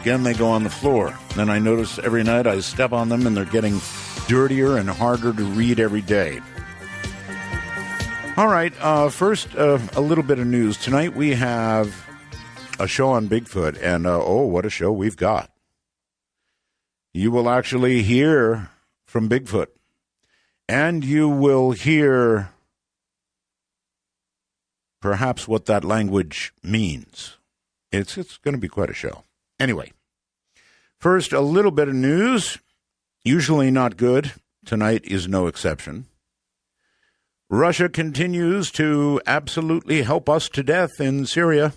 Again, they go on the floor. Then I notice every night I step on them and they're getting dirtier and harder to read every day. All right, first, a little bit of news. Tonight we have a show on Bigfoot, and what a show we've got. You will actually hear from Bigfoot, and you will hear perhaps what that language means. It's going to be quite a show. Anyway, first, a little bit of news, usually not good. Tonight is no exception. Russia continues to absolutely help us to death in Syria.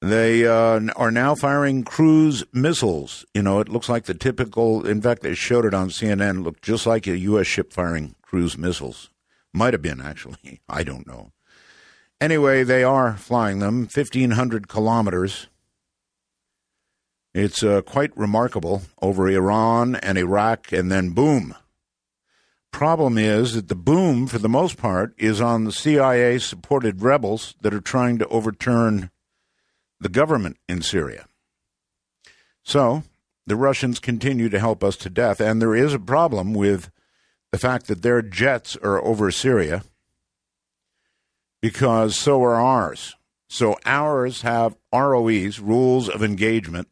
They are now firing cruise missiles. You know, it looks like the typical, in fact, they showed it on CNN, it looked just like a U.S. ship firing cruise missiles. Might have been, actually. I don't know. Anyway, they are flying them, 1,500 kilometers. It's quite remarkable over Iran and Iraq, and then boom. Problem is that the boom, for the most part, is on the CIA-supported rebels that are trying to overturn the government in Syria. So the Russians continue to help us to death, and there is a problem with the fact that their jets are over Syria, because so are ours. So ours have ROEs, rules of engagement,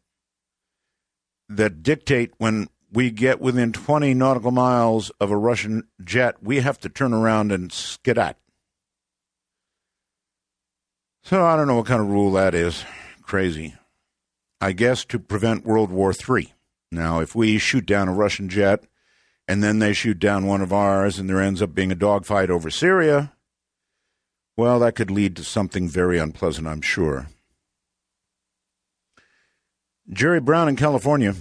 that dictate when we get within 20 nautical miles of a Russian jet, we have to turn around and skedat. So I don't know what kind of rule that is. Crazy. I guess to prevent World War III. Now, if we shoot down a Russian jet and then they shoot down one of ours and there ends up being a dogfight over Syria, well, that could lead to something very unpleasant, I'm sure. Jerry Brown in California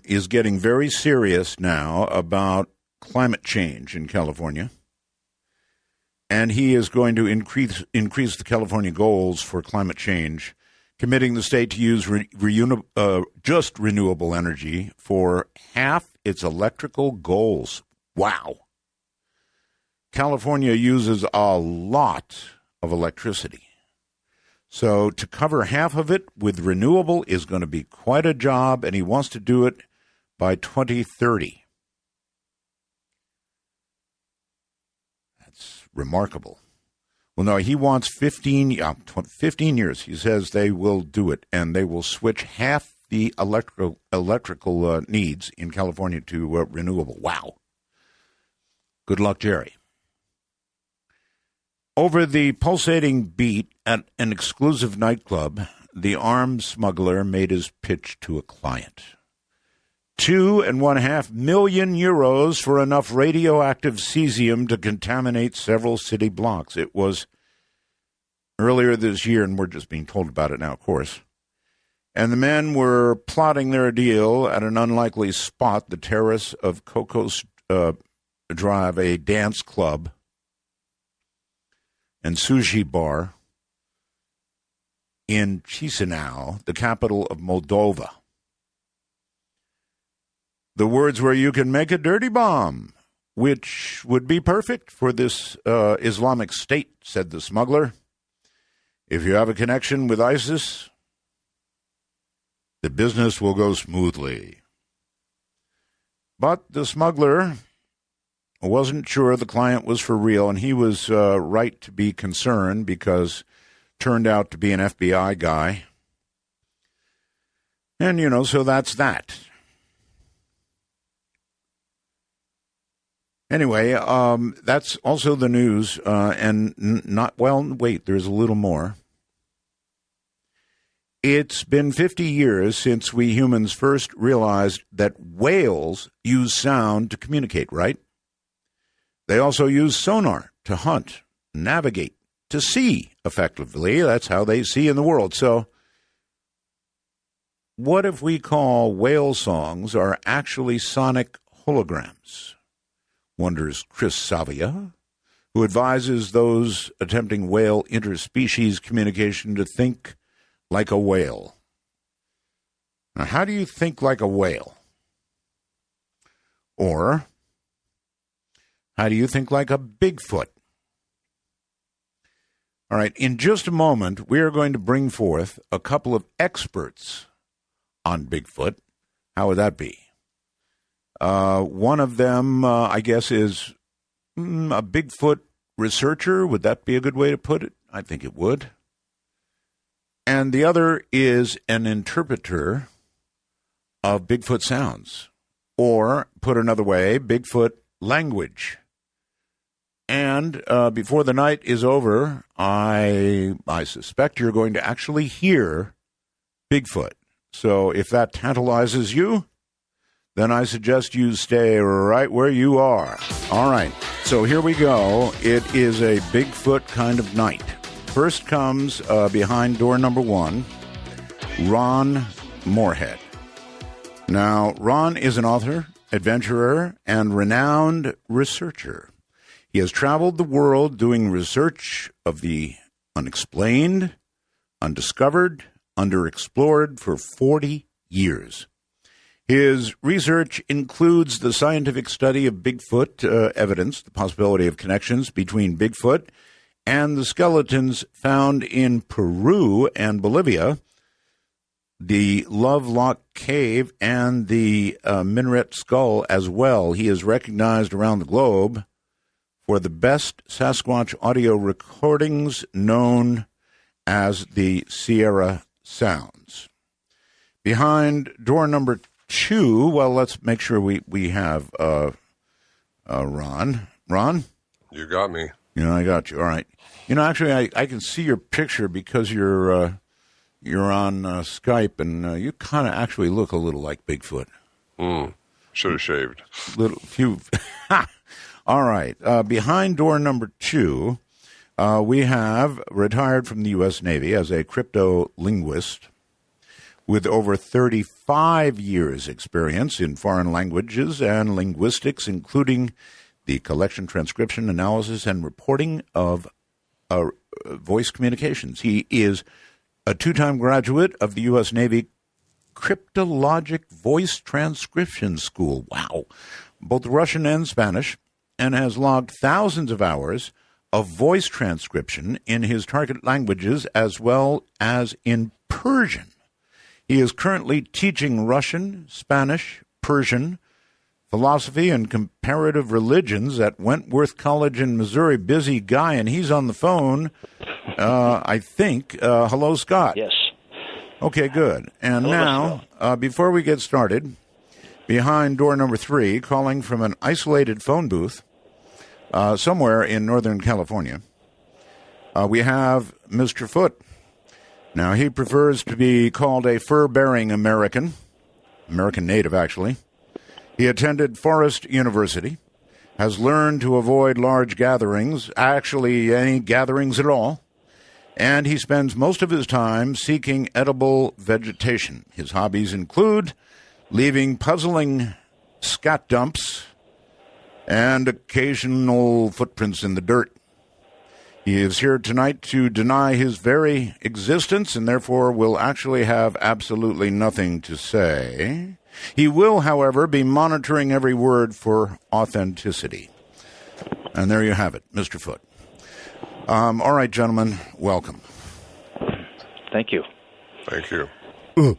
is getting very serious now about climate change in California. And he is going to increase the California goals for climate change, committing the state to use just renewable energy for half its electrical goals. Wow. California uses a lot of electricity. So to cover half of it with renewable is going to be quite a job, and he wants to do it by 2030. That's remarkable. Well, no, he wants 15 years. He says they will do it, and they will switch half the electrical needs in California to renewable. Wow. Good luck, Jerry. Over the pulsating beat at an exclusive nightclub, the arms smuggler made his pitch to a client. 2.5 million euros for enough radioactive cesium to contaminate several city blocks. It was earlier this year, and we're just being told about it now, of course. And the men were plotting their deal at an unlikely spot, the terrace of Cocos Drive, a dance club and sushi bar in Chisinau, the capital of Moldova. The words were, "You can make a dirty bomb," which would be perfect for this Islamic State, said the smuggler. If you have a connection with ISIS, the business will go smoothly. But the smuggler wasn't sure the client was for real, and he was right to be concerned because turned out to be an FBI guy. And, so that's that. Anyway, that's also the news, there's a little more. It's been 50 years since we humans first realized that whales use sound to communicate, right? They also use sonar to hunt, navigate, to see effectively. That's how they see in the world. So what if we call whale songs are actually sonic holograms? Wonders Chris Savia, who advises those attempting whale interspecies communication to think like a whale. Now, how do you think like a whale? Or how do you think like a Bigfoot? All right, in just a moment, we are going to bring forth a couple of experts on Bigfoot. How would that be? One of them, I guess, is a Bigfoot researcher. Would that be a good way to put it? I think it would. And the other is an interpreter of Bigfoot sounds, or, put another way, Bigfoot language. And before the night is over, I suspect you're going to actually hear Bigfoot. So if that tantalizes you, then I suggest you stay right where you are. All right, so here we go. It is a Bigfoot kind of night. First comes, behind door number 1, Ron Morehead. Now, Ron is an author, adventurer, and renowned researcher. He has traveled the world doing research of the unexplained, undiscovered, underexplored for 40 years. His research includes the scientific study of Bigfoot evidence, the possibility of connections between Bigfoot and the skeletons found in Peru and Bolivia, the Lovelock Cave, and the Minaret Skull as well. He is recognized around the globe for the best Sasquatch audio recordings known as the Sierra Sounds. Behind door number 2, well, let's make sure we have Ron. Ron? You got me. I got you. All right. Actually, I can see your picture because you're on Skype, and you kind of actually look a little like Bigfoot. Should have shaved. Few. All right. Behind door number 2, we have retired from the U.S. Navy as a cryptolinguist with over 35 years' experience in foreign languages and linguistics, including the collection, transcription, analysis, and reporting of voice communications. He is a 2-time graduate of the U.S. Navy Cryptologic Voice Transcription School. Wow. Both Russian and Spanish, and has logged thousands of hours of voice transcription in his target languages as well as in Persian. He is currently teaching Russian, Spanish, Persian, philosophy, and comparative religions at Wentworth College in Missouri. Busy guy, and he's on the phone, I think. Hello, Scott. Yes. Okay, good. And hello, now, before we get started, behind door number 3, calling from an isolated phone booth somewhere in Northern California, we have Mr. Foote. Now, he prefers to be called a fur-bearing American native, actually. He attended Forest University, has learned to avoid large gatherings, actually any gatherings at all, and he spends most of his time seeking edible vegetation. His hobbies include leaving puzzling scat dumps and occasional footprints in the dirt. He is here tonight to deny his very existence and therefore will actually have absolutely nothing to say. He will, however, be monitoring every word for authenticity. And there you have it, Mr. Foote. All right, gentlemen, welcome. Thank you. Thank you.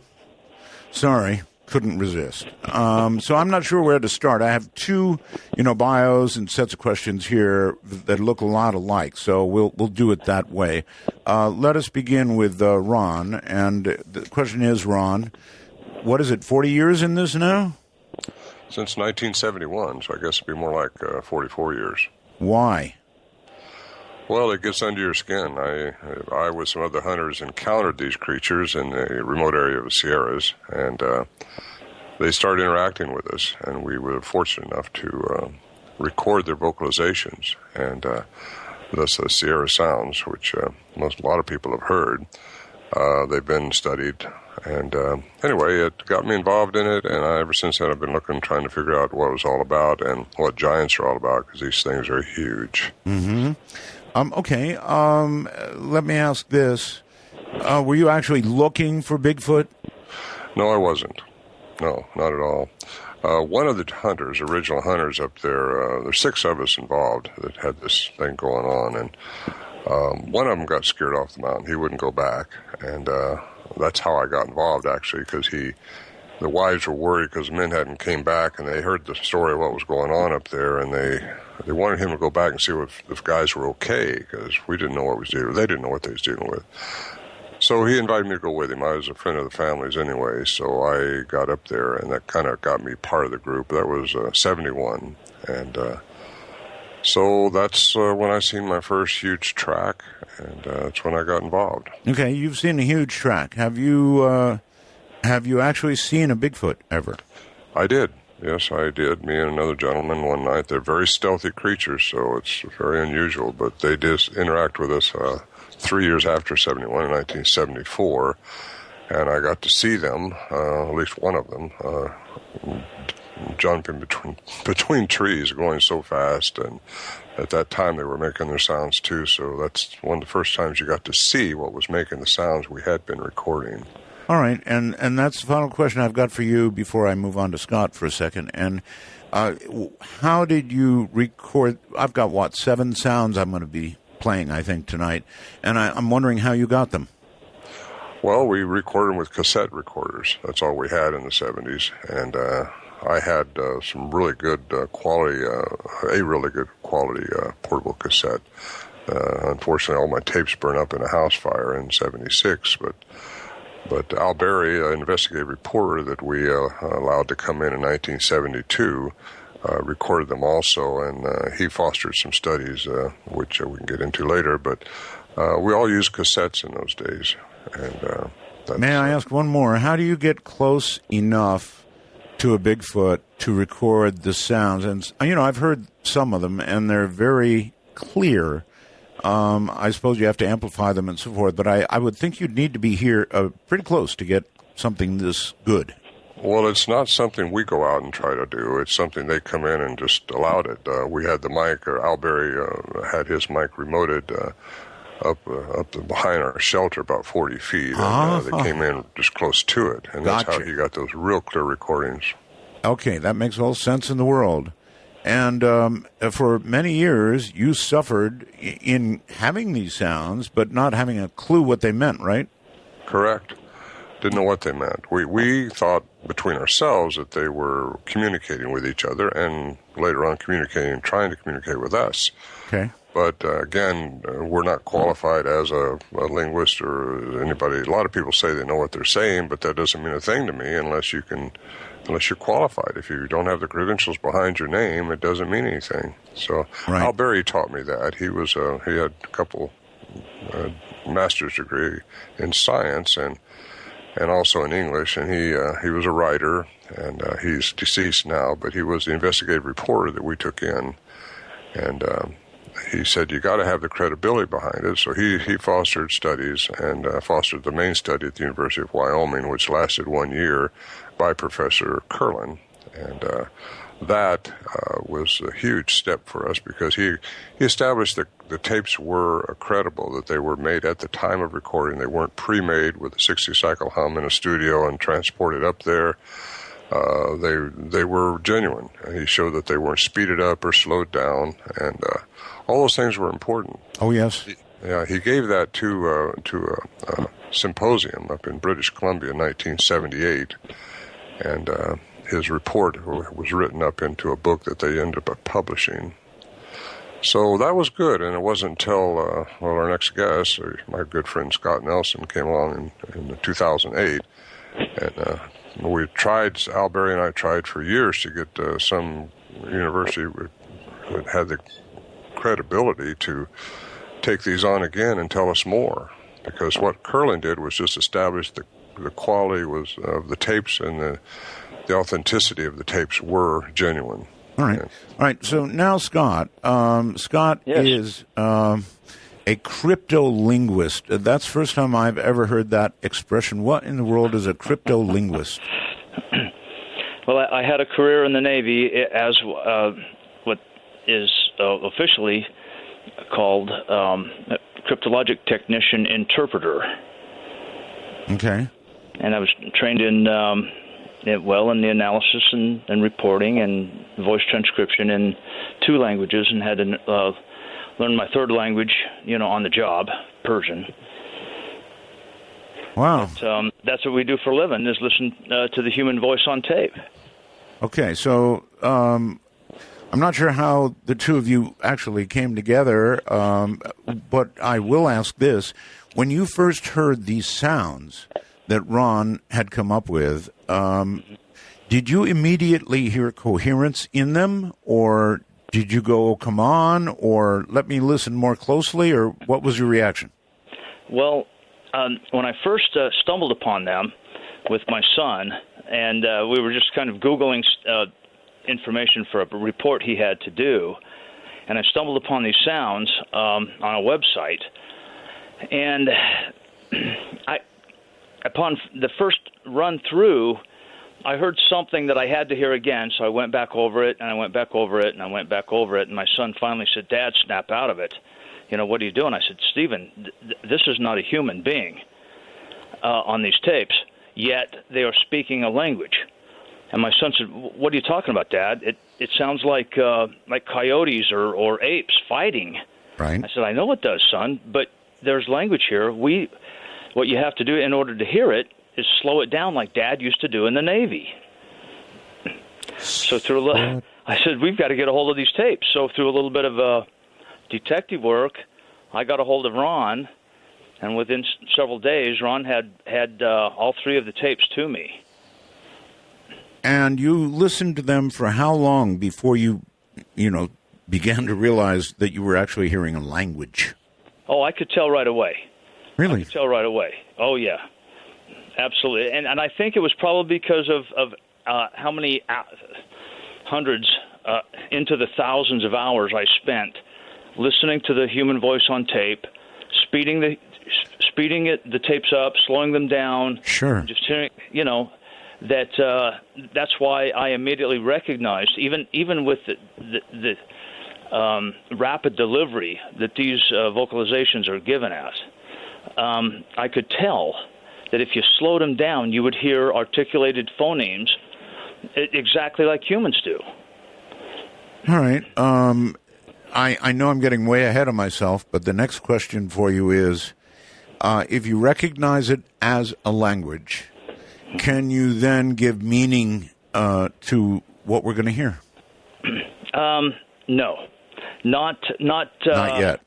Sorry, couldn't resist. So I'm not sure where to start. I have 2, bios and sets of questions here that look a lot alike. So we'll do it that way. Let us begin with Ron. And the question is, Ron, what is it, 40 years in this now? Since 1971, so I guess it'd be more like 44 years. Why? Well, it gets under your skin. I with some other hunters encountered these creatures in the remote area of the Sierras, and they started interacting with us, and we were fortunate enough to record their vocalizations, and thus the Sierra sounds, which a lot of people have heard. They've been studied, and anyway, it got me involved in it, and ever since then I've been trying to figure out what it was all about and what giants are all about, because these things are huge. Mm-hmm. Okay, let me ask this. Were you actually looking for Bigfoot? No, I wasn't. No, not at all. One of the hunters, original hunters up there, there's 6 of us involved that had this thing going on, and One of them got scared off the mountain. He wouldn't go back, and that's how I got involved, actually, because the wives were worried because the men hadn't came back, and they heard the story of what was going on up there, and they wanted him to go back and see if guys were okay, because we didn't know what was dealing with. They didn't know what they was dealing with. So he invited me to go with him. I was a friend of the family's anyway, so I got up there, and that kind of got me part of the group. That was 71, and so that's when I seen my first huge track, and that's when I got involved. Okay, you've seen a huge track. Have you actually seen a Bigfoot ever? I did. Yes, I did. Me and another gentleman one night. They're very stealthy creatures, so it's very unusual, but they did interact with us 3 years after 71, in 1974, and I got to see them, at least one of them, jumping between trees, going so fast, and at that time they were making their sounds too, so that's one of the first times you got to see what was making the sounds we had been recording. All right, and that's the final question I've got for you before I move on to Scott for a second. And how did you record? I've got, 7 sounds I'm going to be playing, I think, tonight, and I'm wondering how you got them. Well, we recorded them with cassette recorders. That's all we had in the 70s, and I had some really good quality, a really good quality portable cassette. Unfortunately, all my tapes burned up in a house fire in 76, but Al Berry, an investigative reporter that we allowed to come in 1972, recorded them also, and he fostered some studies, which we can get into later, but we all used cassettes in those days. And May I ask one more? How do you get close enough to a Bigfoot to record the sounds? And, I've heard some of them, and they're very clear. I suppose you have to amplify them and so forth, but I would think you'd need to be here pretty close to get something this good. Well, it's not something we go out and try to do. It's something they come in and just allowed it. We had the mic, or Al Berry had his mic remoted up behind our shelter about 40 feet, and they came in just close to it, and that's how he got those real clear recordings. Okay, that makes all sense in the world. And for many years, you suffered in having these sounds, but not having a clue what they meant, right? Correct. Didn't know what they meant. We thought between ourselves that they were communicating with each other, and later on trying to communicate with us. Okay. But again, we're not qualified as a linguist or anybody. A lot of people say they know what they're saying, but that doesn't mean a thing to me unless you're qualified. If you don't have the credentials behind your name, it doesn't mean anything. So right. Al Berry taught me that. He had a couple master's degree in science and also in English, and he was a writer, and he's deceased now, but he was the investigative reporter that we took in, and he said you got to have the credibility behind it. So he fostered studies and fostered the main study at the University of Wyoming, which lasted 1 year, by Professor Curlin, and that was a huge step for us because he established that the tapes were credible, that they were made at the time of recording. They weren't pre-made with a 60-cycle hum in a studio and transported up there. They were genuine. He showed that they weren't speeded up or slowed down, and all those things were important. Oh, yes. He gave that to a symposium up in British Columbia in 1978, and his report was written up into a book that they ended up publishing. So that was good, and it wasn't until our next guest, my good friend Scott Nelson, came along in 2008, and we tried, Al Berry and I tried for years to get some university that had the credibility to take these on again and tell us more, because what Curlin did was just establish the quality of the tapes, and the authenticity of the tapes were genuine. All right. All right. So now, Scott. Scott is a cryptolinguist. That's the first time I've ever heard that expression. What in the world is a cryptolinguist? Well, I had a career in the Navy as what is officially called cryptologic technician interpreter. Okay. And I was trained in the analysis and reporting and voice transcription in 2 languages, and had to learn my third language on the job, Persian. Wow. But, that's what we do for a living, is listen to the human voice on tape. Okay, so I'm not sure how the two of you actually came together, but I will ask this. When you first heard these sounds that Ron had come up with, did you immediately hear coherence in them, or did you go, oh, come on, or let me listen more closely, or what was your reaction? Well, when I first stumbled upon them with my son, and we were just kind of Googling information for a report he had to do, and I stumbled upon these sounds on a website, and upon the first run through, I heard something that I had to hear again, so I went back over it, and I went back over it, and I went back over it, and my son finally said, "Dad, snap out of it. What are you doing?" I said, "Stephen, this is not a human being on these tapes, yet they are speaking a language." And my son said, "What are you talking about, Dad? It sounds like coyotes or apes fighting." Right. I said, "I know it does, son, but there's language here. What you have to do in order to hear it is slow it down like Dad used to do in the Navy." So I said, "We've got to get a hold of these tapes." So through a little bit of detective work, I got a hold of Ron, and within several days, Ron had all three of the tapes to me. And you listened to them for how long before you began to realize that you were actually hearing a language? Oh, I could tell right away. Really? I could tell right away. Oh, yeah. Absolutely. And I think it was probably because of how many hundreds into the thousands of hours I spent listening to the human voice on tape, speeding the tapes up, slowing them down. Sure. Just hearing, that's why I immediately recognized, even with the rapid delivery that these vocalizations are given at, I could tell that if you slowed them down, you would hear articulated phonemes exactly like humans do. All right. I know I'm getting way ahead of myself, but the next question for you is, if you recognize it as a language, can you then give meaning to what we're going to hear? No, not yet.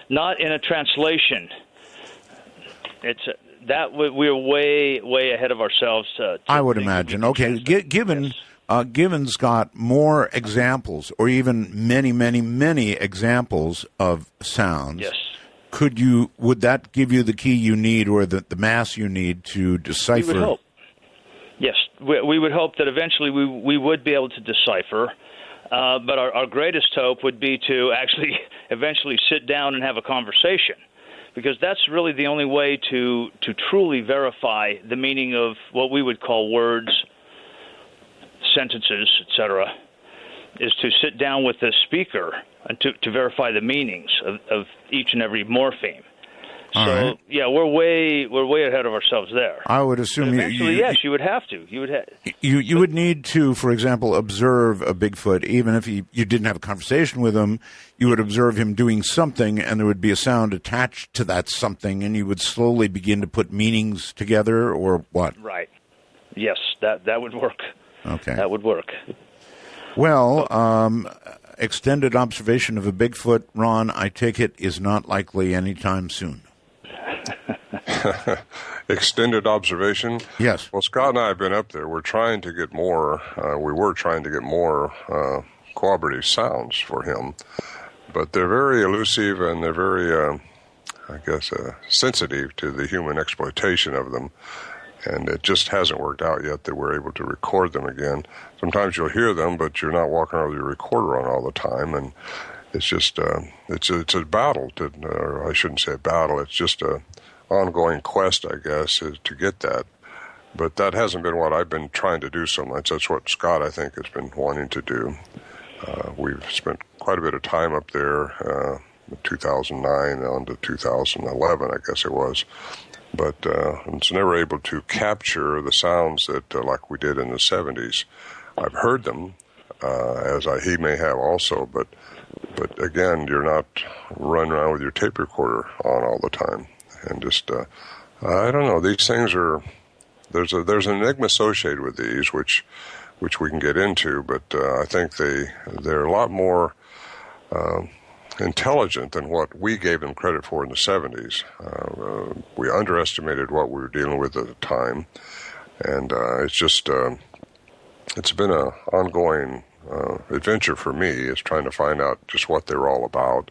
Not in a translation. We're way ahead of ourselves. I would imagine. Okay, given Given's got more examples, or even many examples of sounds. Yes. Would that give you the key you need, or the mass you need to decipher? We would hope. Yes, we would hope that eventually we would be able to decipher. But our greatest hope would be to actually eventually sit down and have a conversation, because that's really the only way to truly verify the meaning of what we would call words, sentences, etc., is to sit down with the speaker and to verify the meanings of each and every morpheme. All so right. Yeah, we're way ahead of ourselves there. I would assume yes, you would have to. You would need to, for example, observe a Bigfoot. Even if you didn't have a conversation with him, you would observe him doing something, and there would be a sound attached to that something, and you would slowly begin to put meanings together, or what? Right. Yes, that would work. Okay. That would work. Well, extended observation of a Bigfoot, Ron, I take it, is not likely anytime soon. Extended observation? Yes. Well, Scott and I have been up there. We're trying to get more. We were trying to get more cooperative sounds for him, but they're very elusive and they're very, sensitive to the human exploitation of them. And it just hasn't worked out yet that we're able to record them again. Sometimes you'll hear them, but you're not walking around with your recorder on all the time, and it's just it's a battle. Or I shouldn't say a battle. It's just a ongoing quest, I guess, to get that. But that hasn't been what I've been trying to do so much. That's what Scott, I think, has been wanting to do. We've spent quite a bit of time up there, 2009 on to 2011, I guess it was. But it's never able to capture the sounds that, like we did in the 70s. I've heard them, he may have also, but But again, you're not running around with your tape recorder on all the time. And just, I don't know, these things are, there's an enigma associated with these, which we can get into, but I think they're a lot more intelligent than what we gave them credit for in the 70s. We underestimated what we were dealing with at the time, and it's just, it's been an ongoing adventure for me, is trying to find out just what they were all about,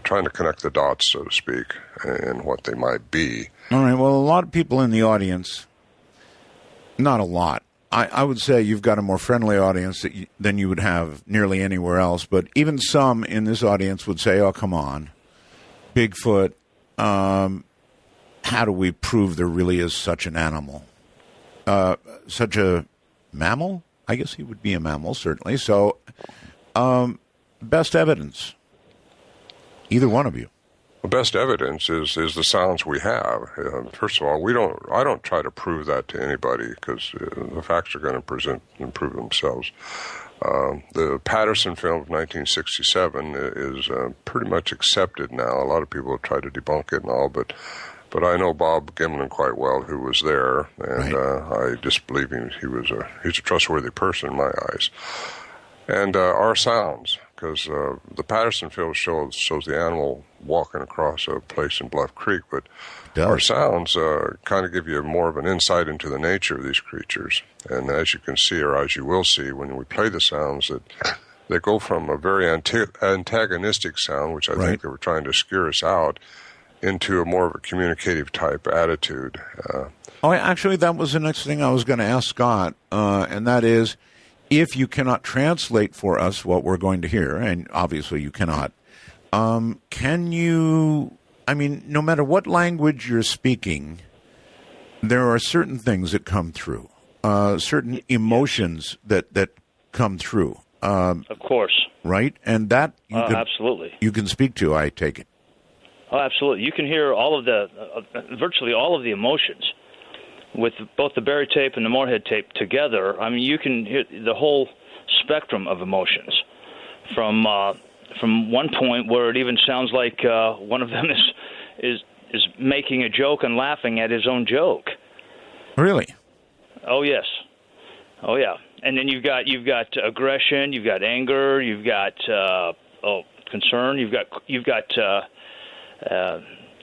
trying to connect the dots, so to speak, and what they might be. All right, well, a lot of people in the audience, not a lot, I would say you've got a more friendly audience than you would have nearly anywhere else, but even some in this audience would say, oh, come on, Bigfoot, how do we prove there really is such an animal? Such a mammal? I guess he would be a mammal, certainly. So, best evidence. Either one of you. The best evidence is the sounds we have. First of all, I don't try to prove that to anybody, because the facts are going to present and prove themselves. The Patterson film of 1967 is pretty much accepted now. A lot of people have tried to debunk it and all, but I know Bob Gimlin quite well, who was there, and I just believe he's a trustworthy person in my eyes. And our sounds, because the Patterson film shows the animal walking across a place in Bluff Creek, but our sounds kind of give you more of an insight into the nature of these creatures. And as you can see, or as you will see when we play the sounds, that they go from a very antagonistic sound, which I think they were trying to scare us out, into a more of a communicative type attitude. Actually, that was the next thing I was going to ask Scott, and that is, if you cannot translate for us what we're going to hear, and obviously you cannot, can you, no matter what language you're speaking, there are certain things that come through, certain emotions that come through. Of course. Right? And that absolutely. You can speak to, I take it. Oh, absolutely. You can hear all of virtually all of the emotions with both the Berry tape and the Morehead tape together. You can hear the whole spectrum of emotions from one point where it even sounds like one of them is making a joke and laughing at his own joke. Really? Oh, yes. Oh, yeah. And then you've got aggression, you've got anger, you've got concern, you've got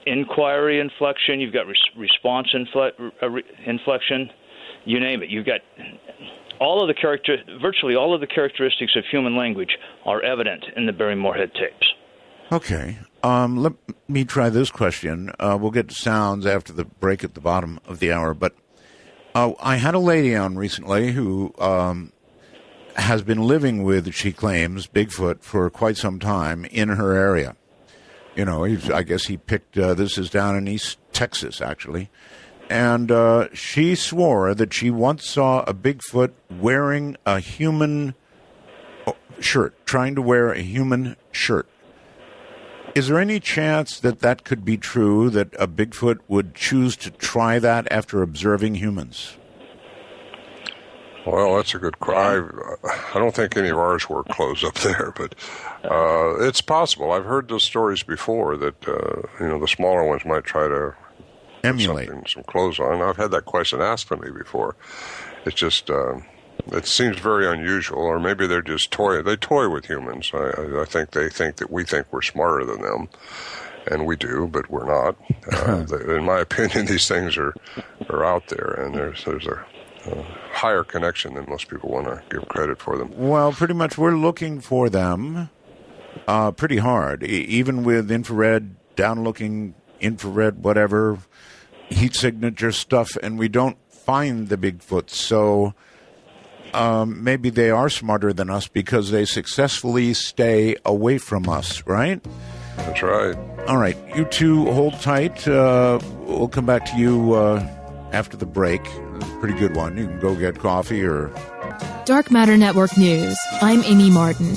inquiry inflection, you've got response inflection, you name it. You've got virtually all of the characteristics of human language are evident in the Berry Morehead tapes. Okay. Let me try this question. We'll get to sounds after the break at the bottom of the hour, but I had a lady on recently who has been living with, she claims, Bigfoot for quite some time in her area. I guess he picked, this is down in East Texas, actually. And she swore that she once saw a Bigfoot wearing a human shirt, trying to wear a human shirt. Is there any chance that could be true, that a Bigfoot would choose to try that after observing humans? Well, that's a good cry. I don't think any of ours wore clothes up there, but it's possible. I've heard those stories before that, the smaller ones might try to emulate some clothes on. I've had that question asked of me before. It's just, it seems very unusual, or maybe they're just they toy with humans. I think they think that we think we're smarter than them, and we do, but we're not. In my opinion, these things are out there, and there's a higher connection than most people want to give credit for them. Well, pretty much we're looking for them pretty hard, even with infrared, down-looking infrared, whatever, heat signature stuff, and we don't find the Bigfoot. So maybe they are smarter than us because they successfully stay away from us, right? That's right. All right. You two hold tight. We'll come back to you after the break. Pretty good one. You can go get coffee or... Dark Matter Network News. I'm Amy Martin.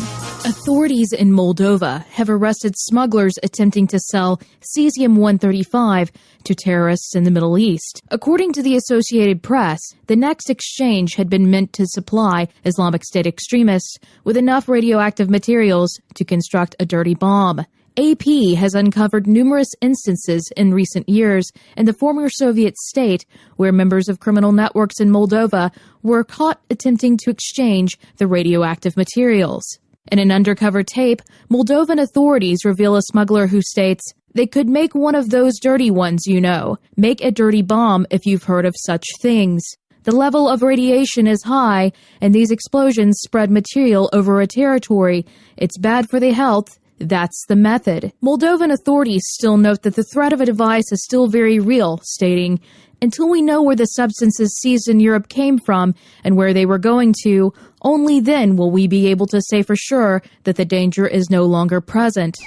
Authorities in Moldova have arrested smugglers attempting to sell cesium-135 to terrorists in the Middle East. According to the Associated Press, the next exchange had been meant to supply Islamic State extremists with enough radioactive materials to construct a dirty bomb. AP has uncovered numerous instances in recent years in the former Soviet state where members of criminal networks in Moldova were caught attempting to exchange the radioactive materials. In an undercover tape, Moldovan authorities reveal a smuggler who states, "They could make one of those dirty ones, you know. Make a dirty bomb if you've heard of such things. The level of radiation is high, and these explosions spread material over a territory. It's bad for the health. That's the method." Moldovan authorities still note that the threat of a device is still very real, stating, "Until we know where the substances seized in Europe came from and where they were going to, only then will we be able to say for sure that the danger is no longer present."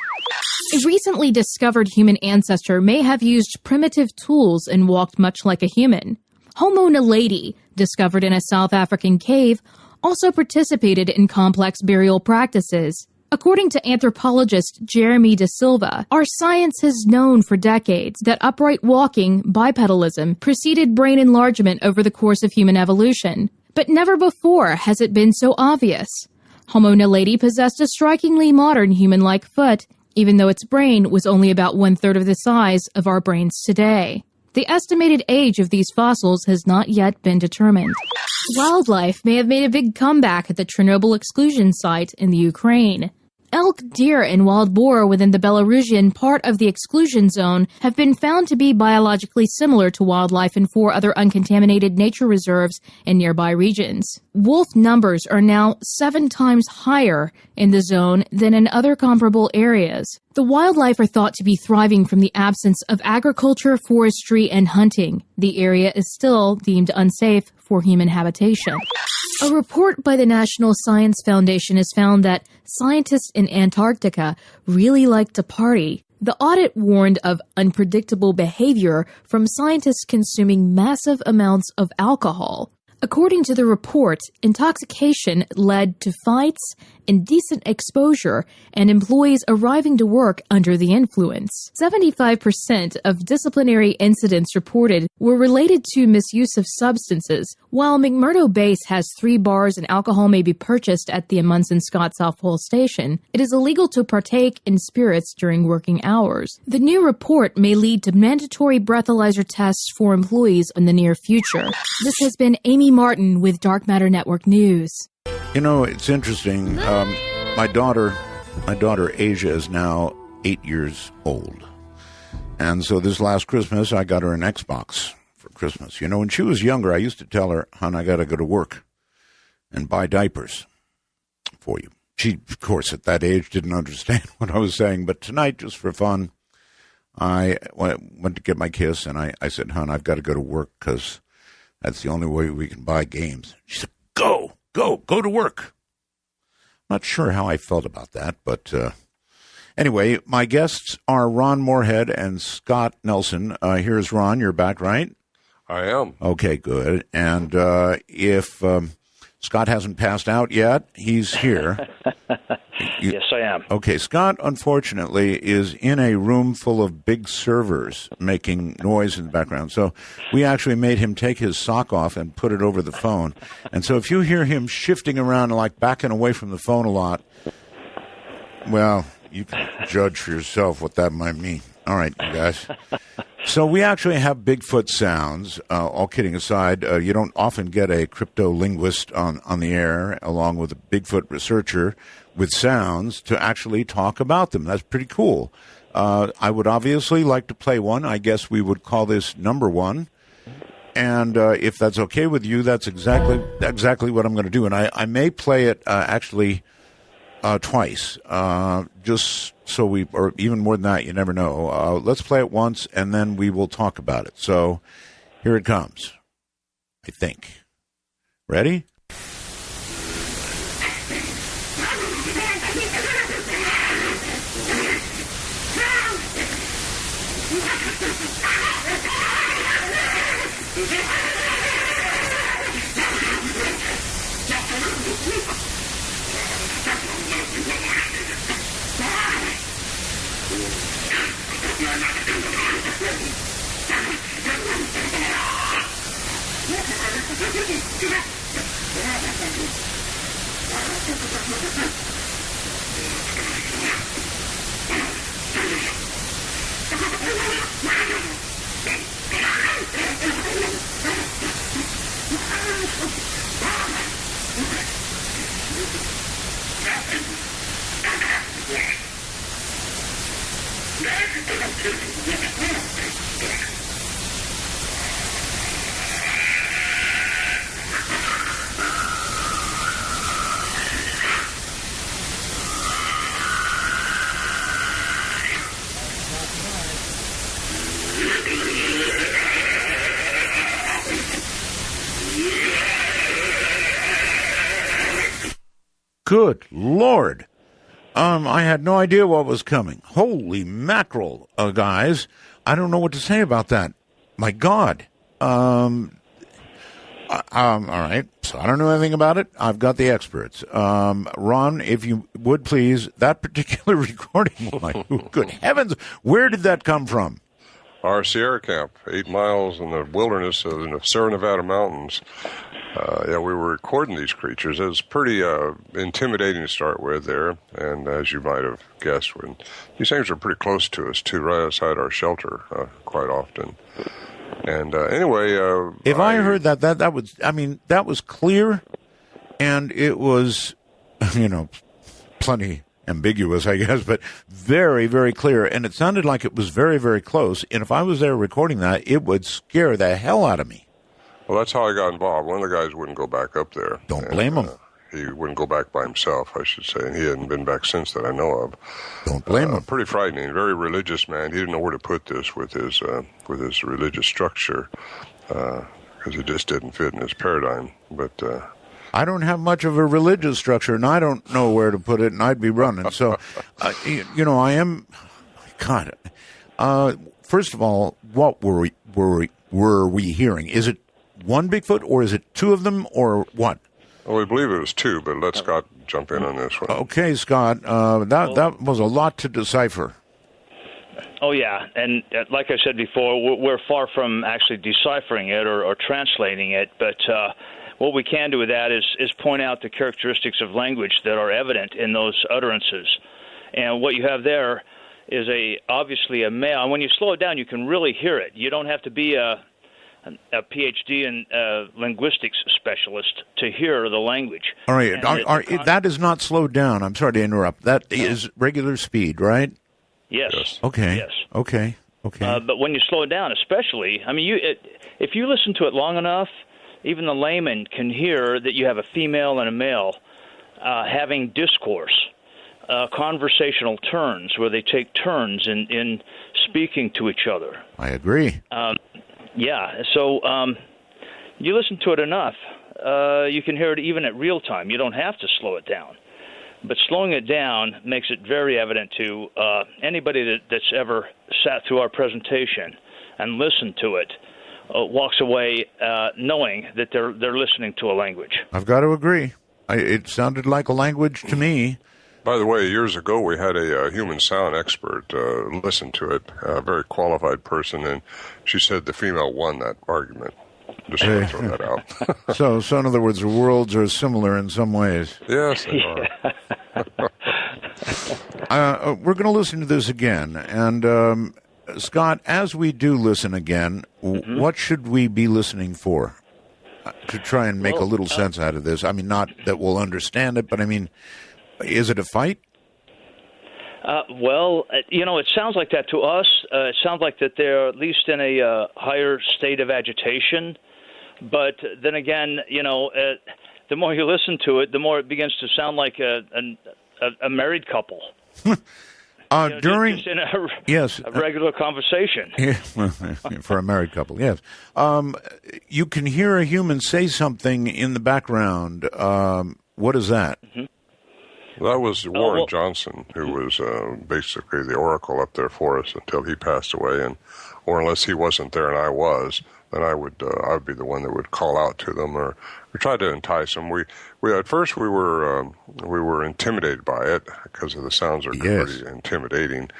A recently discovered human ancestor may have used primitive tools and walked much like a human. Homo naledi, discovered in a South African cave, also participated in complex burial practices. According to anthropologist Jeremy De Silva, our science has known for decades that upright walking, bipedalism, preceded brain enlargement over the course of human evolution. But never before has it been so obvious. Homo naledi possessed a strikingly modern human-like foot, even though its brain was only about one-third of the size of our brains today. The estimated age of these fossils has not yet been determined. Wildlife may have made a big comeback at the Chernobyl exclusion site in the Ukraine. Elk, deer, and wild boar within the Belarusian part of the exclusion zone have been found to be biologically similar to wildlife in 4 other uncontaminated nature reserves in nearby regions. Wolf numbers are now 7 times higher in the zone than in other comparable areas. The wildlife are thought to be thriving from the absence of agriculture, forestry, and hunting. The area is still deemed unsafe for human habitation. A report by the National Science Foundation has found that scientists in Antarctica really like to party. The audit warned of unpredictable behavior from scientists consuming massive amounts of alcohol. According to the report, intoxication led to fights, indecent exposure, and employees arriving to work under the influence. 75% of disciplinary incidents reported were related to misuse of substances. While McMurdo Base has 3 bars and alcohol may be purchased at the Amundsen Scott South Pole Station, it is illegal to partake in spirits during working hours. The new report may lead to mandatory breathalyzer tests for employees in the near future. This has been Amy Martin with Dark Matter Network News. You know, it's interesting. My daughter Asia is now 8 years old. And so this last Christmas, I got her an Xbox for Christmas. You know, when she was younger, I used to tell her, "Hon, I got to go to work and buy diapers for you." She, of course, at that age didn't understand what I was saying. But tonight, just for fun, I went to get my kiss, and I said, "Hon, I've got to go to work because that's the only way we can buy games." She said, Go to work. Not sure how I felt about that, but anyway, my guests are Ron Morehead and Scott Nelson. Here's Ron. You're back, right? I am. Okay, good. And if Scott hasn't passed out yet, he's here. Yes, I am. Okay, Scott, unfortunately, is in a room full of big servers making noise in the background. So we actually made him take his sock off and put it over the phone. And so if you hear him shifting around, like backing away from the phone a lot, well, you can judge for yourself what that might mean. All right, you guys. So we actually have Bigfoot sounds. All kidding aside, you don't often get a crypto-linguist on the air, along with a Bigfoot researcher with sounds to actually talk about them. That's pretty cool. I would obviously like to play one. I guess we would call this number 1. And if that's okay with you, that's exactly what I'm going to do. And I may play it actually twice, just so or even more than that, you never know. Let's play it once, and then we will talk about it. So here it comes, I think. Ready? Good Lord. I had no idea what was coming. Holy mackerel, guys. I don't know what to say about that. My God. All right. So I don't know anything about it. I've got the experts. Ron, if you would please, that particular recording, good heavens, where did that come from? Our Sierra camp, 8 miles in the wilderness of the Sierra Nevada mountains. We were recording these creatures. It was pretty intimidating to start with there, and as you might have guessed, these things are pretty close to us too, right outside our shelter quite often. And anyway, if I heard that was clear, and it was, plenty ambiguous, I guess, but very, very clear, and it sounded like it was very, very close. And if I was there recording that, it would scare the hell out of me. Well, that's how I got involved. One of the guys wouldn't go back up there. Don't blame him. He wouldn't go back by himself, I should say, and he hadn't been back since that I know of. Don't blame him. Pretty frightening. Very religious man. He didn't know where to put this with his religious structure because it just didn't fit in his paradigm. But I don't have much of a religious structure, and I don't know where to put it, and I'd be running. So, I am. God. First of all, what were we hearing? Is it one Bigfoot, or is it two of them, or what? Well, we believe it was two, but let Scott jump in on this one. Okay, Scott, that was a lot to decipher. Oh, yeah, and like I said before, we're far from actually deciphering it or translating it, but what we can do with that is point out the characteristics of language that are evident in those utterances. And what you have there is obviously a male. And when you slow it down, you can really hear it. You don't have to be a PhD in linguistics specialist to hear the language. All right, that is not slowed down. I'm sorry to interrupt. That is regular speed, right? Yes. Okay. Yes. Okay. But when you slow it down, especially, if you listen to it long enough, even the layman can hear that you have a female and a male having discourse, conversational turns where they take turns in speaking to each other. I agree. So you listen to it enough, you can hear it even at real time. You don't have to slow it down. But slowing it down makes it very evident to anybody that's ever sat through our presentation and listened to it, walks away knowing that they're listening to a language. I've got to agree. It sounded like a language to me. By the way, years ago we had a human sound expert listen to it, a very qualified person, and she said the female won that argument. Just want to throw that out. So in other words, the worlds are similar in some ways. Yes, they are. We're going to listen to this again, and Scott, as we do listen again, what should we be listening for to try and make a little sense out of this? I mean, not that we'll understand it, but I mean, is it a fight? It sounds like that to us. It sounds like that they're at least in a higher state of agitation. But then again, the more you listen to it, the more it begins to sound like a married couple. During just in a regular conversation. For a married couple, yes. You can hear a human say something in the background. What is that? Mm-hmm. That was Warren Johnson, who was basically the oracle up there for us until he passed away, or unless he wasn't there and I was, then I would be the one that would call out to them or try to entice them. We at first we were intimidated by it because of the sounds are pretty intimidating.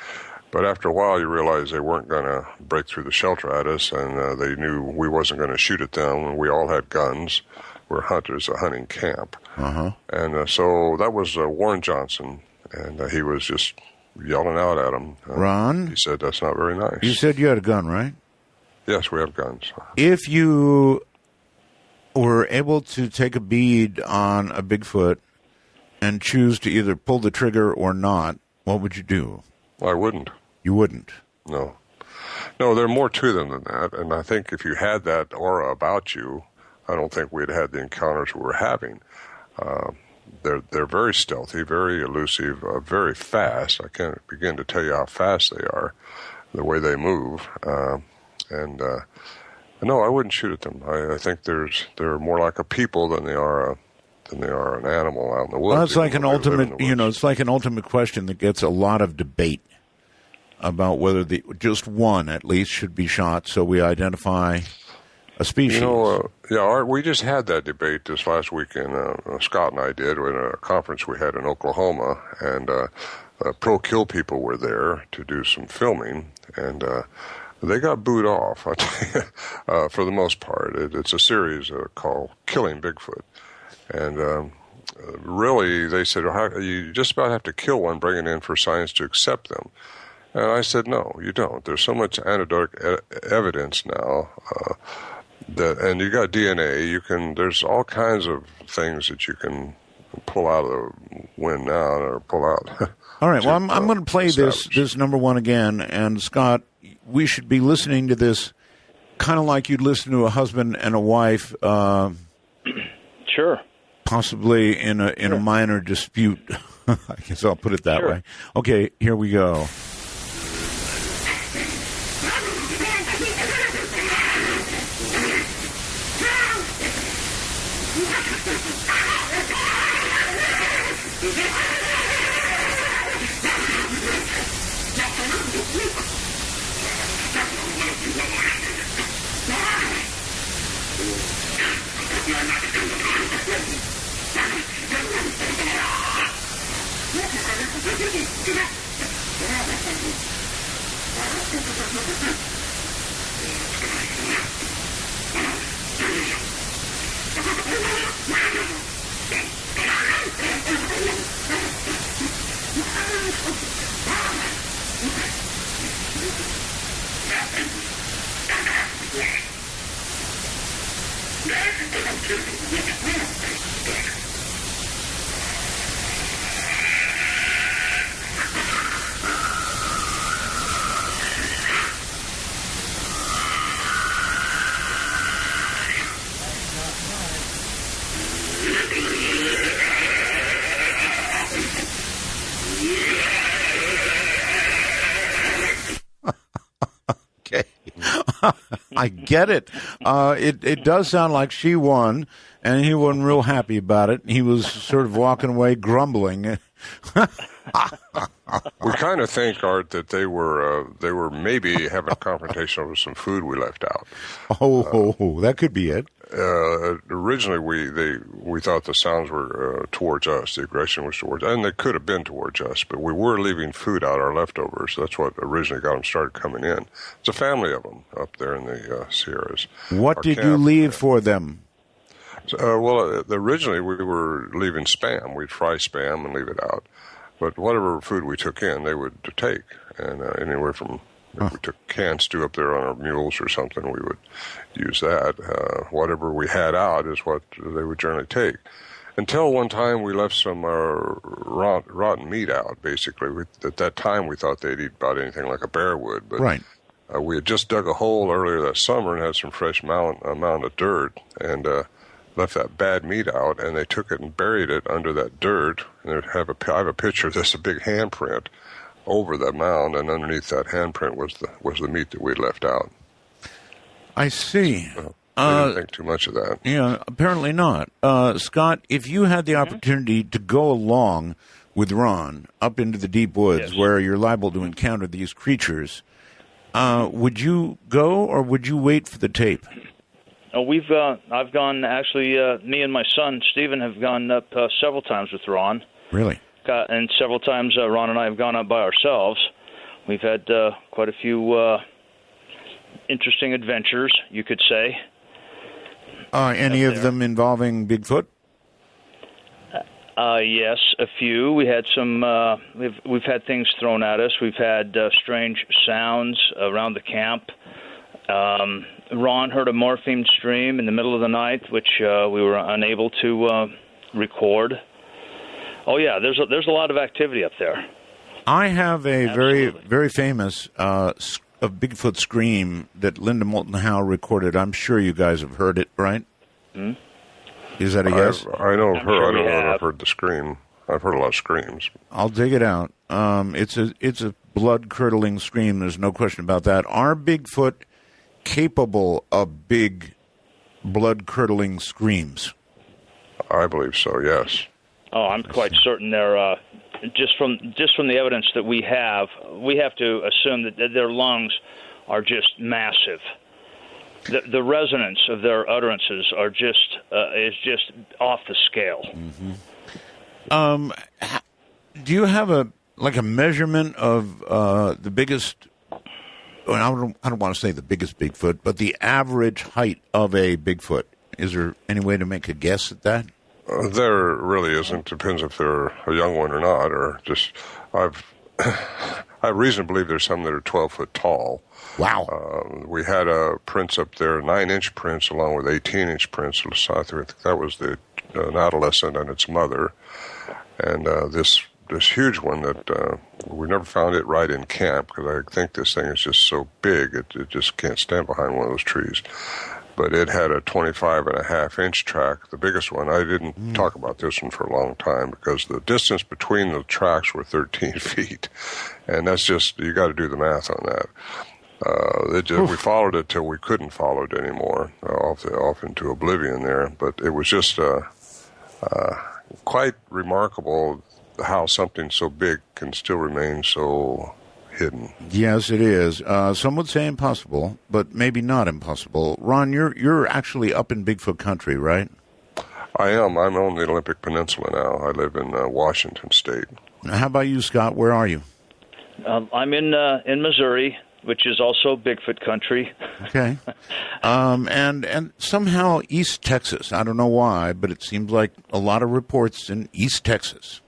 But after a while, you realize they weren't going to break through the shelter at us, and they knew we wasn't going to shoot at them. And we all had guns. We're hunters, a hunting camp. And so that was Warren Johnson, and he was just yelling out at him. Ron? He said, that's not very nice. You said you had a gun, right? Yes, we have guns. If you were able to take a bead on a Bigfoot and choose to either pull the trigger or not, what would you do? I wouldn't. You wouldn't? No. No, there are more to them than that, and I think if you had that aura about you, I don't think we'd had the encounters we were having. They're very stealthy, very elusive, very fast. I can't begin to tell you how fast they are, the way they move. No, I wouldn't shoot at them. I think they're more like a people than they are an animal out in the woods. Well, it's like an ultimate, it's like an ultimate question that gets a lot of debate about whether just one at least should be shot so we identify a species. Art, we just had that debate this last weekend. Scott and I did at a conference we had in Oklahoma, and pro-kill people were there to do some filming, and they got booed off, I tell you, for the most part. It's a series called Killing Bigfoot. And really, they said, you just about have to kill one, bring it in for science to accept them. And I said, no, you don't. There's so much anecdotal evidence now and you got DNA. There's all kinds of things that you can pull out of the wind now or pull out. All right. Well, I'm going to play this number one again. And Scott, we should be listening to this kind of like you'd listen to a husband and a wife. Sure. Possibly in a minor dispute. I guess I'll put it that way. Okay, here we go. I get it. It does sound like she won, and he wasn't real happy about it. He was sort of walking away grumbling. We kind of think, Art, that they were maybe having a confrontation over some food we left out. Oh, that could be it. Originally, we thought the sounds were towards us. The aggression was towards us, and they could have been towards us, but we were leaving food out, our leftovers. That's what originally got them started coming in. It's a family of them up there in the Sierras. What did you leave for them? Originally we were leaving Spam. We'd fry Spam and leave it out. But whatever food we took in, they would take. And anywhere from, if we took canned stew up there on our mules or something, we would use that. Whatever we had out is what they would generally take. Until one time we left some rotten meat out, basically. At that time we thought they'd eat about anything like a bear would. But right. We had just dug a hole earlier that summer and had some fresh mound of dirt. And left that bad meat out, and they took it and buried it under that dirt. And I have a picture of this, a big handprint over that mound, and underneath that handprint was the meat that we'd left out. I see. I didn't think too much of that. Yeah, apparently not. Scott, if you had the opportunity to go along with Ron up into the deep woods where you're liable to encounter these creatures, would you go or would you wait for the tape? I've gone, actually, me and my son, Stephen, have gone up several times with Ron. Really? And several times Ron and I have gone up by ourselves. We've had quite a few interesting adventures, you could say. Any of them involving Bigfoot? Yes, a few. We had some. We've had things thrown at us. We've had strange sounds around the camp. Ron heard a morphine stream in the middle of the night, which we were unable to record. Oh yeah, there's a lot of activity up there. I have a very famous a Bigfoot scream that Linda Moulton Howe recorded. I'm sure you guys have heard it, right? Hmm? Is that a yes? I know I'm her. sure I don't we know if have. I've heard the scream. I've heard a lot of screams. I'll dig it out. It's a blood-curdling scream. There's no question about that. Are Bigfoot capable of big, blood-curdling screams? I believe so. Yes. Oh, I'm quite certain they're just from the evidence that we have to assume that their lungs are just massive. The resonance of their utterances is just off the scale. Mm-hmm. Do you have a measurement of the biggest? Well, I don't want to say the biggest Bigfoot, but the average height of a Bigfoot. Is there any way to make a guess at that? There really isn't. Depends if they're a young one or not, or just I have reason to believe there's some that are 12 foot tall. Wow. We had prints up there, 9-inch prints along with 18-inch prints. So I think that was an adolescent and its mother. And this huge one that we never found it right in camp because I think this thing is just so big it just can't stand behind one of those trees. But it had a 25.5-inch track, the biggest one. I didn't talk about this one for a long time because the distance between the tracks were 13 feet. And that's just, you got to do the math on that. We followed it till we couldn't follow it anymore, off into oblivion there. But it was just quite remarkable how something so big can still remain so hidden. Yes, it is. Some would say impossible, but maybe not impossible. Ron, you're actually up in Bigfoot country, right? I am. I'm on the Olympic Peninsula now. I live in Washington State. How about you, Scott? Where are you? I'm in Missouri, which is also Bigfoot country. Okay. And somehow East Texas. I don't know why, but it seems like a lot of reports in East Texas.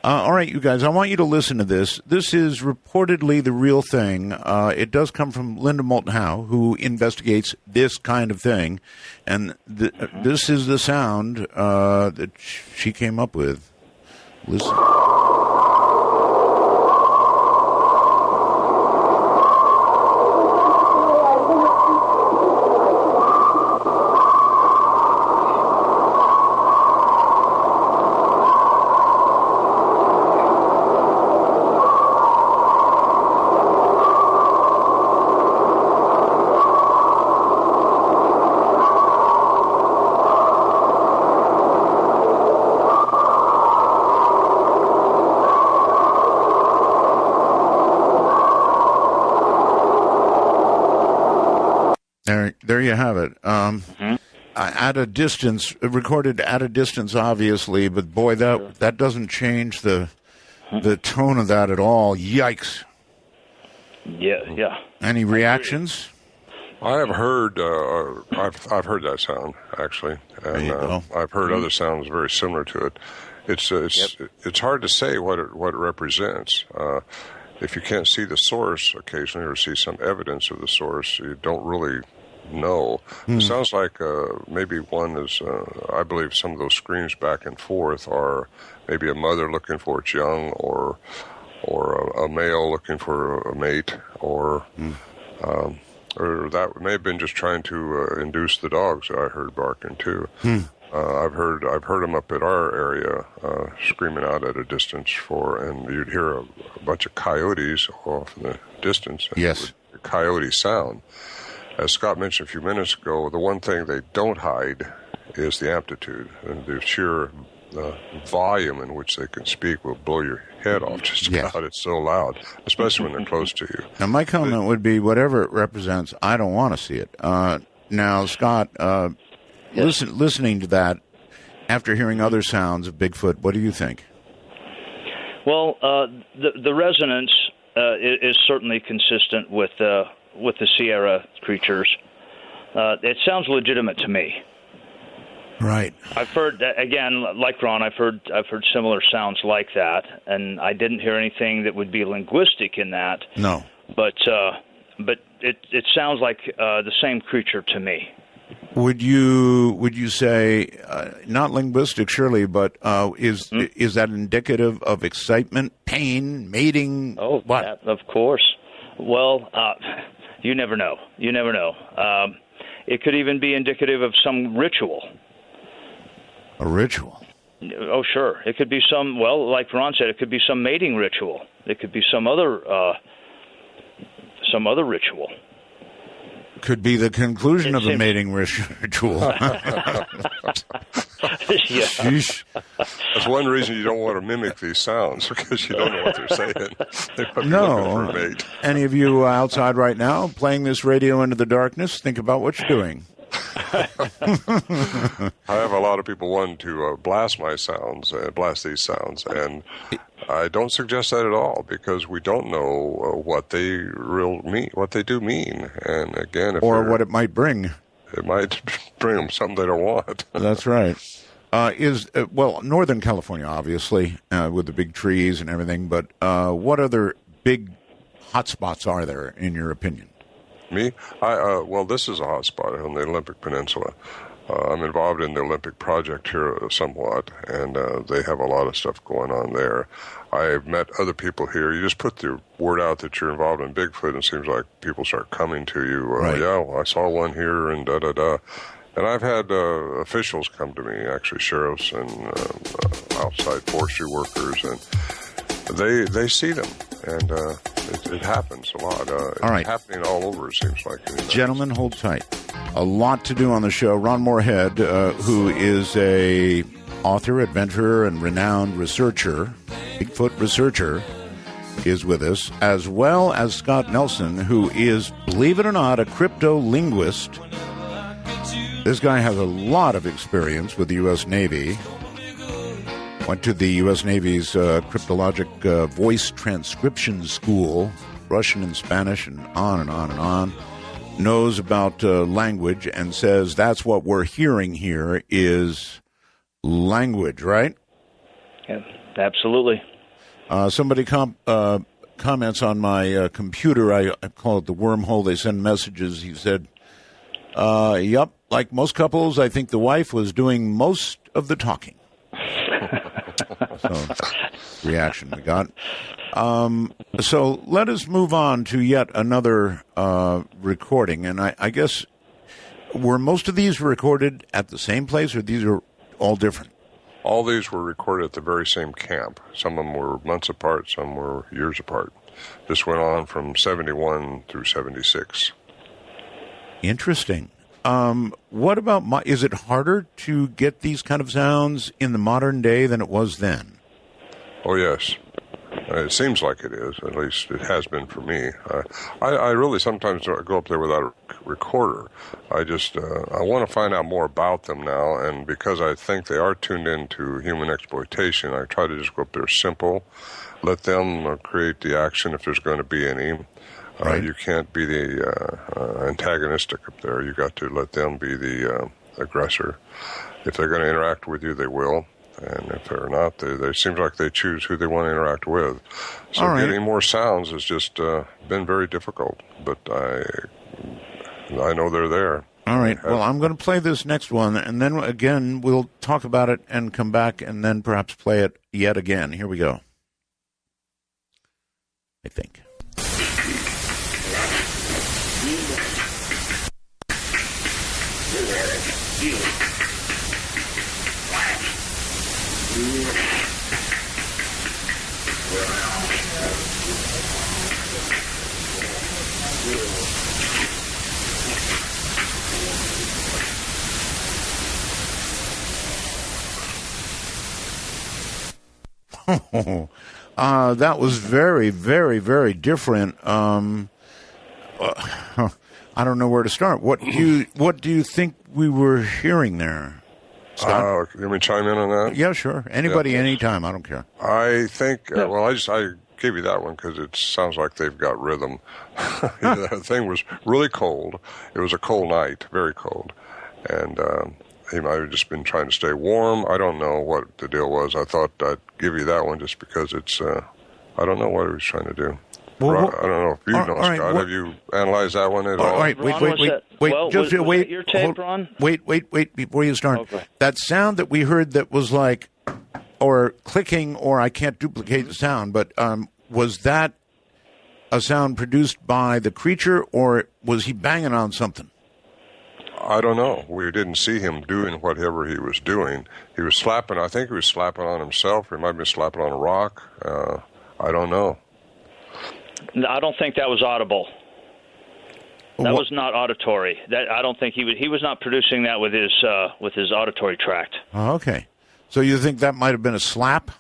All right, you guys, I want you to listen to this. This is reportedly the real thing. It does come from Linda Moulton Howe, who investigates this kind of thing. And this is the sound that she came up with. Listen. There you have it. At a distance, recorded at a distance, obviously, but boy, that doesn't change the tone of that at all. Yikes! Yeah. Any reactions? I have heard. I've heard that sound actually, and I've heard other sounds very similar to it. It's hard to say what it represents. If you can't see the source occasionally or see some evidence of the source, you don't really know. It sounds like maybe one is, I believe some of those screams back and forth are maybe a mother looking for its young or a male looking for a mate or that may have been just trying to induce the dogs that I heard barking too. I've heard them up at our area screaming out at a distance and you'd hear a bunch of coyotes off in the distance. Yes. A coyote sound. As Scott mentioned a few minutes ago, the one thing they don't hide is the amplitude. And the sheer volume in which they can speak will blow your head off just about. Yes. It's so loud, especially when they're close to you. Now, my comment would be whatever it represents, I don't want to see it. Now, Scott, listening to that, after hearing other sounds of Bigfoot, what do you think? Well, the resonance is certainly consistent with the Sierra creatures. It sounds legitimate to me. Right. I've heard, again, like Ron, I've heard similar sounds like that, and I didn't hear anything that would be linguistic in that. No. But it sounds like the same creature to me. Would you say not linguistic, surely, but is that indicative of excitement, pain, mating? Oh, what? Yeah, of course. Well, you never know. You never know. It could even be indicative of some ritual. A ritual? Oh, sure. It could be some. Well, like Ron said, it could be some mating ritual. It could be some other ritual. Could be the conclusion of the mating ritual. Yeah. Sheesh. That's one reason you don't want to mimic these sounds, because you don't know what they're saying. They might be looking for a mate. Any of you outside right now playing this radio into the darkness, think about what you're doing. I have a lot of people wanting to blast these sounds, and I don't suggest that at all, because we don't know what they do mean, and again, or what it might bring. It might bring them something they don't want. That's right. Northern California, obviously, with the big trees and everything, but what other big hotspots are there, in your opinion? Me? This is a hotspot on the Olympic Peninsula. I'm involved in the Olympic project here somewhat, and they have a lot of stuff going on there. I've met other people here. You just put the word out that you're involved in Bigfoot, and it seems like people start coming to you. Right. Yeah, well, I saw one here, and da-da-da. And I've had officials come to me, actually sheriffs and outside forestry workers, and they see them, and it happens a lot. It's happening all over, it seems like. Gentlemen, hold tight. A lot to do on the show. Ron Morehead, who is a author, adventurer, and renowned researcher, Bigfoot researcher, is with us, as well as Scott Nelson, who is, believe it or not, a crypto-linguist. This guy has a lot of experience with the U.S. Navy. Went to the U.S. Navy's cryptologic voice transcription school, Russian and Spanish, and on and on and on. Knows about language and says that's what we're hearing here is language, right? Yeah, absolutely. Somebody comments on my computer. I call it the wormhole. They send messages. He said, yep, like most couples, I think the wife was doing most of the talking. So, reaction we got. So let us move on to yet another recording. And I guess, were most of these recorded at the same place, or these are all different? All these were recorded at the very same camp. Some of them were months apart, some were years apart. This went on from 71 through 76. Interesting. What about, is it harder to get these kind of sounds in the modern day than it was then? Oh, yes. It seems like it is. At least it has been for me. I really sometimes go up there without a recorder. I want to find out more about them now, and because I think they are tuned into human exploitation, I try to just go up there simple, let them create the action if there's going to be any. Right. You can't be the antagonistic up there. You got to let them be the aggressor. If they're going to interact with you, they will. And if they're not, they seems like they choose who they want to interact with. So getting more sounds has just been very difficult. But I know they're there. All right. Well, I'm going to play this next one, and then again we'll talk about it and come back and then perhaps play it yet again. Here we go. I think. That was very, very, very different. I don't know where to start. What do you think we were hearing there, Scott? You want me to chime in on that? Yeah, sure. Anybody, anytime. I don't care. I think. I give you that one because it sounds like they've got rhythm. The thing was really cold. It was a cold night, very cold. And he might have just been trying to stay warm. I don't know what the deal was. I thought I'd give you that one just because it's, I don't know what he was trying to do. Well, I don't know if you know, right, Scott. Have you analyzed that one at all? All right, Ron, wait. was that your tape, Ron? Wait, before you start. Okay. That sound that we heard that was like, or clicking, or I can't duplicate the sound, but was that a sound produced by the creature, or was he banging on something? I don't know. We didn't see him doing whatever he was doing. He was slapping, I think he was slapping on himself, or he might have been slapping on a rock. I don't know. I don't think that was audible. That was not auditory. That I don't think he was not producing that with his auditory tract. Oh, okay. So you think that might have been a slap?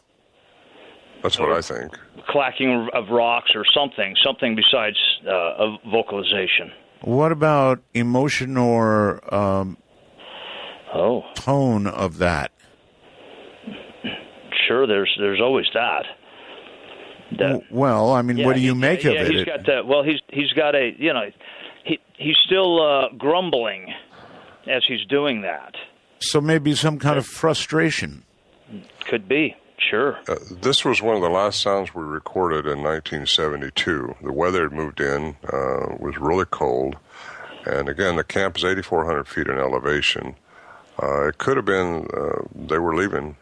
That's what I think. Clacking of rocks or something besides a vocalization. What about emotion or tone of that? Sure, there's always that. Well, I mean, what do you make of it? He's got that. Well, he's got a, he's still grumbling as he's doing that. So maybe some kind of frustration. Could be, sure. This was one of the last sounds we recorded in 1972. The weather had moved in, was really cold, and again, the camp is 8,400 feet in elevation. It could have been they were leaving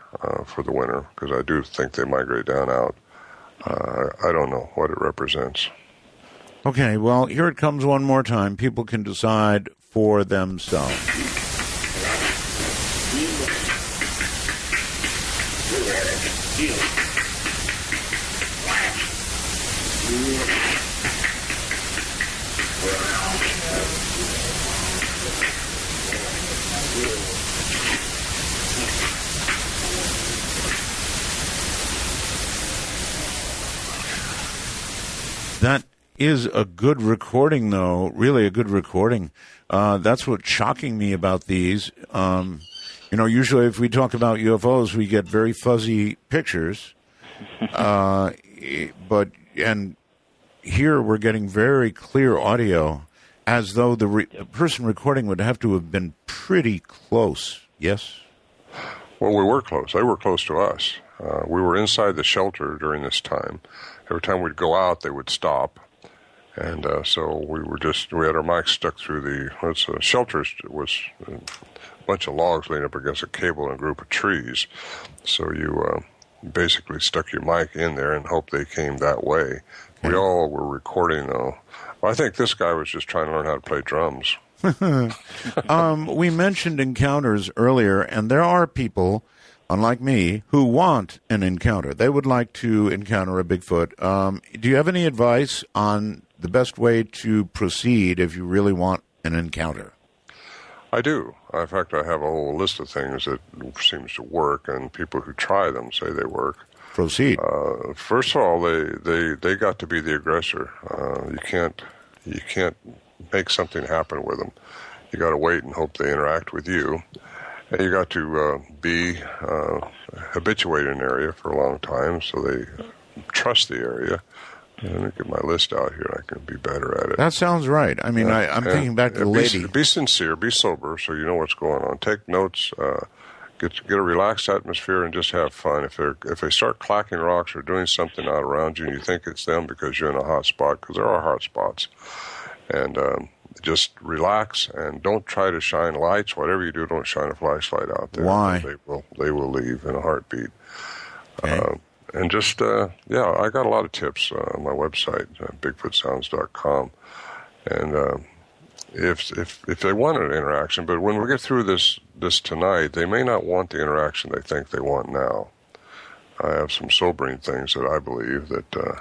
for the winter, because I do think they migrate down out. I don't know what it represents. Okay, well, here it comes one more time. People can decide for themselves. That is a good recording, though. Really a good recording. That's what's shocking me about these. Usually if we talk about UFOs, we get very fuzzy pictures. But here we're getting very clear audio, as though the person recording would have to have been pretty close. Yes? Well, we were close. They were close to us. We were inside the shelter during this time. Every time we'd go out, they would stop. And so we had our mics stuck through the shelter was a bunch of logs leaning up against a cable and a group of trees. So you basically stuck your mic in there and hoped they came that way. We all were recording, though. Well, I think this guy was just trying to learn how to play drums. We mentioned encounters earlier, and there are people, unlike me, who want an encounter. They would like to encounter a Bigfoot. Do you have any advice on the best way to proceed if you really want an encounter? I do. In fact, I have a whole list of things that seems to work, and people who try them say they work. Proceed. First of all, they got to be the aggressor. You can't make something happen with them. You got to wait and hope they interact with you. And you got to be habituated in an area for a long time, so they trust the area. Let me get my list out here. I can be better at it. That sounds right. I mean, I'm thinking back to the lady. Be sincere, be sober, so you know what's going on. Take notes, get a relaxed atmosphere, and just have fun. If they start clacking rocks or doing something out around you, and you think it's them because you're in a hot spot, because there are hot spots, and just relax and don't try to shine lights. Whatever you do, don't shine a flashlight out there. Why? They will leave in a heartbeat. Okay. And just, I got a lot of tips on my website, bigfootsounds.com. And if they want an interaction, but when we get through this tonight, they may not want the interaction they think they want now. I have some sobering things that I believe that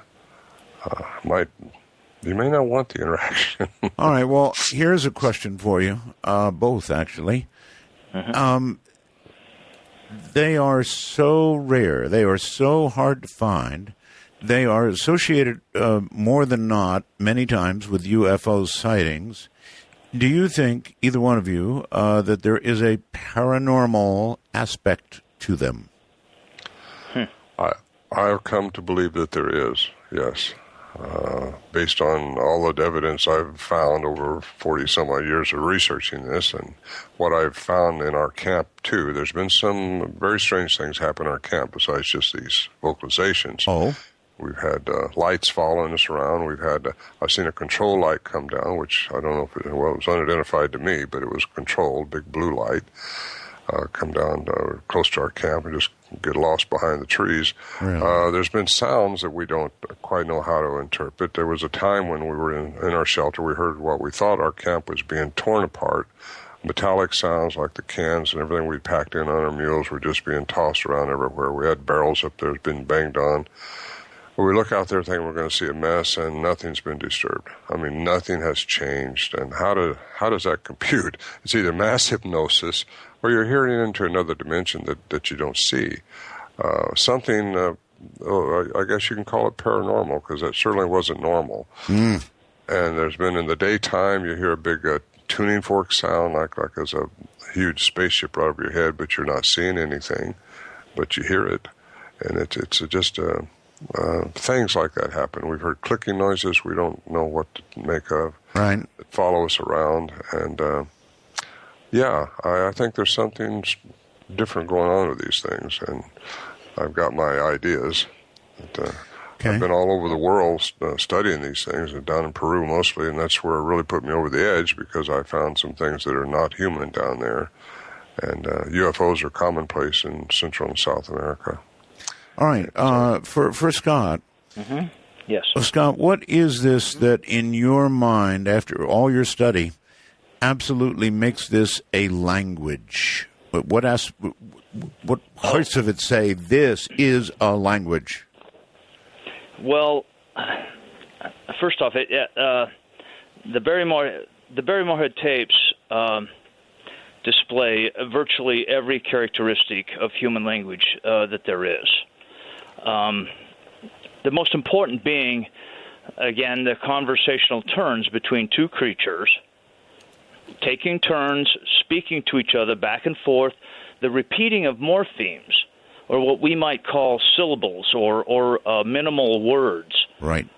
you may not want the interaction. All right, well, here's a question for you, both actually. Mm-hmm. They are so rare. They are so hard to find. They are associated more than not many times with UFO sightings. Do you think, either one of you, that there is a paranormal aspect to them? I've come to believe that there is, yes. Based on all the evidence I've found over 40-some-odd years of researching this, and what I've found in our camp, too. There's been some very strange things happen in our camp besides just these vocalizations. Oh. We've had lights following us around. I've seen a control light come down, which I don't know if it was unidentified to me, but it was controlled, big blue light, come down close to our camp and just get lost behind the trees. Really? There's been sounds that we don't quite know how to interpret. There was a time when we were in our shelter, we heard what we thought our camp was being torn apart. Metallic sounds like the cans and everything we packed in on our mules were just being tossed around everywhere. We had barrels up there been banged on. We look out there thinking we're going to see a mess, and nothing's been disturbed. I mean, nothing has changed. And how does that compute? It's either mass hypnosis or you're hearing into another dimension that you don't see. Something, I guess you can call it paranormal, because that certainly wasn't normal. And there's been in the daytime, you hear a big tuning fork sound, like there's a huge spaceship right over your head, but you're not seeing anything, but you hear it. And it's just things like that happen. We've heard clicking noises we don't know what to make of. Right. That follow us around. And, I think there's something different going on with these things. And I've got my ideas. But, I've been all over the world studying these things, and down in Peru mostly, and that's where it really put me over the edge, because I found some things that are not human down there. And UFOs are commonplace in Central and South America. All right. For Scott. Mm-hmm. Yes. Scott, what is this that in your mind, after all your study, absolutely makes this a language? What parts of it say this is a language? Well, first off, the Barry Morehead tapes display virtually every characteristic of human language that there is. The most important being, again, the conversational turns between two creatures, taking turns, speaking to each other back and forth, the repeating of morphemes, or what we might call syllables or minimal words. Right.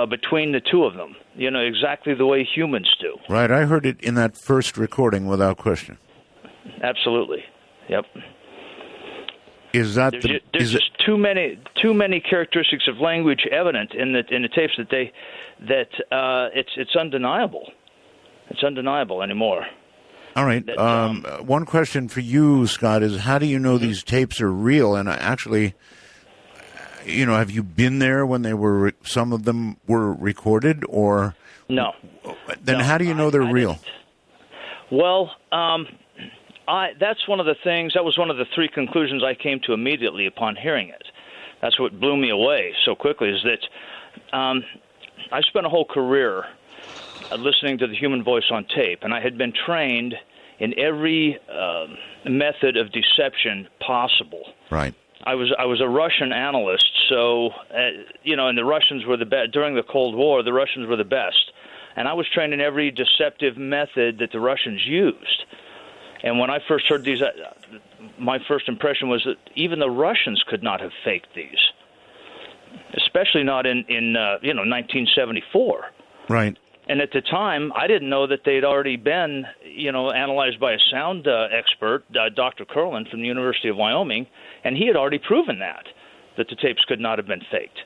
Between the two of them, exactly the way humans do. Right. I heard it in that first recording without question. Absolutely. Yep. Is that there's just too many characteristics of language evident in the tapes that it's undeniable. It's undeniable anymore. All right. One question for you, Scott, is how do you know these tapes are real? And actually, have you been there when they were? Some of them were recorded, or no? Then how do you know they're real? Well, that's one of the things. That was one of the three conclusions I came to immediately upon hearing it. That's what blew me away so quickly. Is that I spent a whole career listening to the human voice on tape, and I had been trained in every method of deception possible. Right. I was a Russian analyst, so and the Russians were the best during the Cold War. The Russians were the best, and I was trained in every deceptive method that the Russians used. And when I first heard these, my first impression was that even the Russians could not have faked these, especially not in 1974. Right. And at the time, I didn't know that they'd already been, analyzed by a sound expert, Dr. Curlin from the University of Wyoming, and he had already proven that the tapes could not have been faked.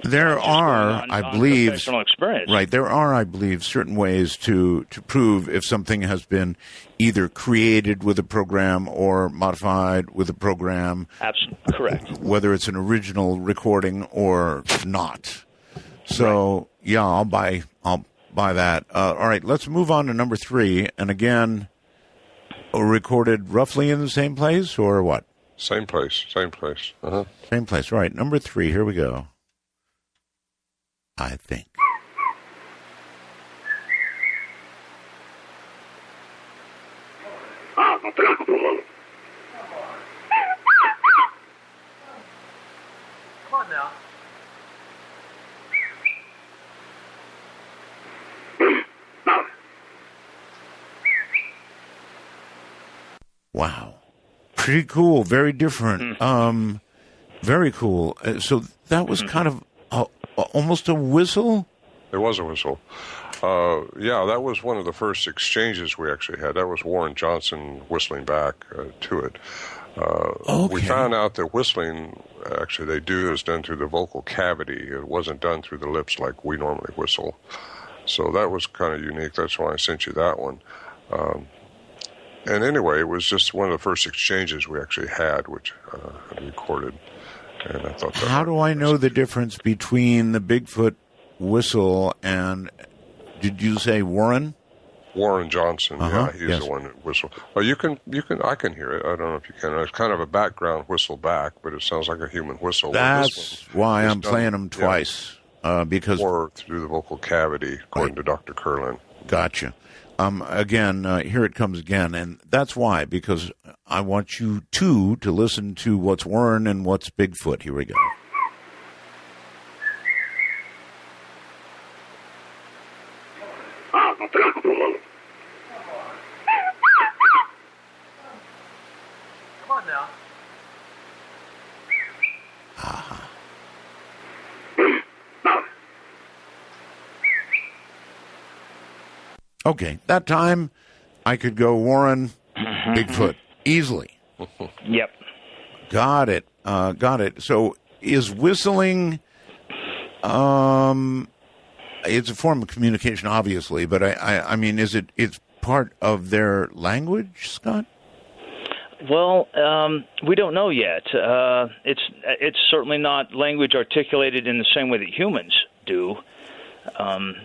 There are, I believe, professional experience. Right. There are, I believe, certain ways to prove if something has been either created with a program or modified with a program. Absolutely correct. Whether it's an original recording or not. So, right. Yeah, I'll buy that. All right, let's move on to number 3. And again, recorded roughly in the same place or what? Same place. Uh-huh. Same place. Right. Number 3. Here we go. I think. Come on now. Wow. Pretty cool. Very different. Very cool. So that was kind of almost a whistle? It was a whistle. Yeah, that was one of the first exchanges we actually had. That was Warren Johnson whistling back to it. Okay. We found out that whistling, actually, they do is done through the vocal cavity. It wasn't done through the lips like we normally whistle. So that was kind of unique. That's why I sent you that one. And anyway, it was just one of the first exchanges we actually had, which I recorded. And I thought, how do I know the difference between the Bigfoot whistle and, did you say Warren? Warren Johnson, yeah, he's yes. the one that whistled. Well, I can hear it. I don't know if you can. It's kind of a background whistle back, but it sounds like a human whistle. That's why I'm playing them twice, because or through the vocal cavity, according to Dr. Curlin. Gotcha. Again, here it comes again, and that's why, because I want you to listen to what's Warren and what's Bigfoot. Here we go. Come on now. Okay, that time I could go Warren, Bigfoot, easily. Yep. Got it. Got it. So is whistling, it's a form of communication, obviously, but I mean, it's part of their language, Scott? Well, we don't know yet. It's certainly not language articulated in the same way that humans do,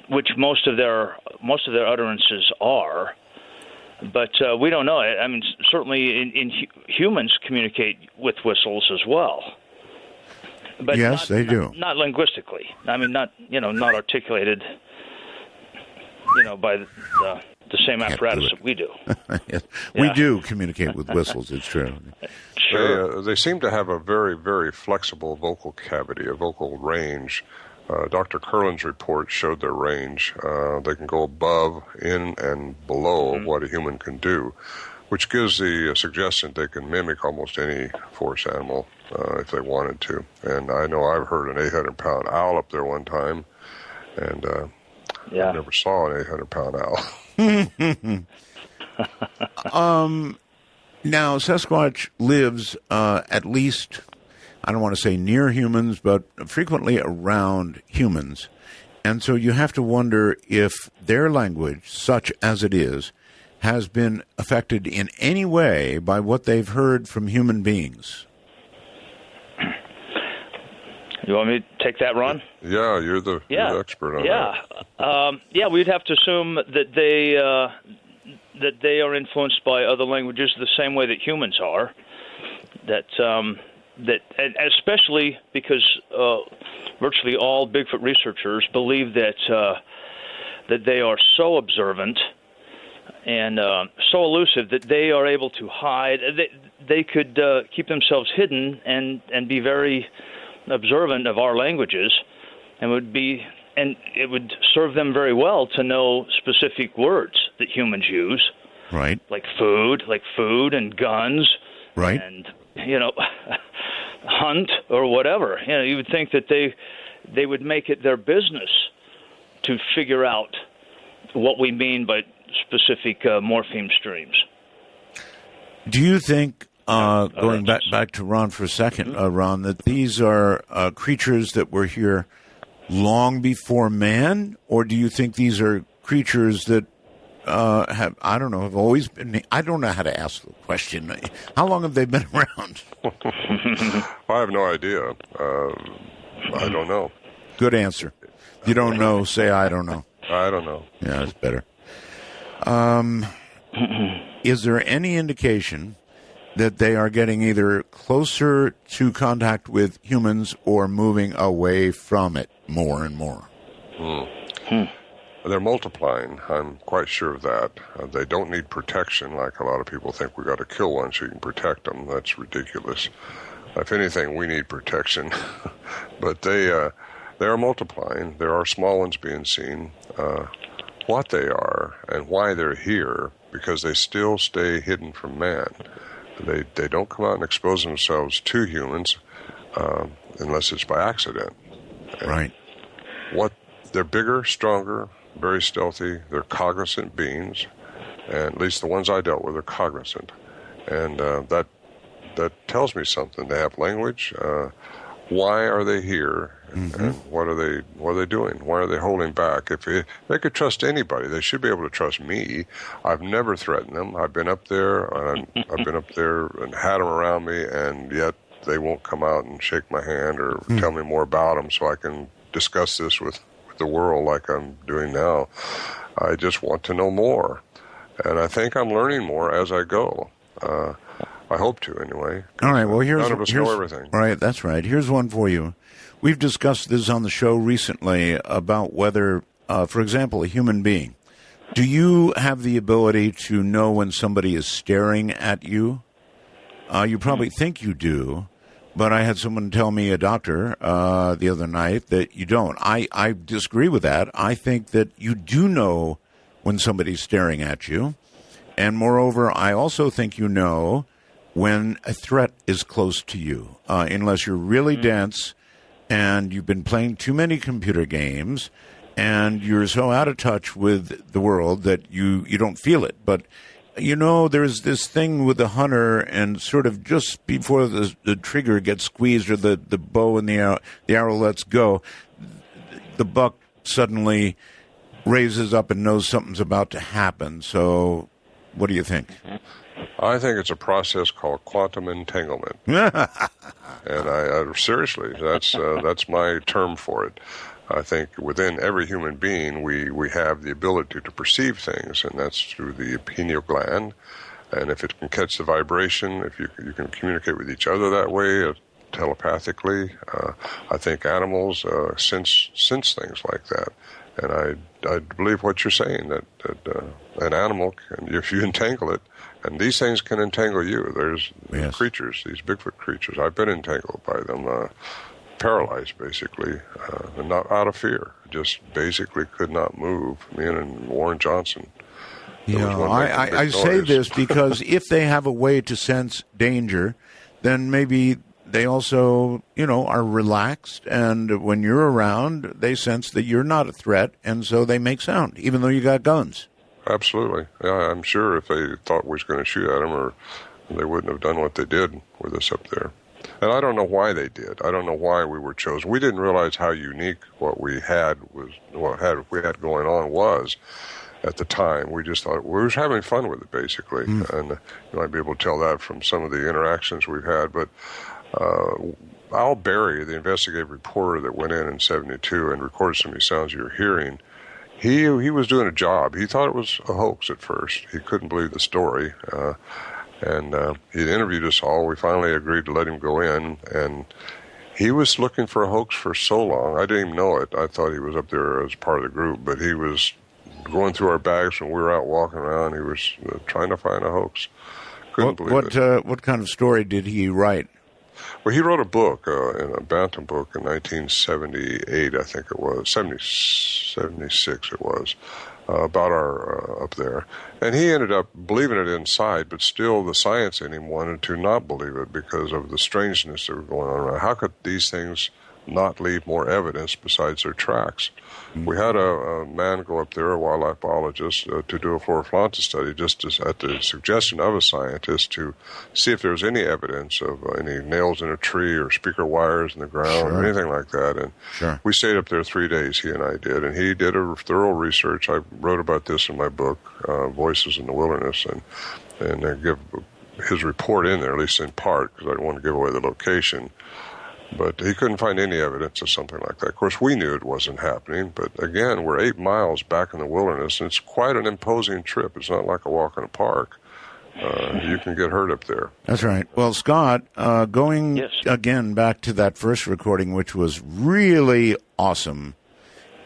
which most of their utterances are. But we don't know. I mean, certainly humans communicate with whistles as well. But yes, they do. Not linguistically. I mean, not articulated, by the same apparatus that we do. Yes. Yeah. We do communicate with whistles, it's true. Sure. They seem to have a very, very flexible vocal cavity, a vocal range. Dr. Curlin's report showed their range. They can go above, in, and below what a human can do, which gives the suggestion they can mimic almost any forest animal if they wanted to. And I know I've heard an 800-pound owl up there one time, and I never saw an 800-pound owl. Now, Sasquatch lives at least, I don't want to say near humans, but frequently around humans. And so you have to wonder if their language, such as it is, has been affected in any way by what they've heard from human beings. You want me to take that, Ron? Yeah, you're the expert on that. Yeah, we'd have to assume that they are influenced by other languages the same way that humans are. That and especially because virtually all Bigfoot researchers believe that they are so observant and so elusive that they are able to hide. They could keep themselves hidden and be very observant of our languages, and it would serve them very well to know specific words that humans use, right? Like food and guns, right? And hunt or whatever. You would think that they would make it their business to figure out what we mean by specific morpheme streams. Do you think, going back to Ron for a second, Ron, that these are creatures that were here long before man, or do you think these are creatures that have always been? I don't know how to ask the question. How long have they been around? I have no idea. I don't know. Good answer. If you don't know, say I don't know. I don't know. Yeah, that's better. Is there any indication that they are getting either closer to contact with humans or moving away from it more and more? They're multiplying. I'm quite sure of that. They don't need protection like a lot of people think. We got to kill one so you can protect them. That's ridiculous. If anything, we need protection. But they are multiplying. There are small ones being seen. What they are and why they're here, because they still stay hidden from man. They don't come out and expose themselves to humans. unless it's by accident. And Right. They're bigger, stronger, very stealthy. They're cognizant beings, and at least the ones I dealt with are cognizant, and that tells me something. They have language. Why are they here? And what are they doing? Why are they holding back? If they could trust anybody, they should be able to trust me. I've never threatened them. I've been up there, and and had them around me, and yet they won't come out and shake my hand or tell me more about them, so I can discuss this with the world like I'm doing now. I just want to know more, and I think I'm learning more as I go. I hope to, anyway. All right, well, none of us know everything. All right, that's right. Here's one for you. We've discussed this on the show recently about whether, for example, a human being, do you have the ability to know when somebody is staring at you? You probably think you do, but I had someone tell me, a doctor, the other night, that you don't. I disagree with that. I think that you do know when somebody's staring at you. And moreover, I also think you know when a threat is close to you, unless you're really dense and you've been playing too many computer games and you're so out of touch with the world that you don't feel it. But, you know, there's this thing with the hunter, and sort of just before the trigger gets squeezed or the bow and the arrow lets go, the buck suddenly raises up and knows something's about to happen. So what do you think? I think it's a process called quantum entanglement, and I seriously, that's my term for it. I think within every human being, we have the ability to perceive things, and that's through the pineal gland. And if it can catch the vibration, if you can communicate with each other that way, telepathically, I think animals sense things like that. And I believe what you're saying, that an animal can, if you entangle it, and these things can entangle you. There's creatures, these Bigfoot creatures. I've been entangled by them, paralyzed basically, and not out of fear. Just basically could not move. Me and Warren Johnson. I say this because if they have a way to sense danger, then maybe they also, are relaxed, and when you're around, they sense that you're not a threat, and so they make sound, even though you got guns. Absolutely. Yeah, I'm sure if they thought we was going to shoot at them, or they wouldn't have done what they did with us up there. And I don't know why they did. I don't know why we were chosen. We didn't realize how unique what we had going on was at the time. We just thought we were having fun with it, basically. And you might be able to tell that from some of the interactions we've had. But Al Berry, the investigative reporter that went in 1972 and recorded some of these sounds you're hearing, he was doing a job. He thought it was a hoax at first. He couldn't believe the story. And he interviewed us all. We finally agreed to let him go in. And he was looking for a hoax for so long. I didn't even know it. I thought he was up there as part of the group. But he was going through our bags when we were out walking around. He was trying to find a hoax. Couldn't believe it. What kind of story did he write? Well, he wrote a book, a Bantam book in 1978, I think it was, 76 it was, about our up there. And he ended up believing it inside, but still the science in him wanted to not believe it because of the strangeness that was going on around. How could these things not leave more evidence besides their tracks? We had a man go up there, a wildlife biologist, to do a Flora study, just at the suggestion of a scientist, to see if there was any evidence of any nails in a tree or speaker wires in the ground or anything like that. And we stayed up there 3 days, he and I did, and he did a thorough research. I wrote about this in my book, Voices in the Wilderness, and I give his report in there, at least in part, because I didn't want to give away the location. But he couldn't find any evidence of something like that. Of course, we knew it wasn't happening, but again, we're 8 miles back in the wilderness, and it's quite an imposing trip. It's not like a walk in a park. You can get hurt up there. That's right. Well, Scott, going again back to that first recording, which was really awesome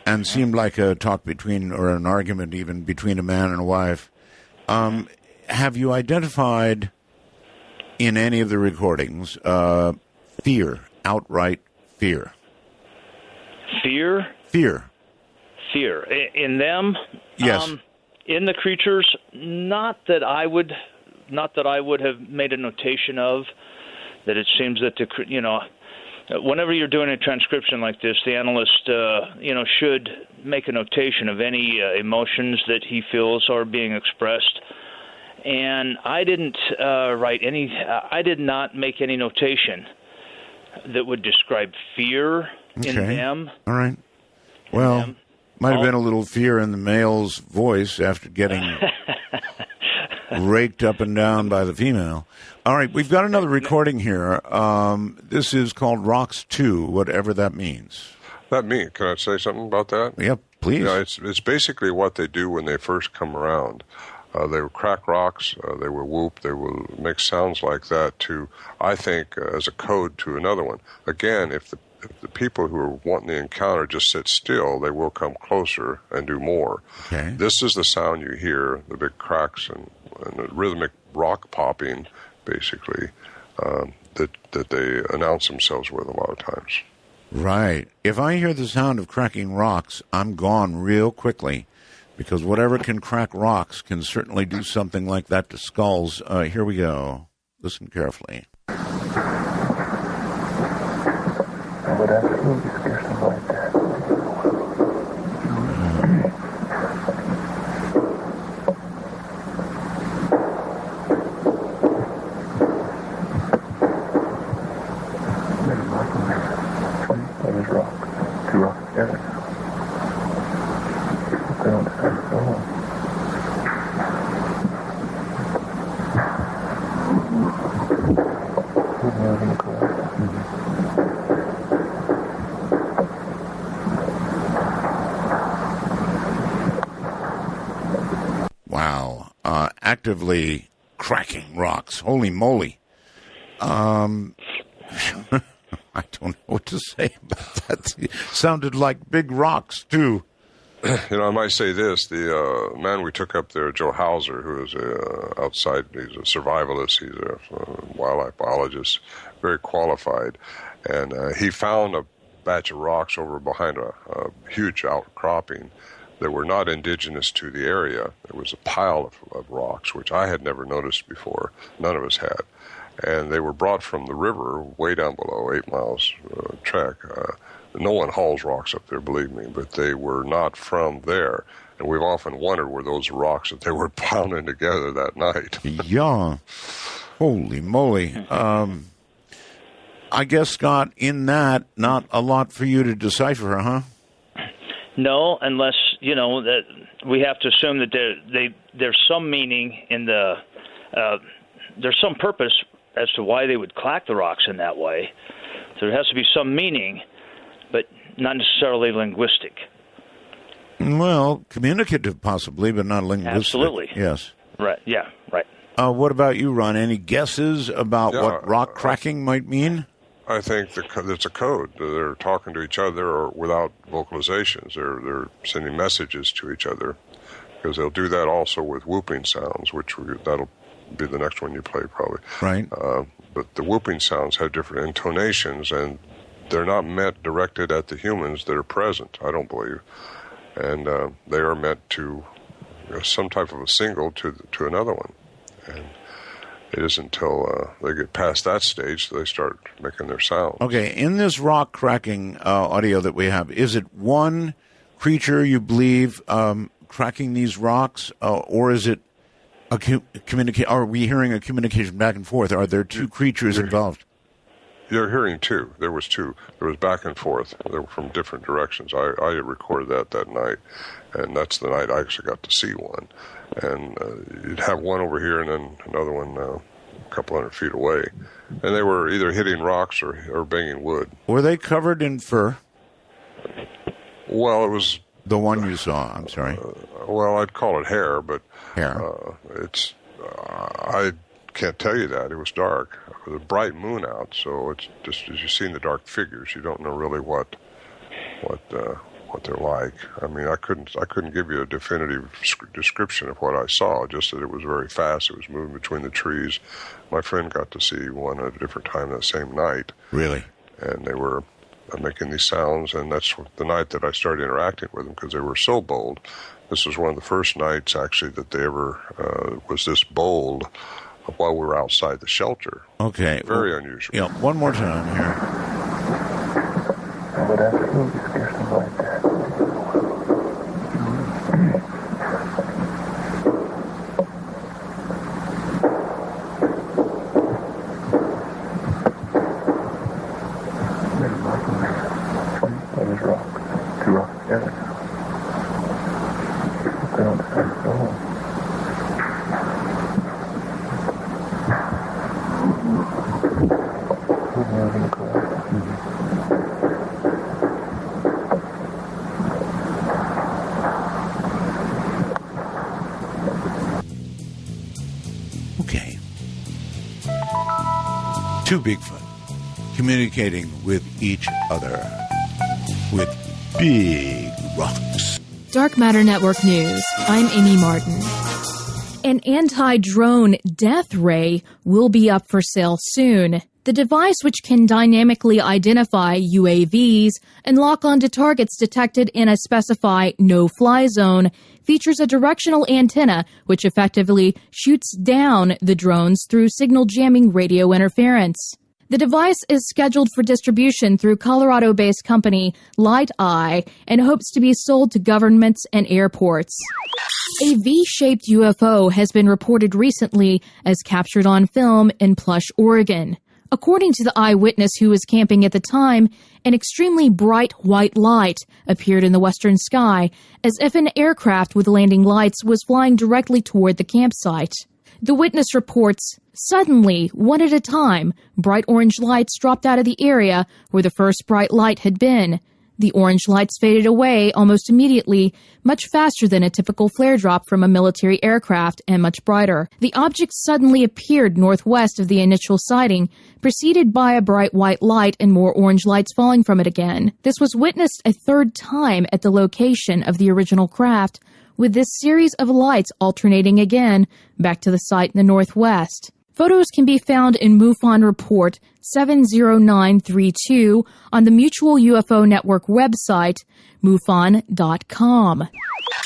and seemed like a talk between, or an argument even, between a man and a wife. Have you identified in any of the recordings fear? Outright fear. Fear? Fear. In them? Yes. In the creatures, not that I would have made a notation of. That it seems that whenever you're doing a transcription like this, the analyst, should make a notation of any emotions that he feels are being expressed. And I didn't I did not make any notation that would describe fear in them. All right. Well, might have been a little fear in the male's voice after getting raked up and down by the female. All right, we've got another recording here. This is called Rocks 2, whatever that means. Can I say something about that? Yep, please. It's basically what they do when they first come around. They will crack rocks, they will whoop, they will make sounds like that to, I think, as a code to another one. Again, if the people who are wanting the encounter just sit still, they will come closer and do more. Okay. This is the sound you hear, the big cracks and the rhythmic rock popping, basically, that they announce themselves with a lot of times. Right. If I hear the sound of cracking rocks, I'm gone real quickly, because whatever can crack rocks can certainly do something like that to skulls. Here we go. Listen carefully. I would absolutely scare something like that. That is rock. Two rocks together. They don't stand so long. Wow. Actively cracking rocks. Holy moly. I don't know what to say about that. It sounded like big rocks, too. I might say this. The man we took up there, Joe Hauser, who is outside, he's a survivalist, he's a wildlife biologist, very qualified. And he found a batch of rocks over behind a huge outcropping that were not indigenous to the area. There was a pile of rocks, which I had never noticed before. None of us had. And they were brought from the river way down below, 8 miles trek. No one hauls rocks up there, believe me, but they were not from there. And we've often wondered were those rocks that they were pounding together that night. Yeah. Holy moly. I guess, Scott, in that, not a lot for you to decipher, huh? No, unless, that we have to assume that there's some meaning in there's some purpose as to why they would clack the rocks in that way. So there has to be some meaning, but not necessarily linguistic. Well, communicative possibly, but not linguistic. Absolutely. Yes. Right. Yeah, right. What about you, Ron? Any guesses about what rock cracking might mean? I think it's a code. They're talking to each other or without vocalizations. They're sending messages to each other, because they'll do that also with whooping sounds, that'll be the next one you play probably. Right. But the whooping sounds have different intonations, and they're not meant directed at the humans that are present, I don't believe. And they are meant to some type of a signal to another one. And it isn't until they get past that stage that they start making their sound. Okay, in this rock cracking audio that we have, is it one creature you believe cracking these rocks, or is it a are we hearing a communication back and forth? Are there two creatures involved? You're hearing two. There was two. There was back and forth. They were from different directions. I recorded that night, and that's the night I actually got to see one. And you'd have one over here and then another one a couple hundred feet away. And they were either hitting rocks or banging wood. Were they covered in fur? Well, it was... The one you saw, I'm sorry. Well, I'd call it hair, but... Hair. It's... I can't tell you that. It was dark. There was a bright moon out, so it's just as you see in the dark figures, you don't know really what they're like. I mean, I couldn't give you a definitive description of what I saw, just that it was very fast. It was moving between the trees. My friend got to see one at a different time that same night. Really? And they were making these sounds, and that's the night that I started interacting with them, because they were so bold. This was one of the first nights, actually, that they ever was this bold while we were outside the shelter. Okay. Very unusual. Yeah, one more time here. I would absolutely scare something like that. That is rock. Two rocks together. They don't stand still. Okay. Two Bigfoot communicating with each other with big rocks. Dark Matter Network News. I'm Amy Martin. An anti-drone death ray will be up for sale soon. The device, which can dynamically identify UAVs and lock onto targets detected in a specified no-fly zone, features a directional antenna which effectively shoots down the drones through signal jamming radio interference. The device is scheduled for distribution through Colorado-based company Light Eye and hopes to be sold to governments and airports. A V-shaped UFO has been reported recently as captured on film in Plush, Oregon. According to the eyewitness who was camping at the time, an extremely bright white light appeared in the western sky as if an aircraft with landing lights was flying directly toward the campsite. The witness reports, suddenly, one at a time, bright orange lights dropped out of the area where the first bright light had been. The orange lights faded away almost immediately, much faster than a typical flare drop from a military aircraft and much brighter. The object suddenly appeared northwest of the initial sighting, preceded by a bright white light and more orange lights falling from it again. This was witnessed a third time at the location of the original craft, with this series of lights alternating again back to the site in the northwest. Photos can be found in MUFON Report 70932 on the Mutual UFO Network website, MUFON.com.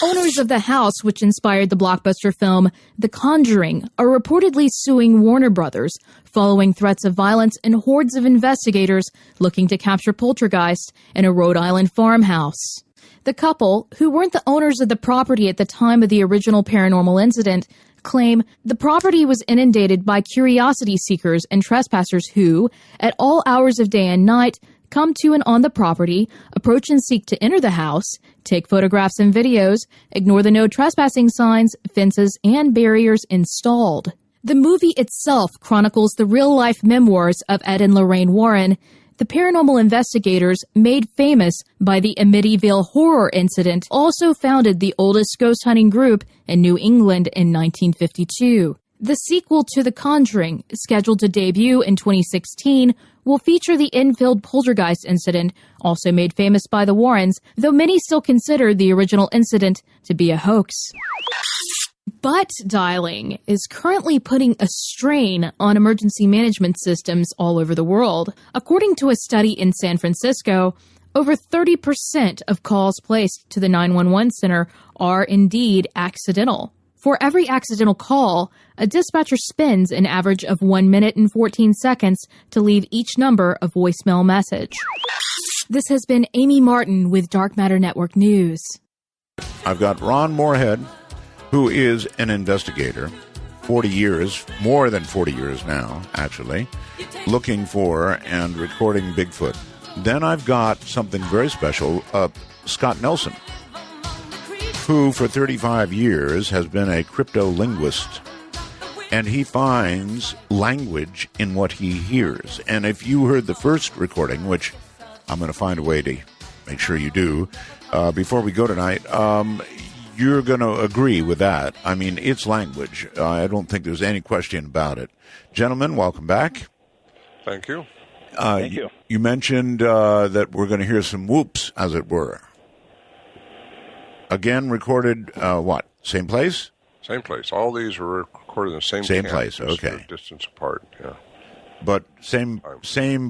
Owners of the house which inspired the blockbuster film The Conjuring are reportedly suing Warner Brothers following threats of violence and hordes of investigators looking to capture poltergeists in a Rhode Island farmhouse. The couple, who weren't the owners of the property at the time of the original paranormal incident, claim the property was inundated by curiosity seekers and trespassers who, at all hours of day and night, come to and on the property, approach and seek to enter the house, take photographs and videos, ignore the no trespassing signs, fences, and barriers installed. The movie itself chronicles the real-life memoirs of Ed and Lorraine Warren, the paranormal investigators made famous by the Amityville horror incident, also founded the oldest ghost hunting group in New England in 1952. The sequel to The Conjuring, scheduled to debut in 2016, will feature the Enfield poltergeist incident, also made famous by the Warrens, though many still consider the original incident to be a hoax. Butt dialing is currently putting a strain on emergency management systems all over the world. According to a study in San Francisco, over 30% of calls placed to the 911 center are indeed accidental. For every accidental call, a dispatcher spends an average of 1 minute and 14 seconds to leave each number a voicemail message. This has been Amy Martin with Dark Matter Network News. I've got Ron Morehead, who is an investigator, 40 years, more than 40 years now, actually, looking for and recording Bigfoot. Then I've got something very special, Scott Nelson, who for 35 years has been a crypto-linguist, and he finds language in what he hears. And if you heard the first recording, which I'm going to find a way to make sure you do, before we go tonight, you're going to agree with that. I mean, it's language. I don't think there's any question about it. Gentlemen, welcome back. Thank you. Thank you. You mentioned that we're going to hear some whoops, as it were. Again, recorded, what? Same place? Same place. All these were recorded in the same Same camp, place, just okay. a distance apart, yeah. But same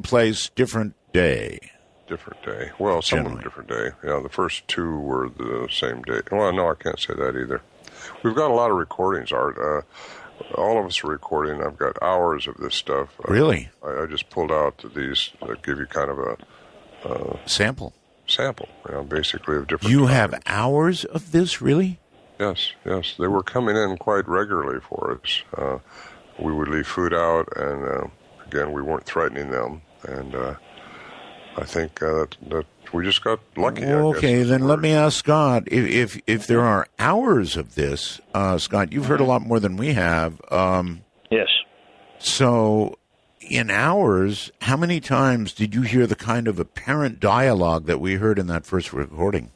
place, different day. Different day. Well, some of them different day. Yeah, the first two were the same day. Well, no, I can't say that either. We've got a lot of recordings, Art. All of us are recording. I've got hours of this stuff. Really? I just pulled out these that give you kind of sample. Basically of different. You have hours of this, really? Yes. They were coming in quite regularly for us. We would leave food out, and again, we weren't threatening them. And I think that we just got lucky. Okay, then let me ask Scott, if there are hours of this, Scott, you've heard a lot more than we have. Yes. So, in hours, how many times did you hear the kind of apparent dialogue that we heard in that first recording?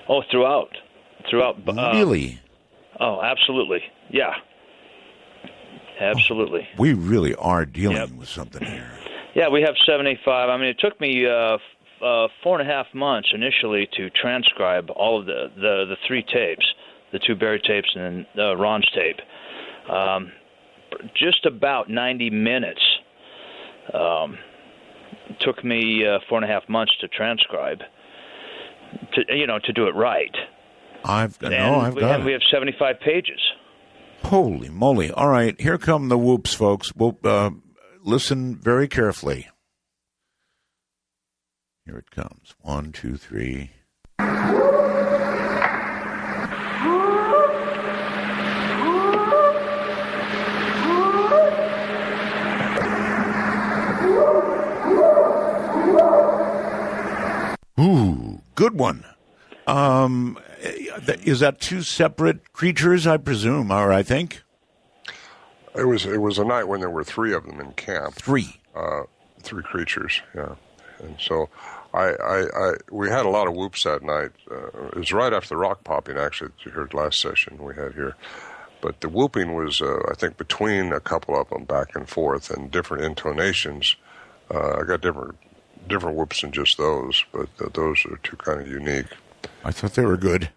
Oh, throughout. Really? Oh, absolutely. Yeah. Absolutely. We really are dealing with something here. Yeah, we have 75. I mean, it took me 4.5 months initially to transcribe all of the 3 tapes, the 2 Barry tapes and then Ron's tape. Just about 90 minutes. Took me 4.5 months to transcribe, to do it right. I've got it. We have 75 pages. Holy moly. All right, here come the whoops, folks. We'll listen very carefully. Here it comes. 1, 2, 3. Ooh, good one. Is that 2 separate creatures, I presume, or I think? It was a night when there were 3 of them in camp. 3? 3 creatures, yeah. And so we had a lot of whoops that night. It was right after the rock popping, actually, that you heard last session we had here. But the whooping was, I think, between a couple of them, back and forth, and different intonations. I got different whoops than just those, but those are 2 kind of unique. I thought they were good.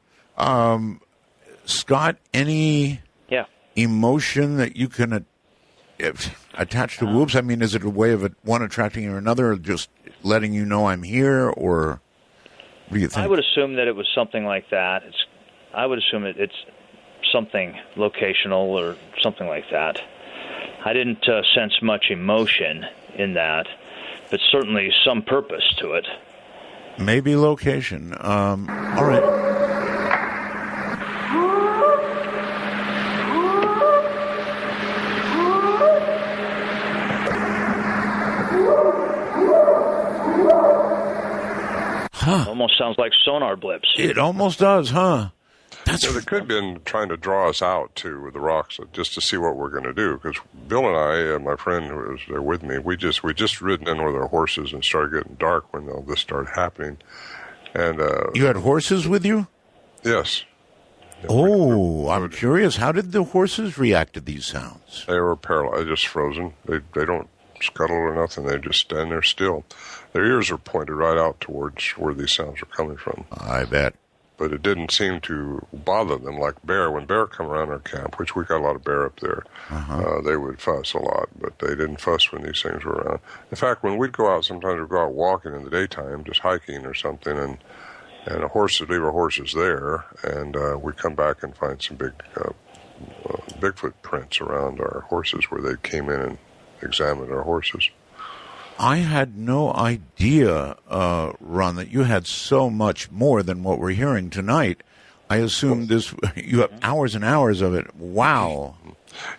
Scott, any emotion that you can attach to whoops? I mean, is it a way of one attracting or another, or just letting you know I'm here, or what do you think? I would assume that it was something like that. I would assume it's something locational or something like that. I didn't sense much emotion in that, but certainly some purpose to it. Maybe location. All right. Huh. Almost sounds like sonar blips. It almost does, huh? They could have been trying to draw us out, too, with the rocks, just to see what we're going to do. Because Bill and I, my friend who was there with me, we just ridden in with our horses and started getting dark when all this started happening. And you had horses with you? Yes. I'm curious. How did the horses react to these sounds? They were paralyzed, just frozen. They don't scuttle or nothing. They just stand there still. Their ears are pointed right out towards where these sounds are coming from. I bet. But it didn't seem to bother them like bear. When bear come around our camp, which we got a lot of bear up there, they would fuss a lot, but they didn't fuss when these things were around. In fact, when we'd go out, sometimes we'd go out walking in the daytime, just hiking or something, and a horse would leave our horses there, and we'd come back and find some big Bigfoot prints around our horses where they came in and examined our horses. I had no idea, Ron, that you had so much more than what we're hearing tonight. I assume you have hours and hours of it. Wow.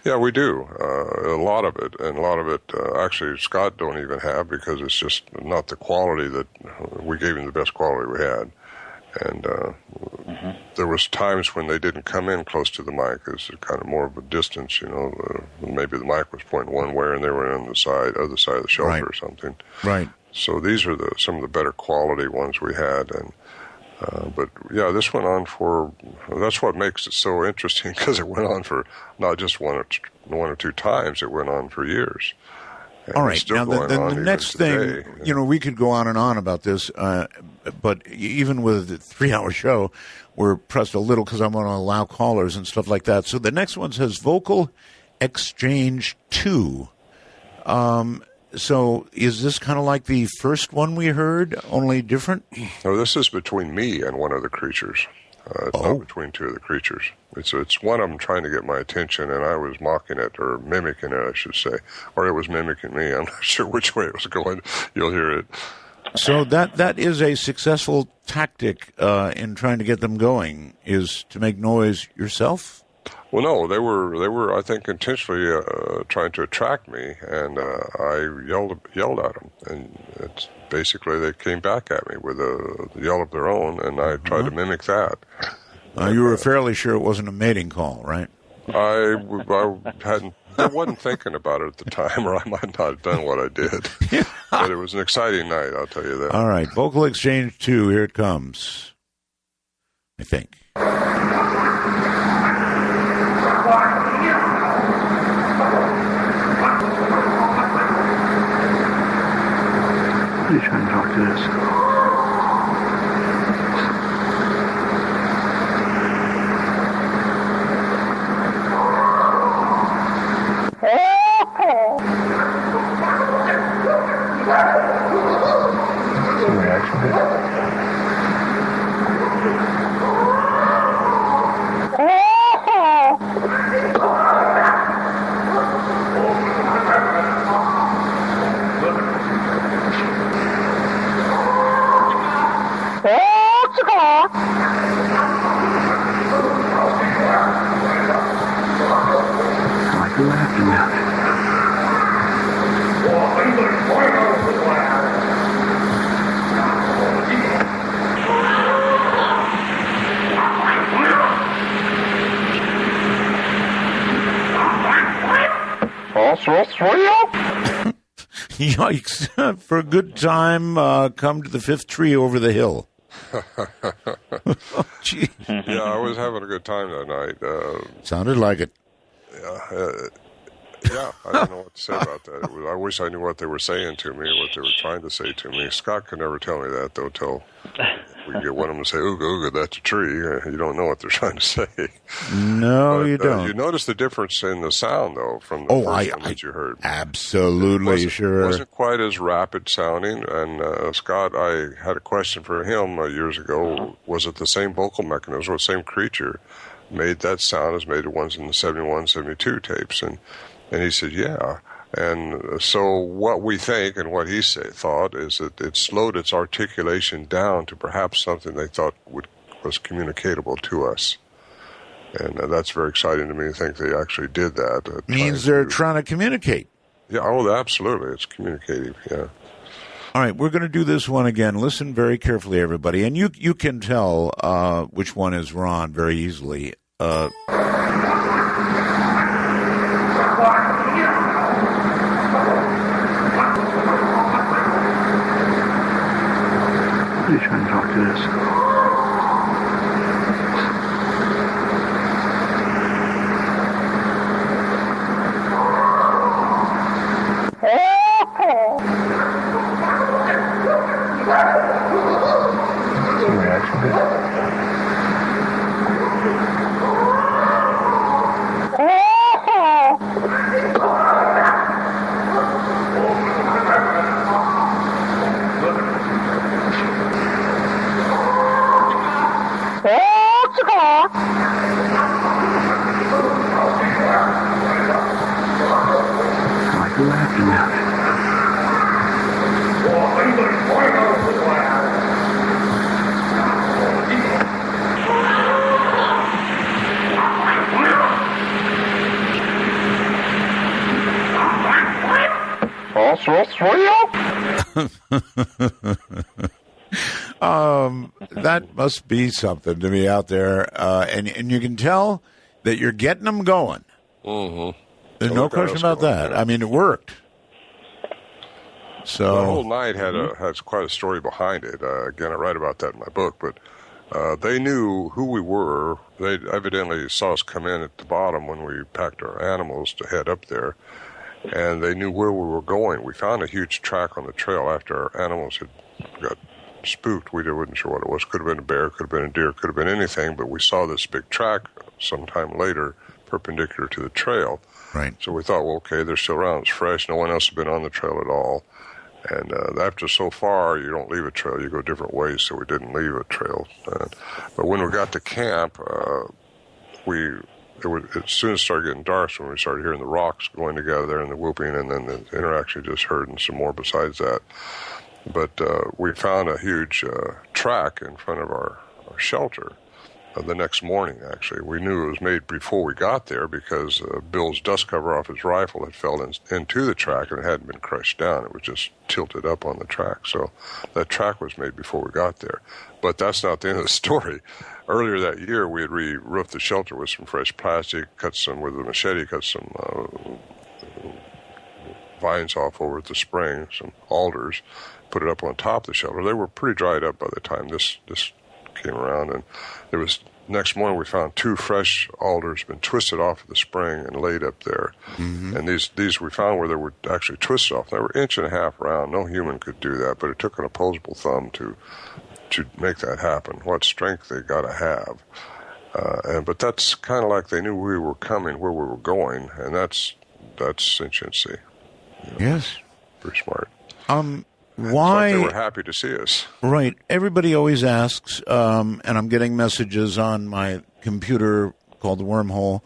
Yeah, we do. A lot of it. And a lot of it, actually, Scott don't even have, because it's just not the quality that we gave him the best quality we had. And there was times when they didn't come in close to the mic. It was kind of more of a distance, maybe the mic was pointing one way and they were on the other side of the shelter or something. Right. So these are some of the better quality ones we had. And but yeah, this went on that's what makes it so interesting, because it went on for not just one or 2 times, it went on for years. And all right. Now, the next thing, we could go on and on about this, but even with a 3-hour show, we're pressed a little because I want to allow callers and stuff like that. So the next one says Vocal Exchange 2. So is this kind of like the first one we heard, only different? No, this is between me and one of the creatures. It's not between 2 of the creatures. It's one of them trying to get my attention, and I was mocking it, or mimicking it, I should say. Or it was mimicking me. I'm not sure which way it was going. You'll hear it. So that is a successful tactic in trying to get them going, is to make noise yourself? Well, no, they were I think, intentionally trying to attract me, and I yelled at them, and it's basically they came back at me with a yell of their own, and I tried to mimic that. You were fairly sure it wasn't a mating call, right? I wasn't thinking about it at the time, or I might not have done what I did. But it was an exciting night, I'll tell you that. All right, Vocal Exchange 2, here it comes, I think. What are you trying to talk to this? Some reaction to it? I like the laughing now. Yikes. For a good time, come to the fifth tree over the hill. Oh, gee. Yeah, I was having a good time that night. Sounded like it. Yeah, I don't know what to say about that. I wish I knew what they were saying to me, what they were trying to say to me. Scott could never tell me that, though, till we get one of them to say, ooga, ooga, that's a tree. You don't know what they're trying to say. No, but, you don't. You notice the difference in the sound, though, from the first one that you heard. Absolutely, sure. It wasn't quite as rapid sounding. And Scott, I had a question for him years ago. Was it the same vocal mechanism, or the same creature made that sound as made the ones in the 71, 72 tapes? And he said, yeah. And so what we think and what he thought is that it slowed its articulation down to perhaps something they thought was communicatable to us. And that's very exciting to me to think they actually did that. Means they're trying to communicate. Yeah, oh, absolutely. It's communicative, yeah. All right, we're going to do this one again. Listen very carefully, everybody. And you can tell which one is Ron very easily. What are you trying to talk to this? Some reaction to it? I like the laughing now. That must be something to be out there, and you can tell that you're getting them going. Mm-hmm. There's no question about that. I mean, it worked. So the whole night has quite a story behind it. Again, I write about that in my book, but they knew who we were. They evidently saw us come in at the bottom when we packed our animals to head up there, and they knew where we were going. We found a huge track on the trail after our animals had got spooked. We wasn't sure what it was. Could have been a bear, could have been a deer, could have been anything, but we saw this big track sometime later perpendicular to the trail. Right. So we thought, well, okay, they're still around. It's fresh. No one else has been on the trail at all. And after so far, you don't leave a trail. You go different ways, so we didn't leave a trail. But when we got to camp, as soon as it started getting dark, so when we started hearing the rocks going together and the whooping, and then the interaction just heard and some more besides that. But we found a huge track in front of our shelter. The next morning, actually. We knew it was made before we got there because Bill's dust cover off his rifle had fell into the track and it hadn't been crushed down. It was just tilted up on the track. So that track was made before we got there. But that's not the end of the story. Earlier that year, we had re-roofed the shelter with some fresh plastic, with a machete, cut some vines off over at the spring, some alders, put it up on top of the shelter. They were pretty dried up by the time this came around, and it was next morning we found 2 fresh alders been twisted off of the spring and laid up there. Mm-hmm. And these we found where they were actually twisted off. They were 1.5 inches round. No human could do that, but it took an opposable thumb to make that happen. What strength they got to have. But that's kind of like they knew we were coming, where we were going, and that's sentiency. Yes. Pretty smart. Why? They were happy to see us. Right. Everybody always asks, and I'm getting messages on my computer called the Wormhole,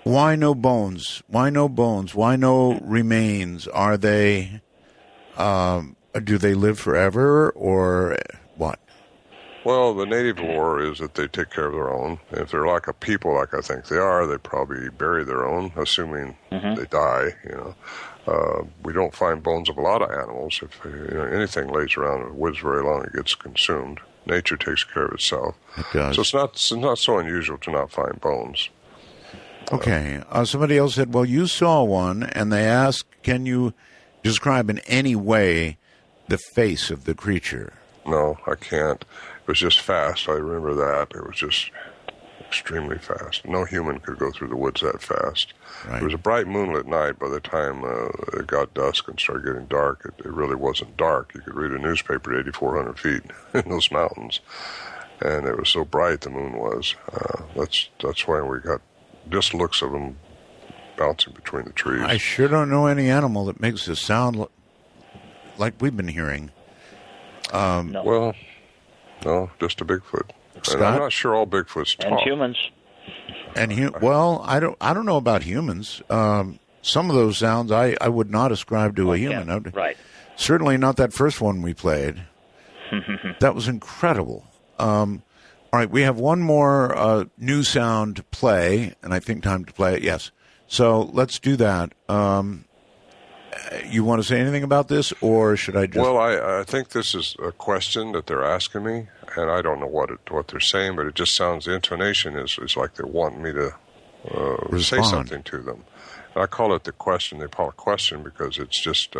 why no bones? Why no bones? Why no remains? Are they, do they live forever or what? Well, the native lore is that they take care of their own. If they're like a people, like I think they are, they probably bury their own, assuming they die, we don't find bones of a lot of animals. If anything lays around in the woods very long, it gets consumed. Nature takes care of itself. It does. So it's not so unusual to not find bones. Okay. Somebody else said, well, you saw one, and they asked, can you describe in any way the face of the creature? No, I can't. It was just fast. I remember that. It was just extremely fast. No human could go through the woods that fast. Right. It was a bright moonlit night. By the time it got dusk and started getting dark, it really wasn't dark. You could read a newspaper at 8,400 feet in those mountains. And it was so bright, the moon was. That's why we got just looks of them bouncing between the trees. I sure don't know any animal that makes a sound like we've been hearing. No. Well, no, just a Bigfoot. Scott? And I'm not sure all Bigfoots talk. And humans. And well, I don't know about humans. Some of those sounds I would not ascribe to a human. Yeah, right. Certainly not that first one we played. That was incredible. All right, we have one more new sound to play, and I think time to play it. Yes. So let's do that. You want to say anything about this, or should I just... Well, I think this is a question that they're asking me, and I don't know what they're saying, but it just sounds, the intonation is like they want me to say something to them. And I call it the question. They call it question because it's just,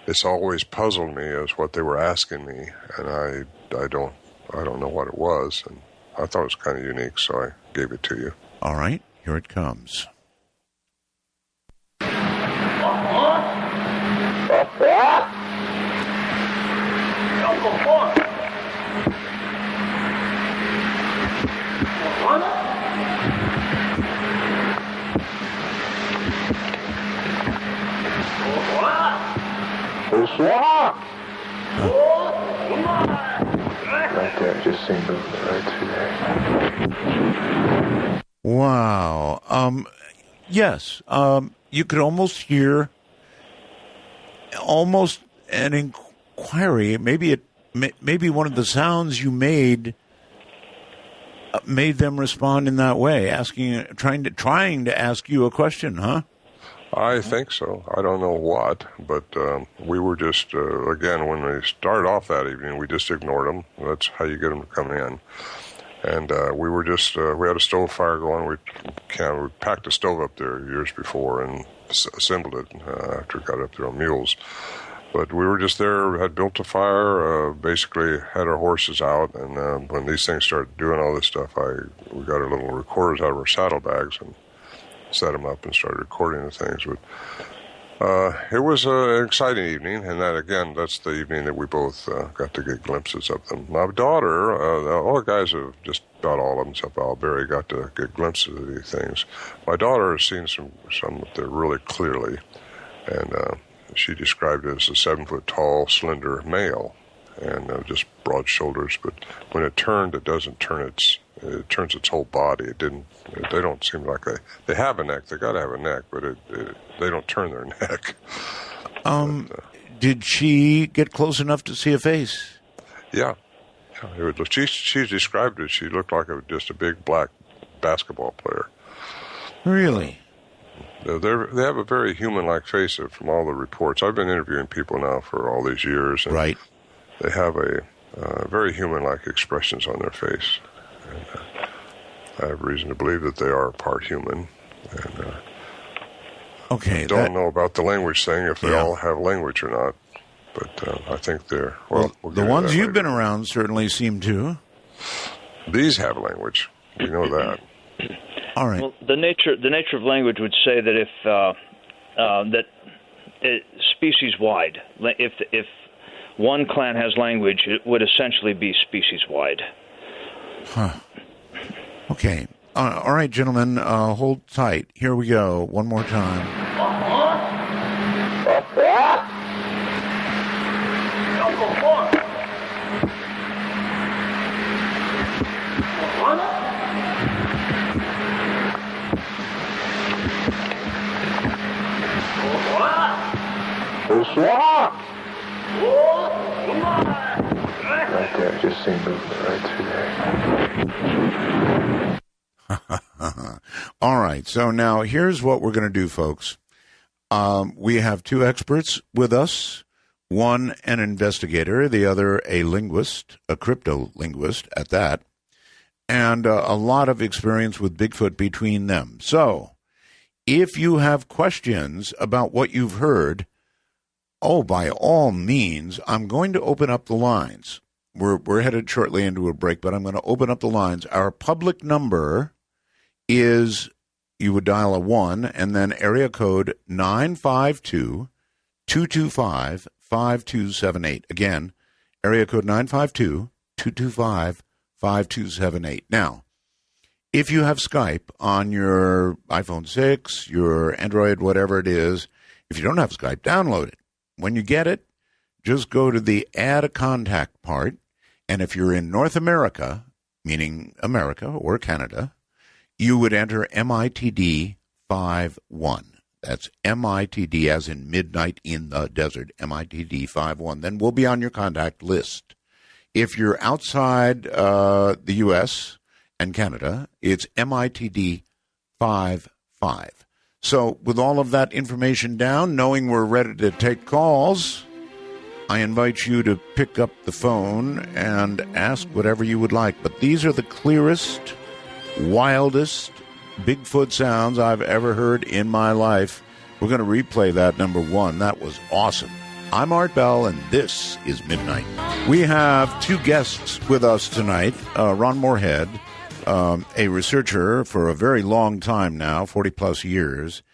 it's always puzzled me as what they were asking me, and I don't know what it was, and I thought it was kind of unique, so I gave it to you. All right, here it comes. Right there, just seen movement right through there. Wow. Yes. You could almost hear an inquiry. Maybe one of the sounds you made them respond in that way, trying to ask you a question, huh? I think so. I don't know what, but we were just, again, when they started off that evening, we just ignored them. That's how you get them to come in. And we were just, we had a stove fire going. We packed a stove up there years before and assembled it after it got up there on mules. But we were just there, had built a fire, basically had our horses out, and when these things started doing all this stuff, we got our little recorders out of our saddlebags and set them up and started recording the things. But it was an exciting evening, and that's the evening that we both got to get glimpses of them. My daughter, all the guys have just about all of them, except Al Berry, got to get glimpses of these things. My daughter has seen some there really clearly, and she described it as a 7-foot-tall, slender male, and just broad shoulders. But when it turned, it doesn't turn it turns its whole body. They don't seem like they have a neck. They got to have a neck, but they don't turn their neck. Did she get close enough to see a face? Yeah. She described it. She looked like just a big black basketball player. Really? They have a very human-like face from all the reports. I've been interviewing people now for all these years. And right. They have a very human-like expressions on their face. And I have reason to believe that they are part human. And okay, I don't know about the language thing, if they all have language or not. But I think they're... Well, the ones you've been around certainly seem to. These have language. We know that. All right. Well, the nature of language would say that species wide. If one clan has language, it would essentially be species wide. Huh. Okay. All right, gentlemen, hold tight. Here we go. One more time. Right there, I just seen movement right through there. All right, so now here's what we're going to do, folks. We have two experts with us, one an investigator, the other a linguist, a crypto-linguist at that, and a lot of experience with Bigfoot between them. So if you have questions about what you've heard, by all means, I'm going to open up the lines. We're headed shortly into a break, but I'm going to open up the lines. Our public number is, you would dial a 1 and then area code 952-225-5278. Again, area code 952-225-5278. Now, if you have Skype on your iPhone 6, your Android, whatever it is, if you don't have Skype, download it. When you get it, just go to the add a contact part, and if you're in North America, meaning America or Canada, you would enter MITD 51. That's MITD as in midnight in the desert, MITD 51. Then we'll be on your contact list. If you're outside the U.S. and Canada, it's MITD 55. So with all of that information down, knowing we're ready to take calls, I invite you to pick up the phone and ask whatever you would like. But these are the clearest, wildest Bigfoot sounds I've ever heard in my life. We're going to replay that, number one. That was awesome. I'm Art Bell, and this is Midnight. We have two guests with us tonight. Ron Morehead, a researcher for a very long time now, 40-plus years,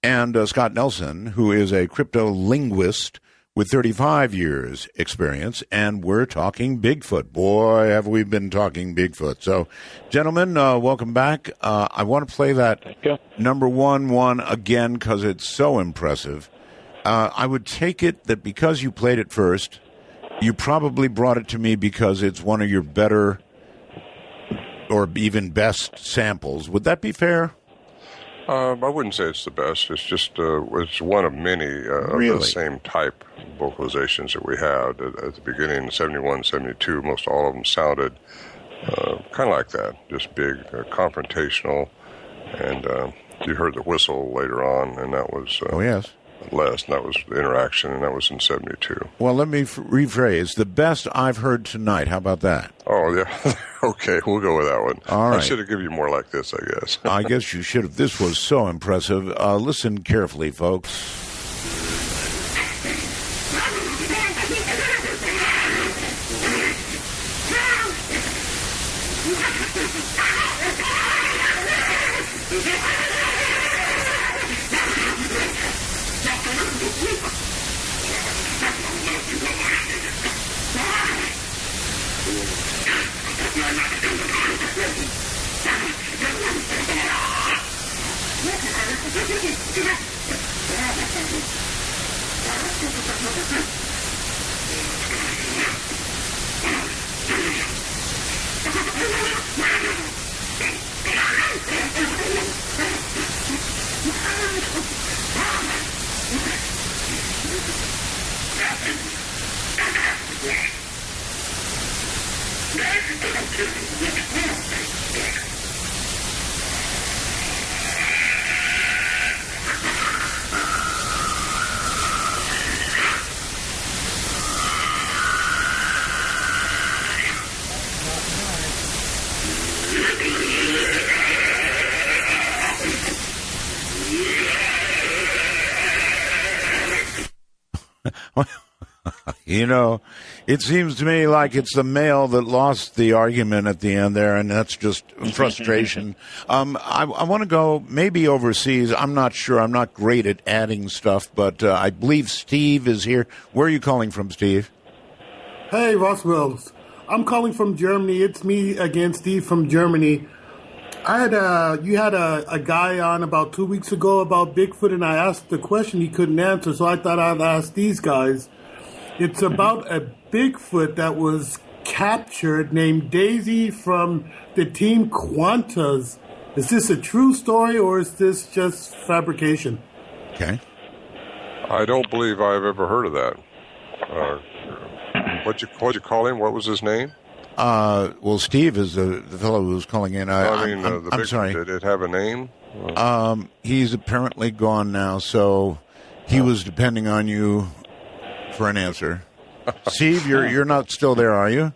and Scott Nelson, who is a crypto-linguist with 35 years experience, and we're talking Bigfoot. Boy, have we been talking Bigfoot. So, gentlemen, welcome back. I want to play that number one again because it's so impressive. I would take it that because you played it first, you probably brought it to me because it's one of your better or even best samples. Would that be fair? I wouldn't say it's the best. It's just it's one of many of the same type vocalizations that we had at the beginning, 71, 72. Most all of them sounded kind of like that, just big, confrontational. And you heard the whistle later on, and that was less, and that was the interaction, and that was in 72. Well, let me rephrase. The best I've heard tonight. How about that? Oh, yeah. Okay, we'll go with that one. All right. I should have given you more like this, I guess. I guess you should have. This was so impressive. Listen carefully, folks. You know, it seems to me like it's the male that lost the argument at the end there, and that's just frustration. I want to go maybe overseas. I'm not sure. I'm not great at adding stuff, but I believe Steve is here. Where are you calling from, Steve? Hey, Roswell. I'm calling from Germany. It's me again, Steve from Germany. You had a guy on about 2 weeks ago about Bigfoot, and I asked the question he couldn't answer, so I thought I'd ask these guys. It's about a Bigfoot that was captured named Daisy from the team Quantas. Is this a true story, or is this just fabrication? Okay. I don't believe I've ever heard of that. What'd you call him? What was his name? Well, Steve is the fellow who was calling in. The I'm Bigfoot, sorry. Did it have a name? He's apparently gone now, so he was depending on you for an answer. Steve, you're not still there, are you?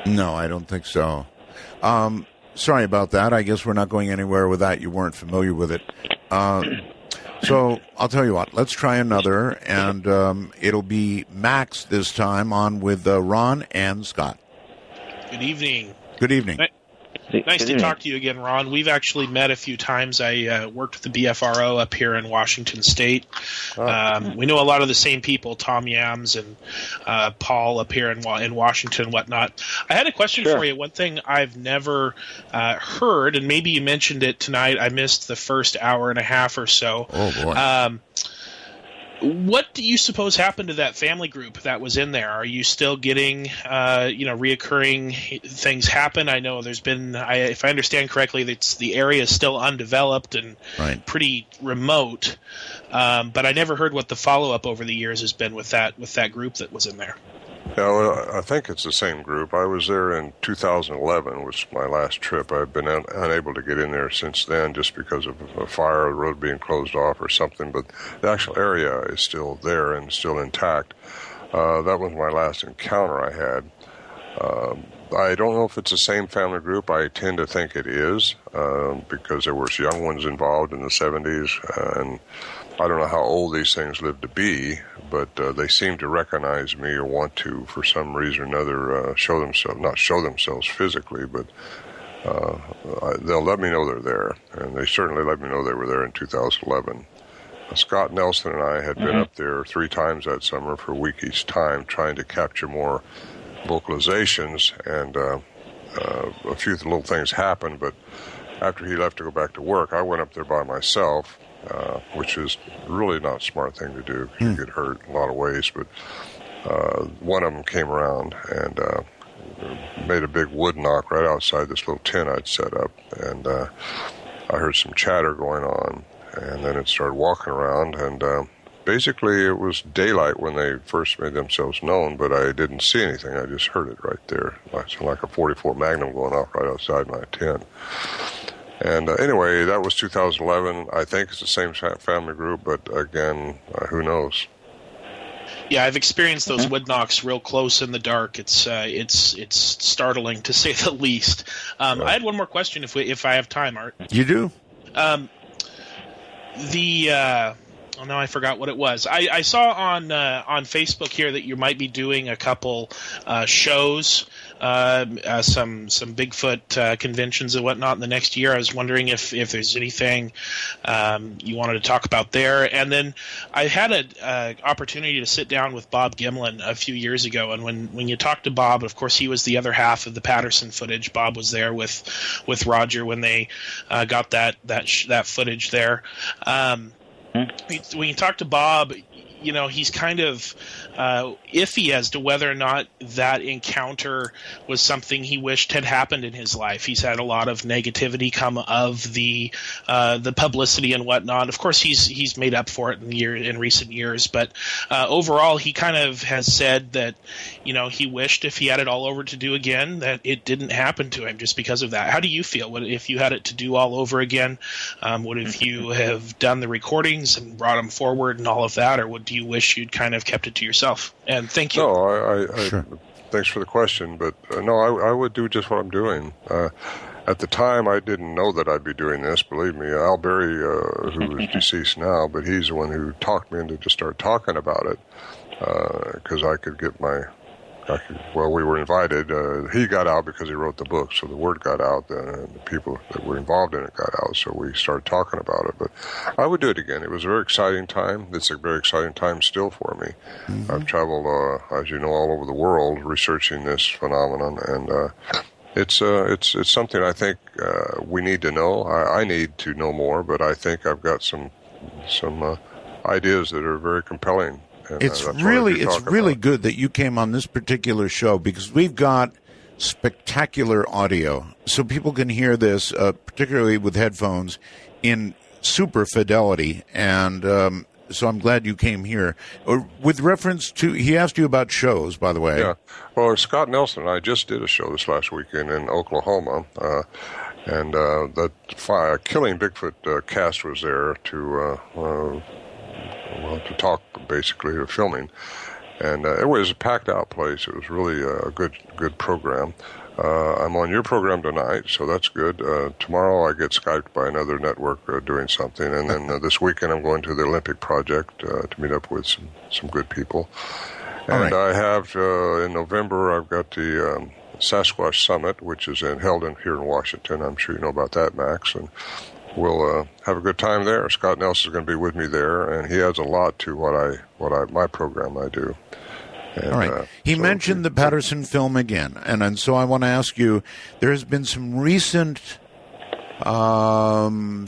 No, I don't think so. Sorry about that. I guess we're not going anywhere with that. You weren't familiar with it. So I'll tell you what. Let's try another, and it'll be Max this time on with Ron and Scott. Good evening. Good evening. Nice to talk to you again, Ron. We've actually met a few times. I worked with the BFRO up here in Washington State. We know a lot of the same people, Tom Yams and Paul up here in Washington and whatnot. I had a question for you. One thing I've never heard, and maybe you mentioned it tonight, I missed the first hour and a half or so. Oh, boy. What do you suppose happened to that family group that was in there? Are you still getting, reoccurring things happen? I know there's been, if I understand correctly, the area is still undeveloped and pretty remote. But I never heard what the follow-up over the years has been with that group that was in there. Yeah, well, I think it's the same group. I was there in 2011, was my last trip. I've been unable to get in there since then just because of a fire, the road being closed off or something. But the actual area is still there and still intact. That was my last encounter I had. I don't know if it's the same family group. I tend to think it is because there was young ones involved in the 70s, and I don't know how old these things live to be, but they seem to recognize me or want to, for some reason or another, not show themselves physically, but they'll let me know they're there, and they certainly let me know they were there in 2011. Scott Nelson and I had been up there 3 times that summer for a week each time, trying to capture more vocalizations, and a few little things happened, but after he left to go back to work, I went up there by myself, which is really not a smart thing to do because you get hurt in a lot of ways, but one of them came around and made a big wood knock right outside this little tent I'd set up, and I heard some chatter going on, and then it started walking around, and basically it was daylight when they first made themselves known, but I didn't see anything. I just heard it right there. It's like a 44 Magnum going off right outside my tent. And anyway, that was 2011. I think it's the same family group, but again, who knows? Yeah, I've experienced those wood knocks real close in the dark. It's startling to say the least. I had one more question if I have time, Art. You do? Now I forgot what it was. I saw on Facebook here that you might be doing a couple shows, some Bigfoot conventions and whatnot in the next year. I was wondering if there's anything you wanted to talk about there. And then I had an opportunity to sit down with Bob Gimlin a few years ago, and when you talked to Bob, of course he was the other half of the Patterson footage. Bob was there with Roger when they got that footage there. When you talk to Bob, he's kind of iffy as to whether or not that encounter was something he wished had happened in his life. He's had a lot of negativity come of the publicity and whatnot. Of course, he's made up for it in recent years, but overall, he kind of has said that he wished if he had it all over to do again that it didn't happen to him just because of that. How do you feel? If you had it to do all over again, would if you have done the recordings and brought them forward and all of that, or do you wish you'd kind of kept it to yourself? And thank you. No, Sure. Thanks for the question, but no, I would do just what I'm doing. At the time, I didn't know that I'd be doing this. Believe me, Al Berry, who is deceased now, but he's the one who talked me into to start talking about it, because I could get we were invited. He got out because he wrote the book, so the word got out, and the people that were involved in it got out, so we started talking about it. But I would do it again. It was a very exciting time. It's a very exciting time still for me. Mm-hmm. I've traveled, as you know, all over the world researching this phenomenon, and it's something I think we need to know. I need to know more, but I think I've got some ideas that are very compelling. It's really good that you came on this particular show, because we've got spectacular audio, so people can hear this, particularly with headphones, in super fidelity. And so I'm glad you came here. With reference to, he asked you about shows, by the way. Yeah. Well, Scott Nelson and I just did a show this last weekend in Oklahoma, and the Killing Bigfoot cast was there to talk, basically, to filming. And it was a packed-out place. It was really a good program. I'm on your program tonight, so that's good. Tomorrow I get Skyped by another network doing something. And then this weekend I'm going to the Olympic Project to meet up with some good people. And I have, in November, I've got the Sasquatch Summit, which is held here in Washington. I'm sure you know about that, Max. And we'll have a good time there. Scott Nelson is going to be with me there, and he adds a lot to my program I do. And, all right. He mentioned the Patterson film again, and so I want to ask you, there has been some recent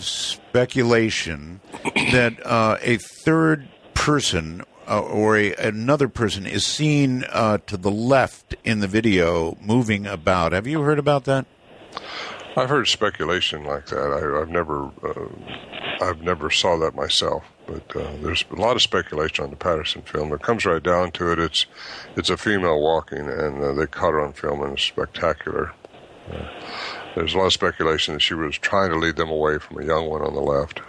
speculation that a third person or another person is seen to the left in the video moving about. Have you heard about that? I've heard speculation like that. I've never saw that myself, but there's a lot of speculation on the Patterson film. It comes right down to it. It's a female walking, and they caught her on film, and it's spectacular. There's a lot of speculation that she was trying to lead them away from a young one on the left.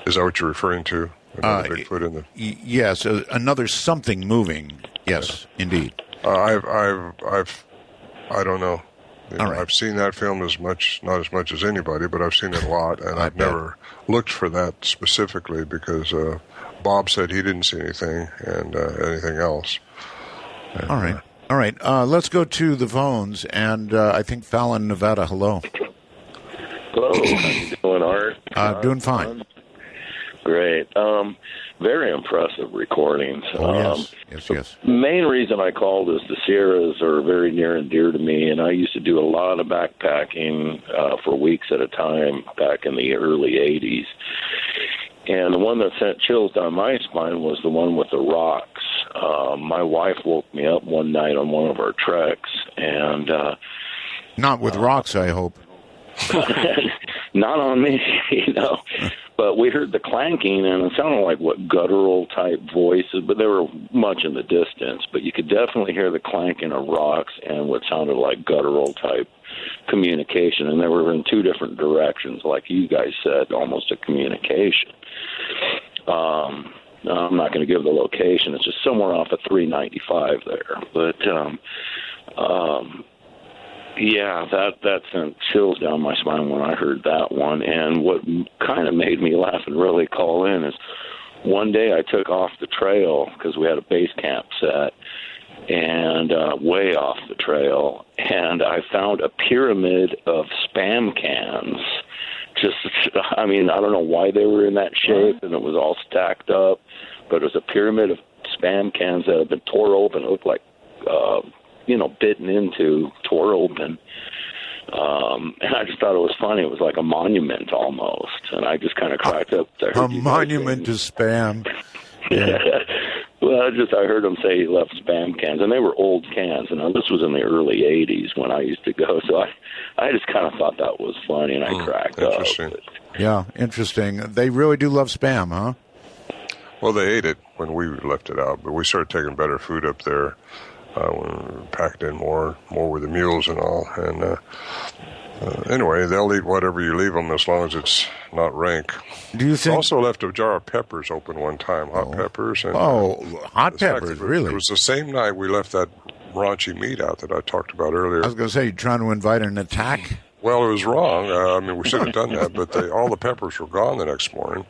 Is that what you're referring to? Another Bigfoot in the... Yes, another something moving. Yes, indeed. I don't know. I've seen that film not as much as anybody, but I've seen it a lot, and I've never looked for that specifically because Bob said he didn't see anything and anything else. And, all right. Let's go to the phones, and I think Fallon, Nevada. Hello. Hello. How you doing, Art? Doing fine. Great. Very impressive recordings. Yes. Main reason I called is the Sierras are very near and dear to me, and I used to do a lot of backpacking for weeks at a time back in the early 80s. And the one that sent chills down my spine was the one with the rocks. My wife woke me up one night on one of our treks, and... not with rocks, I hope. Not on me, But we heard the clanking, and it sounded like guttural-type voices, but they were much in the distance. But you could definitely hear the clanking of rocks and what sounded like guttural-type communication. And they were in two different directions, like you guys said, almost a communication. I'm not going to give the location. It's just somewhere off of 395 there. But, yeah, that sent chills down my spine when I heard that one. And what kind of made me laugh and really call in is one day I took off the trail because we had a base camp set and way off the trail, and I found a pyramid of Spam cans. I don't know why they were in that shape, and it was all stacked up, but it was a pyramid of Spam cans that had been tore open. It looked like bitten into, tore open. And I just thought it was funny. It was like a monument almost. And I just kind of cracked up. A monument to Spam. Yeah. Well, I heard him say he left Spam cans, and they were old cans. And this was in the early '80s when I used to go, so I just kind of thought that was funny, and I cracked up. Interesting. Yeah, interesting. They really do love Spam, huh? Well, they ate it when we left it out, but we started taking better food up there when we packed in more with the mules and all. And anyway, they'll eat whatever you leave them as long as it's not rank. Do you think? Also left a jar of peppers open one time, hot peppers. And, hot peppers, really? It was the same night we left that raunchy meat out that I talked about earlier. I was going to say, you're trying to invite an attack? Well, it was wrong. We should have done that, but all the peppers were gone the next morning.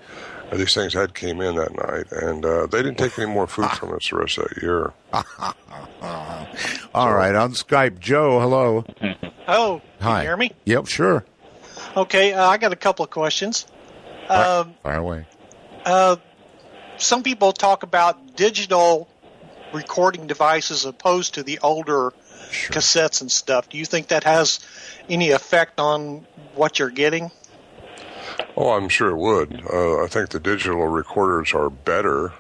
These things came in that night, and they didn't take any more food from us the rest of that year. All right, on Skype, Joe, hello. Oh, hi. Can you hear me? Yep, sure. Okay, I got a couple of questions. Fire away. Some people talk about digital recording devices opposed to the older cassettes and stuff. Do you think that has any effect on what you're getting? Oh, I'm sure it would. I think the digital recorders are better.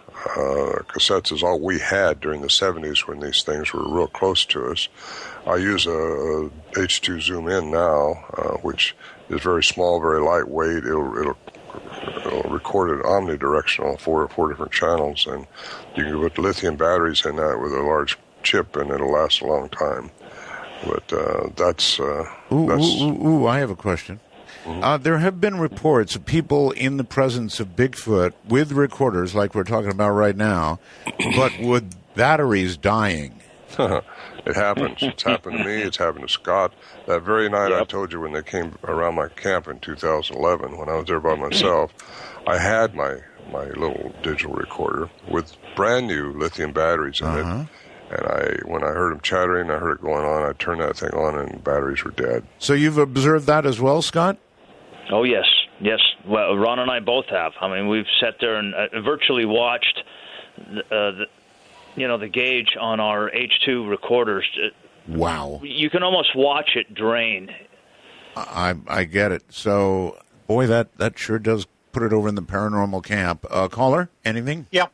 Cassettes is all we had during the 70s when these things were real close to us. I use a H2 zoom in now, which is very small, very lightweight. It'll record it omnidirectional, four different channels, and you can put lithium batteries in that with a large chip, and it'll last a long time. But that's. I have a question. Mm-hmm. There have been reports of people in the presence of Bigfoot with recorders, like we're talking about right now, but with batteries dying. It happens. It's happened to me. It's happened to Scott. That very night I told you when they came around my camp in 2011, when I was there by myself, I had my little digital recorder with brand new lithium batteries in it. And when I heard them chattering, I heard it going on, I turned that thing on and batteries were dead. So you've observed that as well, Scott? Oh, yes. Well, Ron and I both have. I mean, we've sat there and virtually watched the gauge on our H2 recorders. Wow. You can almost watch it drain. I get it. So, boy, that sure does put it over in the paranormal camp. Caller, anything? Yeah.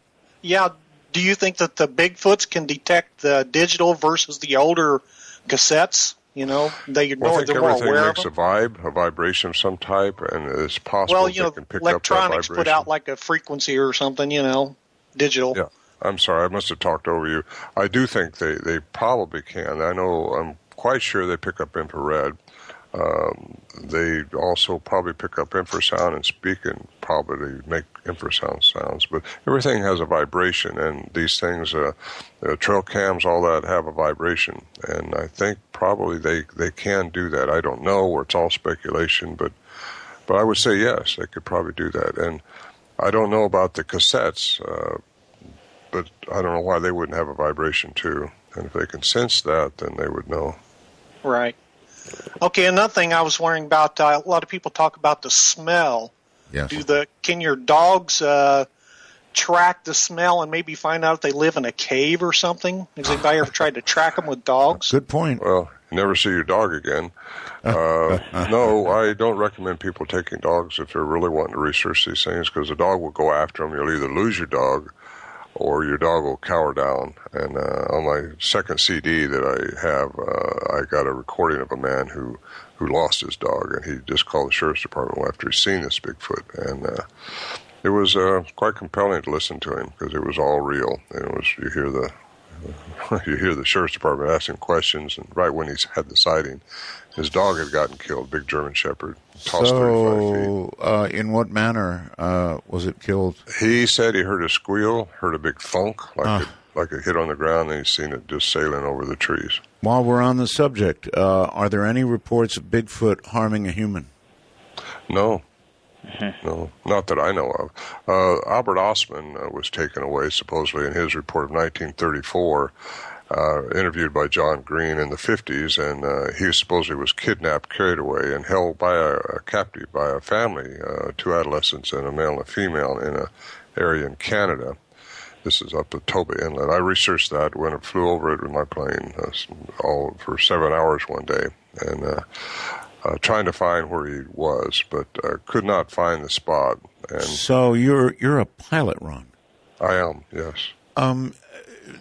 Do you think that the Bigfoots can detect the digital versus the older cassettes? They're I think more everything aware makes of a vibration of some type, and it's possible they can pick up that electronics vibration. put out like a frequency or something, digital. Yeah, I'm sorry, I must have talked over you. I do think they probably can. I'm quite sure they pick up infrared. They also probably pick up infrasound and speak and probably make infrasound sounds. But everything has a vibration, and these things, trail cams, all that have a vibration. And I think probably they can do that. I don't know, or it's all speculation, but I would say yes, they could probably do that. And I don't know about the cassettes, but I don't know why they wouldn't have a vibration too. And if they can sense that, then they would know. Right. Okay, another thing I was wondering about, a lot of people talk about the smell. Yes. Can your dogs track the smell and maybe find out if they live in a cave or something? Has anybody ever tried to track them with dogs? Good point. Well, never see your dog again. No, I don't recommend people taking dogs if they're really wanting to research these things, because the dog will go after them. You'll either lose your dog or your dog will cower down. And on my second CD that I have, I got a recording of a man who lost his dog, and he just called the sheriff's department after he'd seen this Bigfoot. And it was quite compelling to listen to him, because it was all real. And it was, you hear the sheriff's department asking questions, and right when he's had the sighting, his dog had gotten killed, big German Shepherd, tossed 35 feet. In what manner was it killed? He said he heard a squeal, heard a big thunk, like it hit on the ground, and he's seen it just sailing over the trees. While we're on the subject, are there any reports of Bigfoot harming a human? No. No, not that I know of. Albert Ostman was taken away, supposedly, in his report of 1934, interviewed by John Green in the 50s, and he supposedly was kidnapped, carried away, and held by a captive by a family, two adolescents and a male and a female, in an area in Canada. This is up at Toba Inlet. I researched that when I flew over it with my plane, all for 7 hours one day, and trying to find where he was, but could not find the spot. And so you're a pilot, Ron? I am, yes.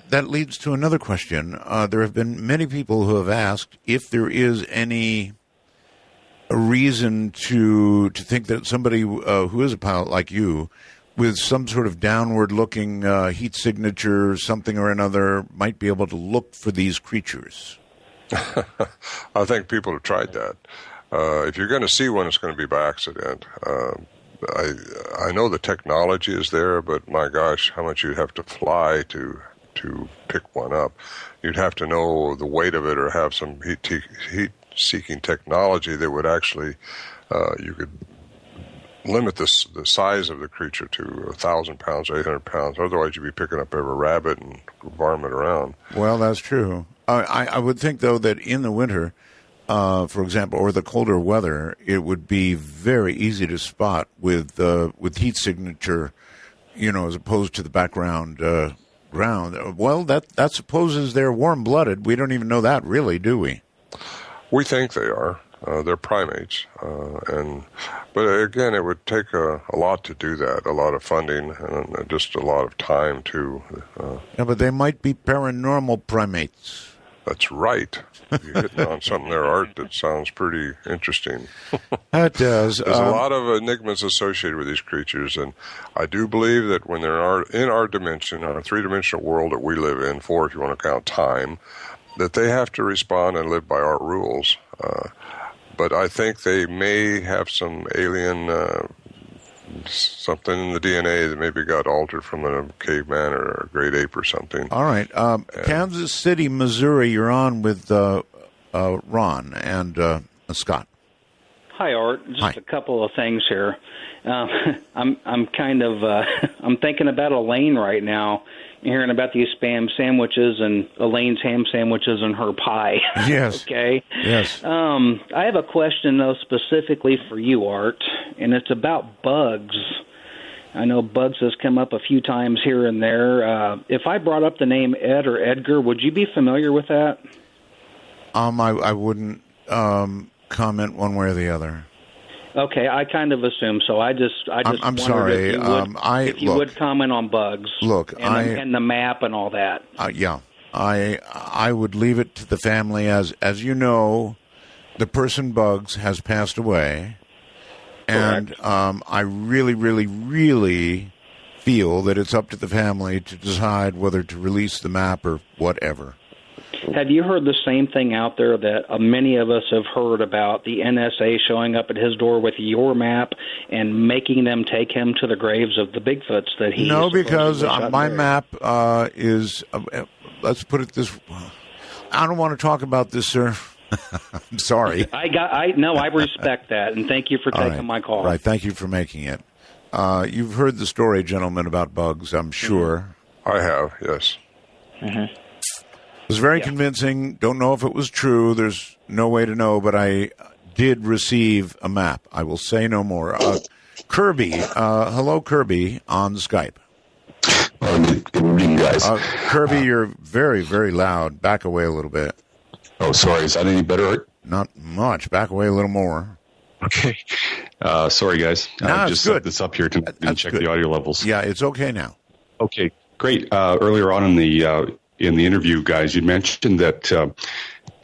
That leads to another question. There have been many people who have asked if there is any reason to think that somebody who is a pilot like you, with some sort of downward-looking heat signature, something or another, might be able to look for these creatures. I think people have tried that. If you're going to see one, it's going to be by accident. I know the technology is there, but my gosh, how much you'd have to fly to pick one up. You'd have to know the weight of it or have some heat-seeking technology that would actually, you could limit the size of the creature to 1,000 pounds, 800 pounds. Otherwise, you'd be picking up every rabbit and varmint around. Well, that's true. I would think, though, that in the winter, for example, or the colder weather, it would be very easy to spot with heat signature, as opposed to the background ground. Well, that supposes they're warm-blooded. We don't even know that, really, do we? We think they are. They're primates, but again, it would take a lot to do that, a lot of funding and just a lot of time to. Yeah, but they might be paranormal primates. That's right. You're hitting on something there, Art, that sounds pretty interesting. That does. There's a lot of enigmas associated with these creatures, and I do believe that when they're in our dimension, our three-dimensional world that we live in, four if you want to count time, that they have to respond and live by our rules. But I think they may have some alien, something in the DNA that maybe got altered from a caveman or a great ape or something. All right. Kansas City, Missouri, you're on with Ron and Scott. Hi, Art. Just Hi. a couple of things here. I'm kind of I'm thinking about Elaine right now, hearing about these spam sandwiches and Elaine's ham sandwiches and her pie. Yes. Okay. Yes. I have a question though specifically for you, Art, and it's about bugs. I know bugs has come up a few times here and there. If I brought up the name Ed or Edgar, would you be familiar with that? I wouldn't comment one way or the the other. Okay, I kind of assume so. I just I'm sorry. If you would comment on bugs. Look, and the map and all that. Yeah, I would leave it to the family. As you know, the person Bugs has passed away, and I really, really, really feel that it's up to the family to decide whether to release the map or whatever. Have you heard the same thing out there that many of us have heard about the NSA showing up at his door with your map and making them take him to the graves of the Bigfoots that he? No, because my map is. Let's put it this. I don't want to talk about this, sir. I'm sorry. I respect that, and thank you for taking my call. Right, thank you for making it. You've heard the story, gentlemen, about bugs, I'm sure. I have, yes. Mm-hmm. It was very convincing. Don't know if it was true. There's no way to know, but I did receive a map. I will say no more. Kirby, hello, Kirby, on Skype. Good evening, guys. Kirby, you're very, very loud. Back away a little bit. Oh, sorry. Is that any better? Not much. Back away a little more. Okay. Sorry, guys. I just set this up here to check the audio levels. Yeah, it's okay now. Okay, great. Earlier on in the interview, guys, you mentioned that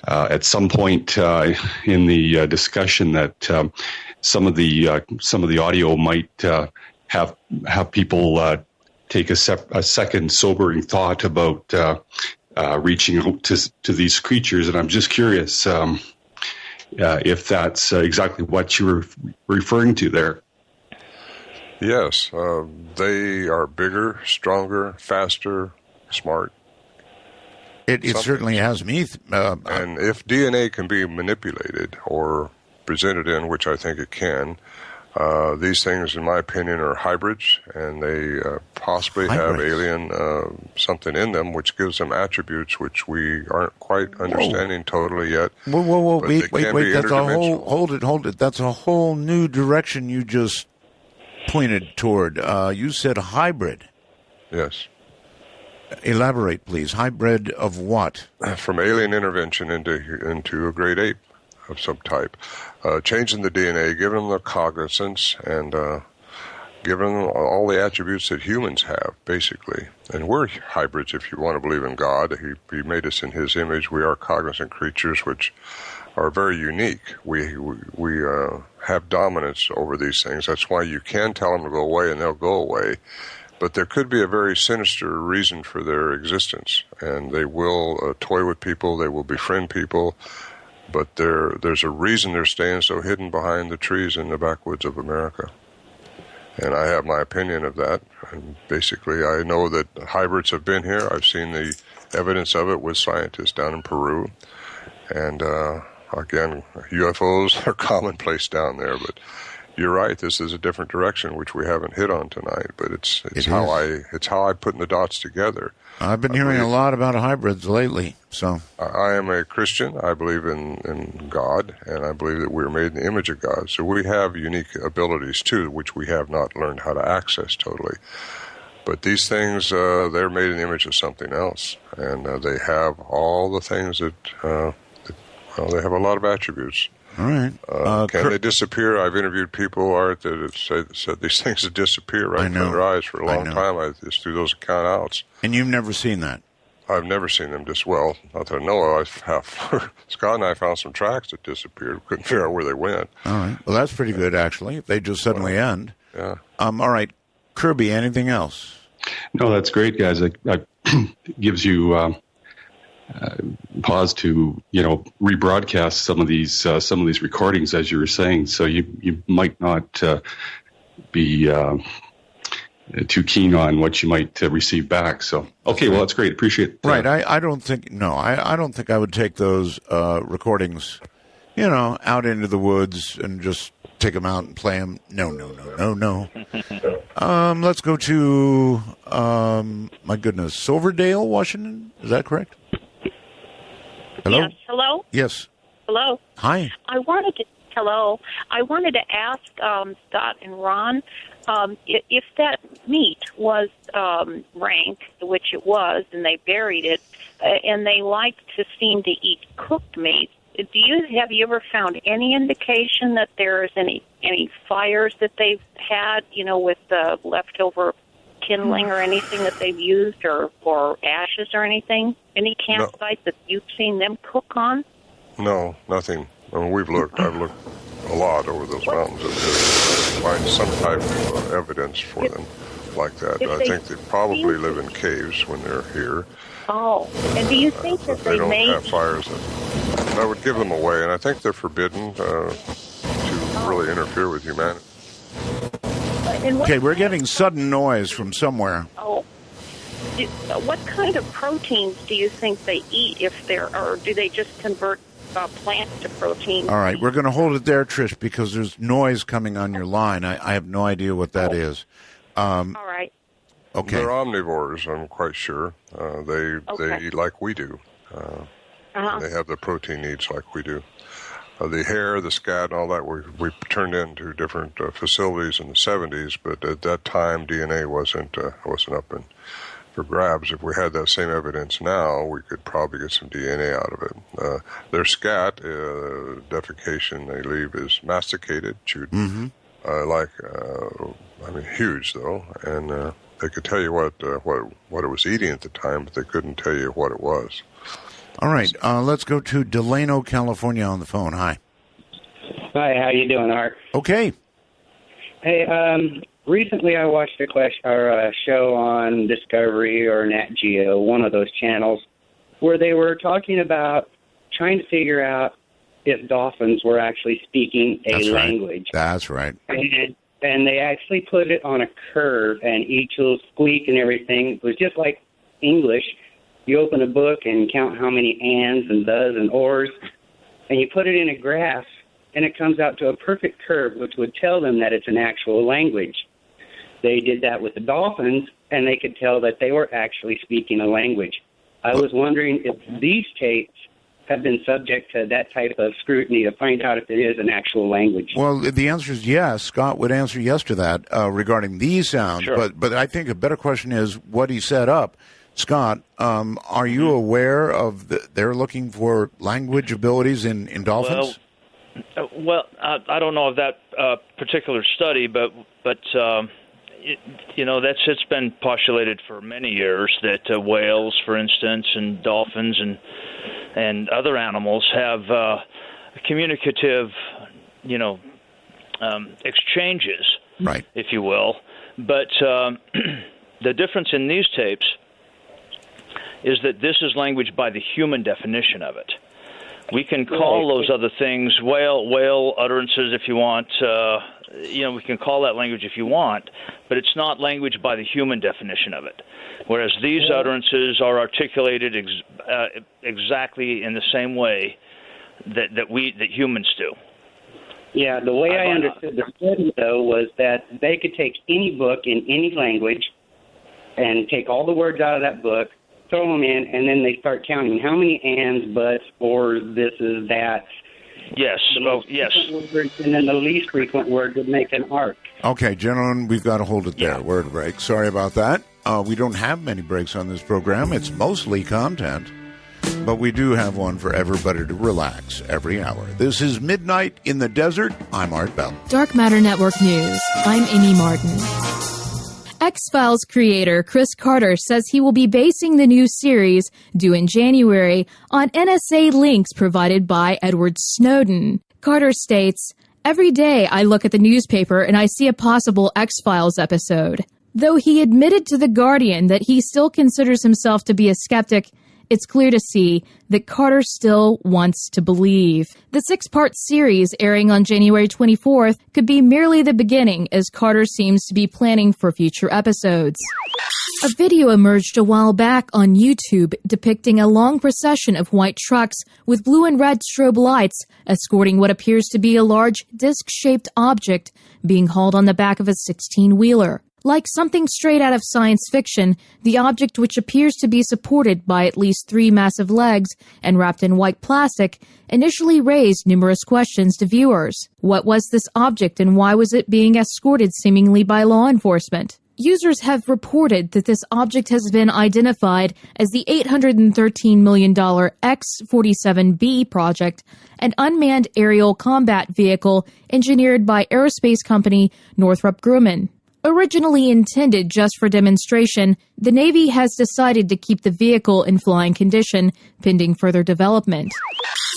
at some point in the discussion that some of the audio might have people take a second sobering thought about reaching out to these creatures, and I'm just curious if that's exactly what you were referring to there. Yes, they are bigger, stronger, faster, smart. It certainly has me. And if DNA can be manipulated or presented in, which I think it can, these things, in my opinion, are hybrids, and they possibly have alien something in them, which gives them attributes which we aren't quite understanding totally yet. Whoa! Wait! That's a whole. Hold it. That's a whole new direction you just pointed toward. You said hybrid. Yes. Elaborate, please. Hybrid of what? From alien intervention into a great ape of some type. Changing the DNA, giving them the cognizance, and given them all the attributes that humans have, basically. And we're hybrids, if you want to believe in God. He made us in His image. We are cognizant creatures, which are very unique. We have dominance over these things. That's why you can tell them to go away, and they'll go away. But there could be a very sinister reason for their existence, and they will toy with people. They will befriend people. But there's a reason they're staying so hidden behind the trees in the backwoods of America. And I have my opinion of that. And basically, I know that hybrids have been here. I've seen the evidence of it with scientists down in Peru. And again, UFOs are commonplace down there. But you're right. This is a different direction, which we haven't hit on tonight. But it's how I put the dots together. I've been hearing a lot about hybrids lately. So I am a Christian. I believe in God, and I believe that we're made in the image of God. So we have unique abilities, too, which we have not learned how to access totally. But these things, they're made in the image of something else, and they have all the things that, they have a lot of attributes. All right. Can they disappear? I've interviewed people, Art, that have said these things would disappear right in front of their eyes for a long time. I just threw those account outs. And you've never seen that? I've never seen them not that I know of. Scott and I found some tracks that disappeared. Couldn't figure out where they went. All right. Well, that's pretty good, actually, if they just suddenly end. Yeah. All right. Kirby, anything else? No, that's great, guys. It gives you pause to rebroadcast some of these recordings, as you were saying. So you might not be too keen on what you might receive back. So okay, well, that's great. Appreciate it. Right. I don't think I would take those recordings, out into the woods and just take them out and play them. No. Let's go to my goodness, Silverdale, Washington. Is that correct? Hello? Yes. Hello? Yes. Hello? Hi. I wanted to ask Scott and Ron if that meat was rank, which it was, and they buried it, and they like to seem to eat cooked meat. Have you ever found any indication that there's any fires that they've had, with the leftover kindling or anything that they've used, or ashes or anything? Any campsites that you've seen them cook on? No, nothing. I mean, I've looked a lot over those mountains to find some type of evidence for them like that. I think they probably live in caves when they're here. Oh, and do you think that they don't have fires that would give them away? And I think they're forbidden to really interfere with humanity. Okay, we're getting sudden noise from somewhere. Oh, what kind of proteins do you think they eat or do they just convert plants to protein? All right, we're going to hold it there, Trish, because there's noise coming on your line. I have no idea what that is. All right. Okay. They're omnivores, I'm quite sure. They eat like we do. They have the protein needs like we do. The hair, the scat, and all that we turned into different facilities in the 70s, but at that time DNA wasn't up for grabs. If we had that same evidence now, we could probably get some DNA out of it. Their scat, defecation they leave is masticated, chewed, huge though, and they could tell you what it was eating at the time, but they couldn't tell you what it was. All right, let's go to Delano, California on the phone. Hi. Hi, how you doing, Art? Okay. Hey, recently I watched a show on Discovery or Nat Geo, one of those channels, where they were talking about trying to figure out if dolphins were actually speaking a language. That's right. And they actually put it on a curve, and each little squeak and everything was just like English. You open a book and count how many ands and does and ors, and you put it in a graph, and it comes out to a perfect curve, which would tell them that it's an actual language. They did that with the dolphins, and they could tell that they were actually speaking a language. I was wondering if these tapes have been subject to that type of scrutiny to find out if it is an actual language. Well, the answer is yes. Scott would answer yes to that regarding these sounds. Sure. But I think a better question is what he set up. Scott, are you aware of they're looking for language abilities in dolphins? Well, I don't know of that particular study, but it's been postulated for many years that whales, for instance, and dolphins and other animals have communicative, exchanges, right, if you will. But the difference in these tapes is that this is language by the human definition of it. We can call those other things whale utterances if you want. We can call that language if you want, but it's not language by the human definition of it. Whereas these utterances are articulated exactly in the same way that humans do. Yeah, the way I understood the study, though, was that they could take any book in any language and take all the words out of that book, throw them in, and then they start counting how many ands, buts, or this is that. Yes. Yes. Words, and then the least frequent word would make an arc. Okay, gentlemen, we've got to hold it there. Word break. Sorry about that. We don't have many breaks on this program. It's mostly content, but we do have one for everybody to relax every hour. This is Midnight in the Desert. I'm Art Bell. Dark Matter Network News. I'm Amy Martin. X-Files creator Chris Carter says he will be basing the new series, due in January, on NSA links provided by Edward Snowden. Carter states, "Every day I look at the newspaper and I see a possible X-Files episode." Though he admitted to The Guardian that he still considers himself to be a skeptic, it's clear to see that Carter still wants to believe. The 6-part series, airing on January 24th, could be merely the beginning, as Carter seems to be planning for future episodes. A video emerged a while back on YouTube depicting a long procession of white trucks with blue and red strobe lights escorting what appears to be a large disc-shaped object being hauled on the back of a 16-wheeler. Like something straight out of science fiction, the object, which appears to be supported by at least 3 massive legs and wrapped in white plastic, initially raised numerous questions to viewers. What was this object and why was it being escorted seemingly by law enforcement? Users have reported that this object has been identified as the $813 million X-47B project, an unmanned aerial combat vehicle engineered by aerospace company Northrop Grumman. Originally intended just for demonstration, the Navy has decided to keep the vehicle in flying condition, pending further development.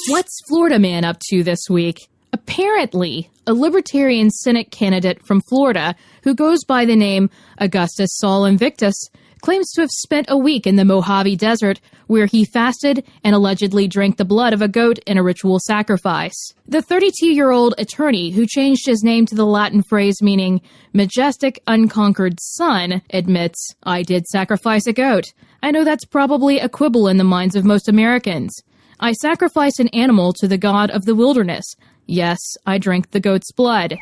What's Florida man up to this week? Apparently, a Libertarian Senate candidate from Florida, who goes by the name Augustus Saul Invictus, claims to have spent a week in the Mojave Desert, where he fasted and allegedly drank the blood of a goat in a ritual sacrifice. The 32-year-old attorney, who changed his name to the Latin phrase meaning majestic, unconquered sun, admits, "I did sacrifice a goat. I know that's probably a quibble in the minds of most Americans. I sacrifice an animal to the god of the wilderness. Yes, I drank the goat's blood."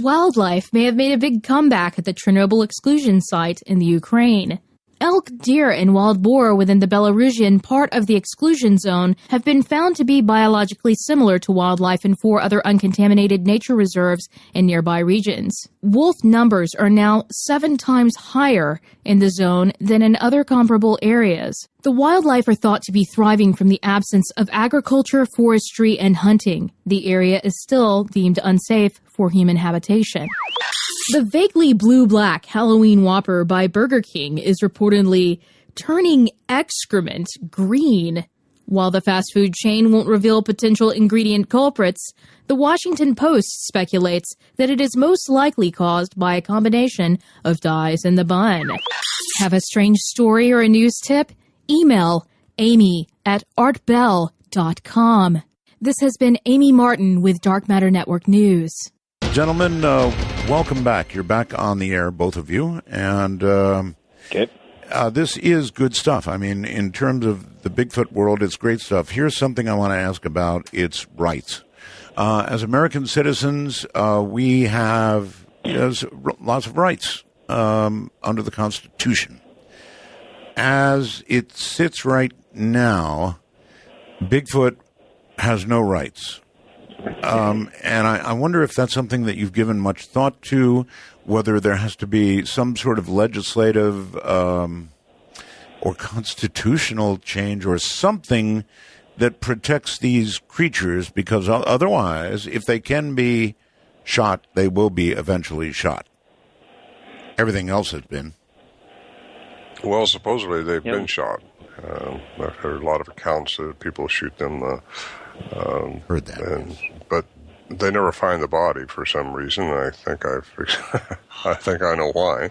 Wildlife may have made a big comeback at the Chernobyl exclusion site in the Ukraine. Elk, deer, and wild boar within the Belarusian part of the exclusion zone have been found to be biologically similar to wildlife in 4 other uncontaminated nature reserves in nearby regions. Wolf numbers are now 7 times higher in the zone than in other comparable areas. The wildlife are thought to be thriving from the absence of agriculture, forestry, and hunting. The area is still deemed unsafe for human habitation. The vaguely blue-black Halloween Whopper by Burger King is reportedly turning excrement green. While the fast food chain won't reveal potential ingredient culprits, the Washington Post speculates that it is most likely caused by a combination of dyes in the bun. Have a strange story or a news tip? Email amy@artbell.com. This has been Amy Martin with Dark Matter Network News. Gentlemen, welcome back. You're back on the air, both of you. And this is good stuff. I mean, in terms of the Bigfoot world, it's great stuff. Here's something I want to ask about. It's rights. As American citizens, we have lots of rights under the Constitution. As it sits right now, Bigfoot has no rights. And I wonder if that's something that you've given much thought to, whether there has to be some sort of legislative or constitutional change or something that protects these creatures, because otherwise, if they can be shot, they will be eventually shot. Everything else has been. Well, supposedly they've been shot. I've heard a lot of accounts that people shoot them. Heard that. But they never find the body for some reason. I think I think I know why.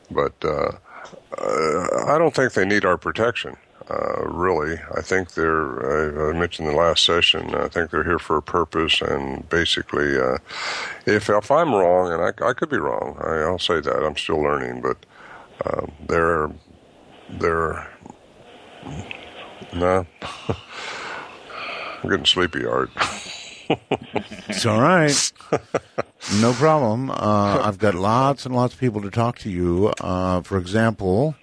But I don't think they need our protection. Really, I think I mentioned in the last session, I think they're here for a purpose, and basically, if I'm wrong, and I could be wrong, I'll say that, I'm still learning, but they're nah, I'm getting sleepy, Art. It's all right. No problem. I've got lots and lots of people to talk to you. For example,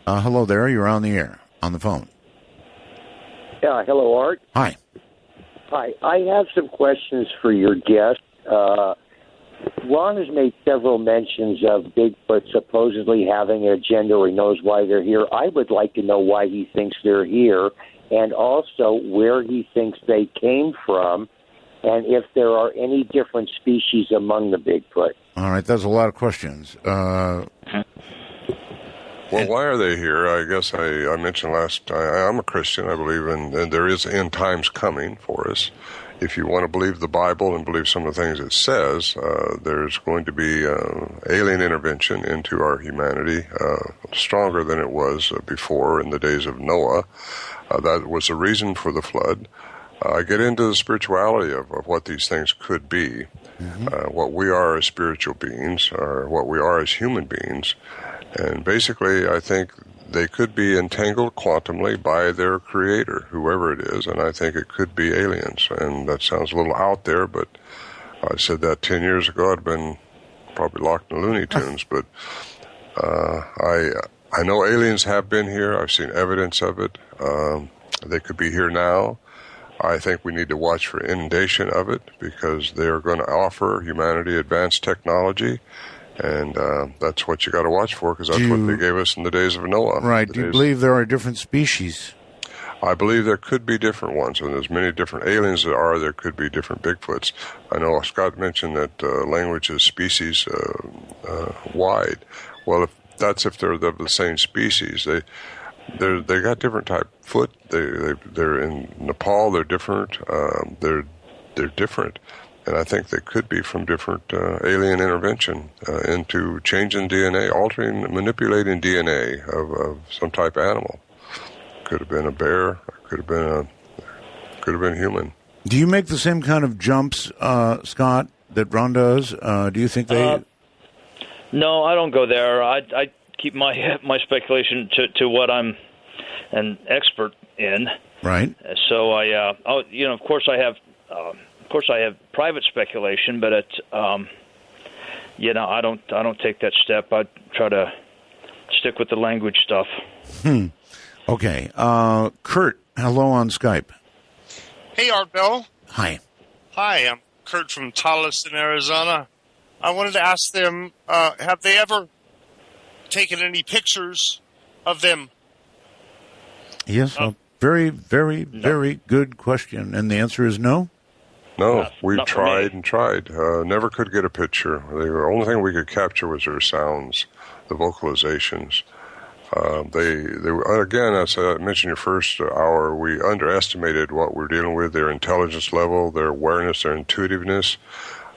hello there, you're on the air. On the phone. Yeah, hello, Art. Hi. Hi. I have some questions for your guest. Ron has made several mentions of Bigfoot supposedly having an agenda, or he knows why they're here. I would like to know why he thinks they're here, and also where he thinks they came from, and if there are any different species among the Bigfoot. All right, that's a lot of questions. Well, why are they here? I guess I mentioned I'm a Christian. I believe and there is end times coming for us. If you want to believe the Bible and believe some of the things it says, there's going to be alien intervention into our humanity, stronger than it was before in the days of Noah. That was the reason for the flood. I get into the spirituality of what these things could be, what we are as spiritual beings, or what we are as human beings. And basically, I think they could be entangled quantumly by their creator, whoever it is, and I think it could be aliens. And that sounds a little out there, but I said that 10 years ago. I'd been probably locked in Looney Tunes, but I know aliens have been here. I've seen evidence of it. They could be here now. I think we need to watch for inundation of it, because they are going to offer humanity advanced technology. And that's what you got to watch for, because that's what they gave us in the days of Noah. Right. Do you believe there are different species? I believe there could be different ones. And there's many different aliens there could be different Bigfoots. I know Scott mentioned that language is species wide. Well, if they're the same species, they got different type foot. They're in Nepal. They're different. They're different. And I think they could be from different alien intervention into changing DNA, manipulating DNA of some type of animal. Could have been a bear. Could have been human. Do you make the same kind of jumps, Scott, that Ron does? Do you think they? No, I don't go there. I keep my speculation to what I'm an expert in. Right. So of course I have. Of course, I have private speculation, but I don't take that step. I try to stick with the language stuff. Okay, Kurt, hello on Skype. Hey, Art Bell. Hi. Hi, I'm Kurt from Tolleson, Arizona. I wanted to ask them, have they ever taken any pictures of them? Yes, a very, very, very good question, and the answer is no. No, we've tried and tried. Never could get a picture. The only thing we could capture was their sounds, the vocalizations. Again, as I mentioned your first hour, we underestimated what we're dealing with, their intelligence level, their awareness, their intuitiveness.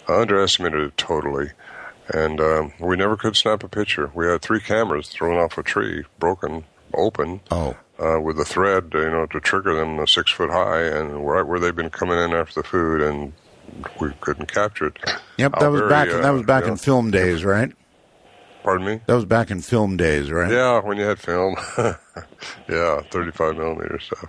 Underestimated it totally. And we never could snap a picture. We had 3 cameras thrown off a tree, broken, open. With a thread, to trigger them 6 foot high, and right where they've been coming in after the food, and we couldn't capture it. Yep, that was back in film days, right? Pardon me? That was back in film days, right? Yeah, when you had film. Yeah, 35 millimeter stuff.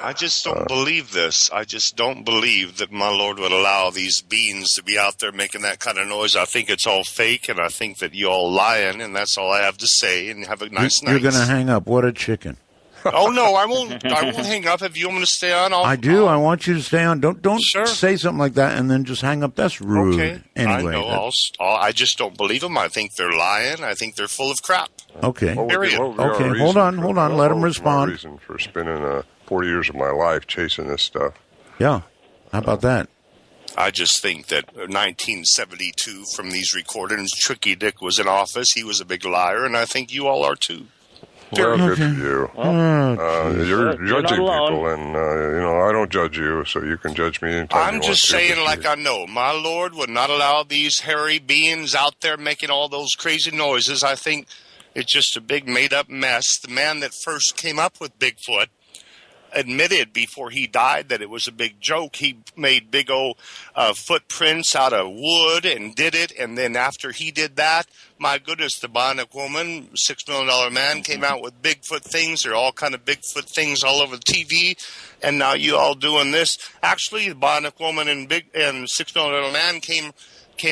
I just don't believe this. I just don't believe that my Lord would allow these beings to be out there making that kind of noise. I think it's all fake, and I think that you all lying, and that's all I have to say, and have a nice night. You're going to hang up. What a chicken. Oh, no, I won't hang up. If you want me to stay on, I do. I want you to stay on. Don't say something like that and then just hang up. That's rude. Okay. Anyway, I know. I just don't believe them. I think they're lying. I think they're full of crap. Okay. Period. Okay, hold on. Let him respond. Reason for spending 40 years of my life chasing this stuff. Yeah. How about that? I just think that 1972, from these recordings, Tricky Dick was in office. He was a big liar, and I think you all are too. Well, good for you. You're you're judging not alone. people, and I don't judge you, so you can judge me anytime I'm you just want to. saying, like I know, my Lord would not allow these hairy beings out there making all those crazy noises. I think it's just a big made-up mess. The man that first came up with Bigfoot admitted before he died that it was a big joke. He made big old footprints out of wood and did it, and then after he did that, my goodness, the Bionic Woman, $6 Million Man, came out with Bigfoot things. There are all kind of Bigfoot things all over the TV, and now you all doing this. Actually, the Bionic Woman and $6 Million Man came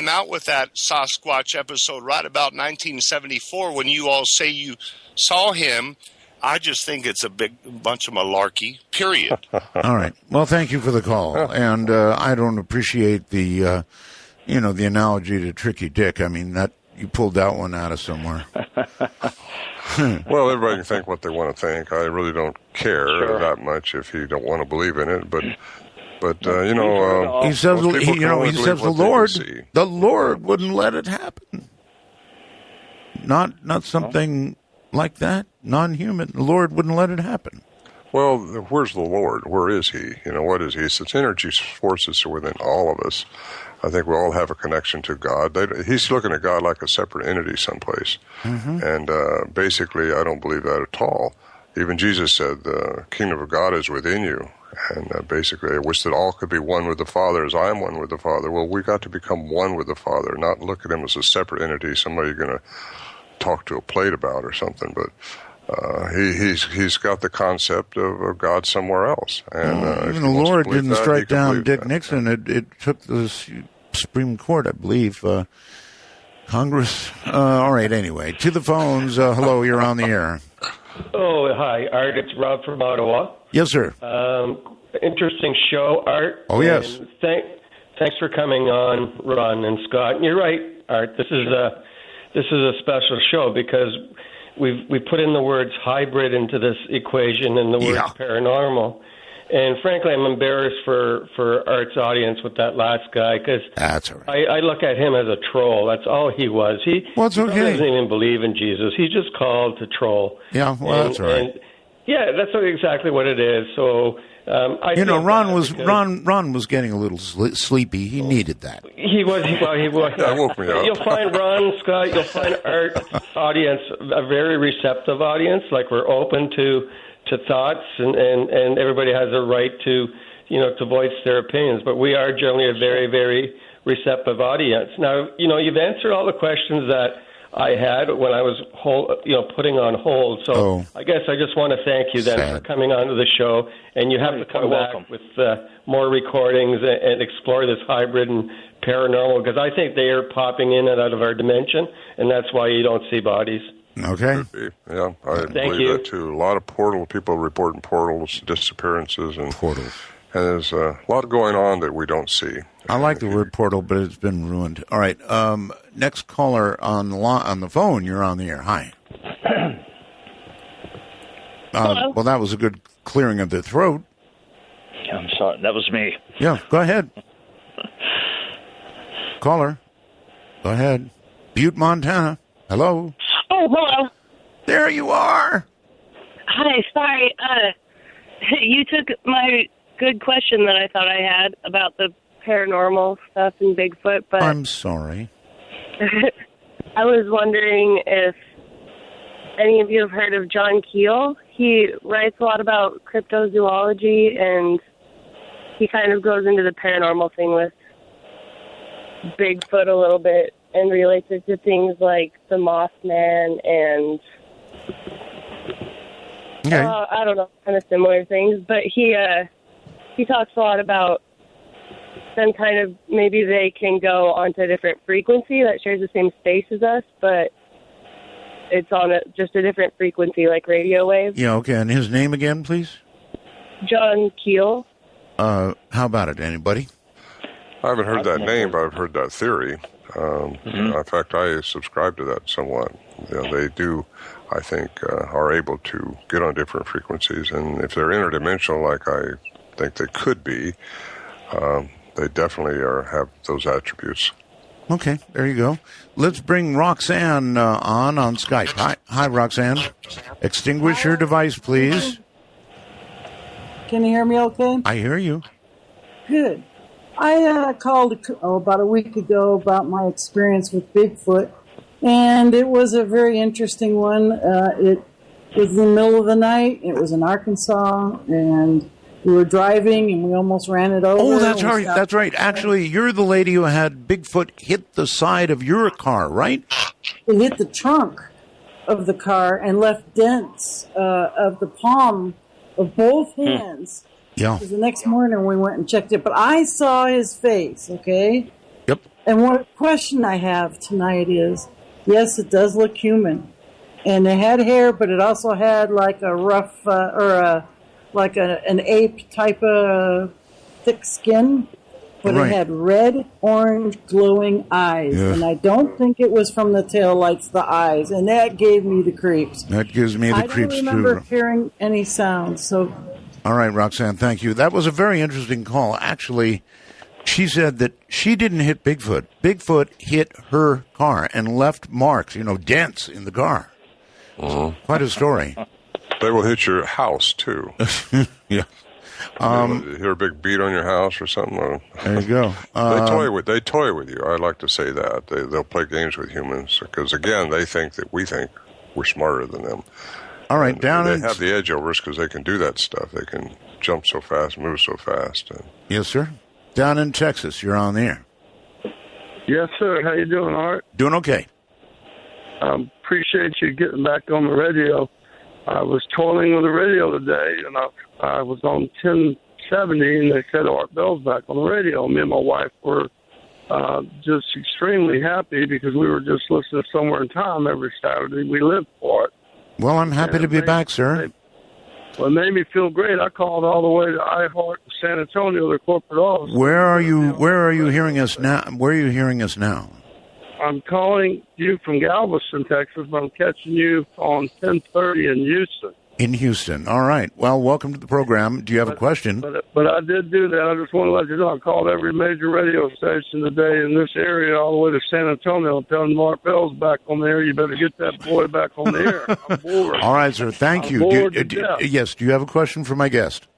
out with that Sasquatch episode right about 1974 when you all say you saw him. I just think it's a big bunch of malarkey, period. All right. Well, thank you for the call. And I don't appreciate the, the analogy to Tricky Dick. I mean, that you pulled that one out of somewhere. Well, everybody can think what they want to think. I really don't care that much if you don't want to believe in it. But he says, the Lord wouldn't let it happen. Not something like that, non-human. The Lord wouldn't let it happen. Well, where's the Lord? Where is he? What is he? Since energy forces are within all of us, I think we all have a connection to God. He's looking at God like a separate entity someplace. Mm-hmm. And basically, I don't believe that at all. Even Jesus said, the kingdom of God is within you. And basically, I wish that all could be one with the Father as I am one with the Father. Well, we got to become one with the Father, not look at him as a separate entity, somebody you're going to talk to a plate about or something. But he's got the concept of God somewhere else. And even the Lord didn't strike down Dick Nixon. It took the Supreme Court, I believe, Congress. All right, anyway, to the phones. Hello, you're on the air. Oh, hi, Art. It's Rob from Ottawa. Yes, sir. Interesting show, Art. Oh, yes. And thanks for coming on, Ron and Scott. And you're right, Art. This is a special show because we put in the words hybrid into this equation and the words paranormal. And frankly, I'm embarrassed for Art's audience with that last guy because that's all right. I look at him as a troll. That's all he was. He doesn't even believe in Jesus. He's just called to troll. Yeah, well, that's all right. That's exactly what it is. So Ron was getting a little sleepy. He needed that. He was. That woke me up. You'll find Ron, Scott. You'll find Art audience a very receptive audience. Like we're open to thoughts, and everybody has a right to voice their opinions. But we are generally a very, very receptive audience. Now, you've answered all the questions that I had when I was putting on hold. So I guess I just want to thank you then for coming onto the show. And you have to come back with more recordings and explore this hybrid and paranormal because I think they are popping in and out of our dimension, and that's why you don't see bodies. Okay. Yeah, I believe that too. A lot of people reporting portals, disappearances, and portals. And there's a lot going on that we don't see. I like the word portal, but it's been ruined. All right. Next caller on the phone. You're on the air. Hi. Well, that was a good clearing of the throat. I'm sorry. That was me. Yeah, go ahead. Caller. Go ahead. Butte, Montana. Hello. Oh, hello. There you are. Hi, sorry. You took my good question that I thought I had about the paranormal stuff and Bigfoot, but I'm sorry. I was wondering if any of you have heard of John Keel. He writes a lot about cryptozoology, and he kind of goes into the paranormal thing with Bigfoot a little bit and relates it to things like the Mothman and I don't know, kind of similar things. But he talks a lot about them kind of maybe they can go onto a different frequency that shares the same space as us, but it's on just a different frequency, like radio waves. Yeah, okay. And his name again, please? John Keel. How about it? Anybody? I haven't heard that name, but I've heard that theory. In fact, I subscribe to that somewhat. They do, I think, are able to get on different frequencies, and if they're interdimensional, like I think they could be, they definitely have those attributes. Okay, there you go. Let's bring Roxanne on Skype. Hi, Roxanne. Extinguish your device, please. Can you hear me okay? I hear you. Good. I called about a week ago about my experience with Bigfoot, and it was a very interesting one. It was in the middle of the night. It was in Arkansas, and we were driving, and we almost ran it over. Oh, that's right. That's right. Actually, you're the lady who had Bigfoot hit the side of your car, right? It hit the trunk of the car and left dents of the palm of both hands. Yeah. Because the next morning we went and checked it, but I saw his face, okay? Yep. And one question I have tonight is, yes, it does look human. And it had hair, but it also had like a rough, an ape type of thick skin. But Right. it had red, orange, glowing eyes. Yeah. And I don't think it was from the tail lights, the eyes. And that gave me the creeps. That gives me the creeps, I don't remember too. hearing any sounds, so... All right, Roxanne, thank you. That was a very interesting call. Actually, she said that she didn't hit Bigfoot. Bigfoot hit her car and left marks, dents in the car. Quite a story. They will hit your house, too. Yeah. You hear a big beat on your house or something? There you go. They toy with you. I like to say that. They'll play games with humans because, again, they think that we think we're smarter than them. All right, They have the edge over us because they can do that stuff. They can jump so fast, move so fast. Yes, sir. Down in Texas, you're on the air. Yes, sir. How you doing, Art? Doing okay. Appreciate you getting back on the radio. I was toiling with the radio today, and I was on 1070, and they said Art Bell's back on the radio. Me and my wife were just extremely happy because we were just listening to Somewhere in Time every Saturday. We lived for it. Well, I'm happy to be back, sir. Well, it made me feel great. I called all the way to iHeart in San Antonio, their corporate office. Where are you hearing us now? Where are you hearing us now? I'm calling you from Galveston, Texas, but I'm catching you on 1030 in Houston. In Houston. All right. Well, welcome to the program. Do you have a question? But I did do that. I just want to let you know I called every major radio station today in this area all the way to San Antonio telling Mark Bell's back on the air. You better get that boy back on the air. I'm bored. All right, sir. Thank you. Yes. Do you have a question for my guest?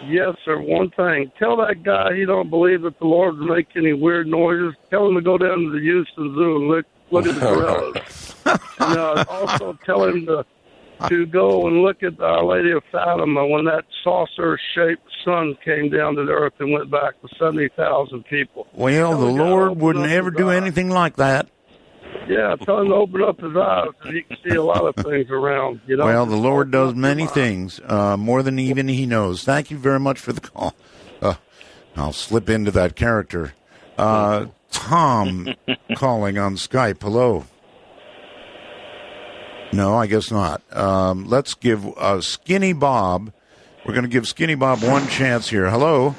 Yes, sir. One thing. Tell that guy he don't believe that the Lord will make any weird noises. Tell him to go down to the Houston Zoo and look at the gorillas. And also tell him to go and look at Our Lady of Fatima when that saucer-shaped sun came down to the earth and went back with 70,000 people. Well, the Lord would never do anything like that. Yeah, tell him to open up his eyes so he can see a lot of things around. Well, the Lord does many things, more than even he knows. Thank you very much for the call. I'll slip into that character. Tom calling on Skype. Hello. No, I guess not. Let's give Skinny Bob. We're going to give Skinny Bob one chance here. Hello.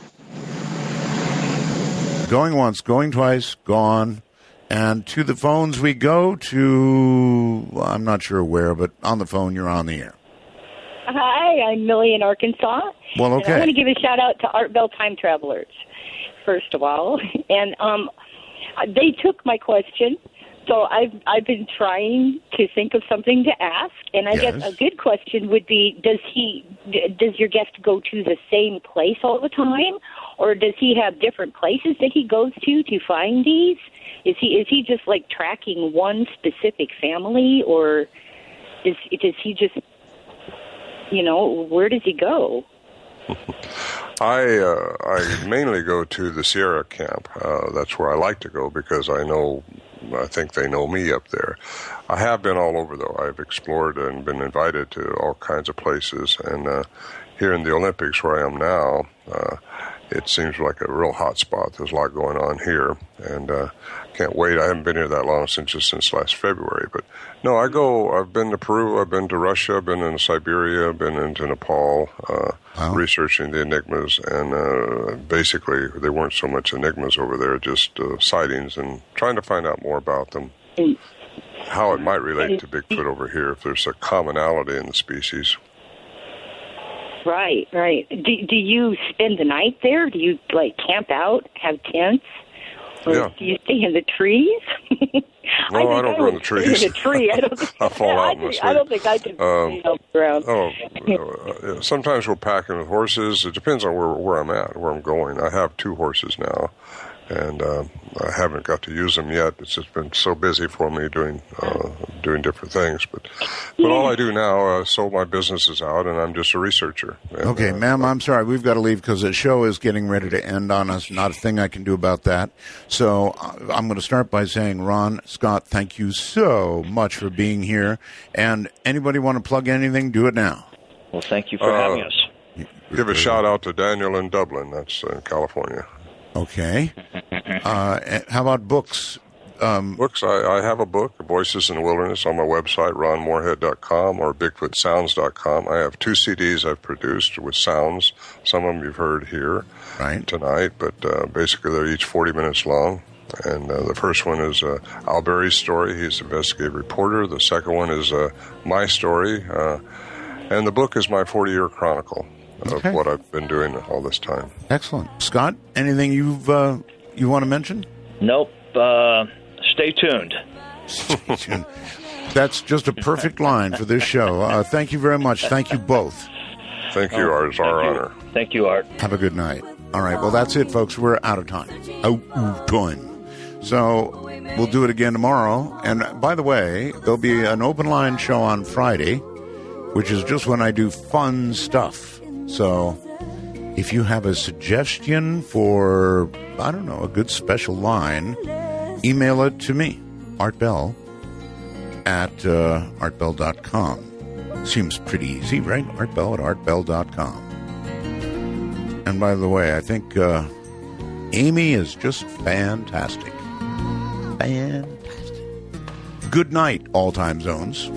Going once, going twice, gone. And to the phones we go to, I'm not sure where, but on the phone, you're on the air. Hi, I'm Millie in Arkansas. Well, okay. And I want to give a shout out to Art Bell Time Travelers, first of all. And they took my question. So I've been trying to think of something to ask, and I guess a good question would be: does your guest go to the same place all the time, or does he have different places that he goes to find these? Is he just like tracking one specific family, or does he just where does he go? I mainly go to the Sierra camp. That's where I like to go because I think they know me up there. I have been all over, though. I've explored and been invited to all kinds of places. And here in the Olympics, where I am now, it seems like a real hot spot. There's a lot going on here. And can't wait. I haven't been here that long, since last February. But no, I've been to Peru, I've been to Russia, I've been into Siberia, I've been into Nepal, researching the enigmas. And basically, they weren't so much enigmas over there, just sightings and trying to find out more about them. How it might relate to Bigfoot over here, if there's a commonality in the species. Right. Do you spend the night there? Do you camp out, have tents, or do you stay in the trees? No, I don't go in the trees. In a tree, I don't think I fall out in my sleep. I don't think I can stay on the ground. Sometimes we'll pack in with horses. It depends on where I'm at, where I'm going. I have 2 horses now, and I haven't got to use them yet. It's just been so busy for me doing different things. But all I do now, so my business is out, and I'm just a researcher. And, okay, ma'am, I'm sorry. We've got to leave because the show is getting ready to end on us. Not a thing I can do about that. So I'm going to start by saying, Ron, Scott, thank you so much for being here. And anybody want to plug anything, do it now. Well, thank you for having us. Give a shout-out to Daniel in Dublin. That's in California. Okay. How about books? Books, I have a book, Voices in the Wilderness, on my website, ronmorehead.com or bigfootsounds.com. I have 2 CDs I've produced with sounds. Some of them you've heard here tonight, but basically they're each 40 minutes long. And the first one is Al Berry's story. He's an investigative reporter. The second one is my story. And the book is my 40-year chronicle of what I've been doing all this time. Excellent. Scott, anything you want to mention? Nope. Stay tuned. Stay tuned. That's just a perfect line for this show. Thank you very much. Thank you both. Thank you, Art. It's our honor. Thank you, Art. Have a good night. All right. Well, that's it, folks. We're out of time. So we'll do it again tomorrow. And by the way, there'll be an open line show on Friday, which is just when I do fun stuff. So if you have a suggestion for, I don't know, a good special line, email it to me, Art Bell, at artbell.com. Seems pretty easy, right? Art Bell at artbell.com. And by the way, I think Amy is just fantastic. Fantastic. Good night, all time zones.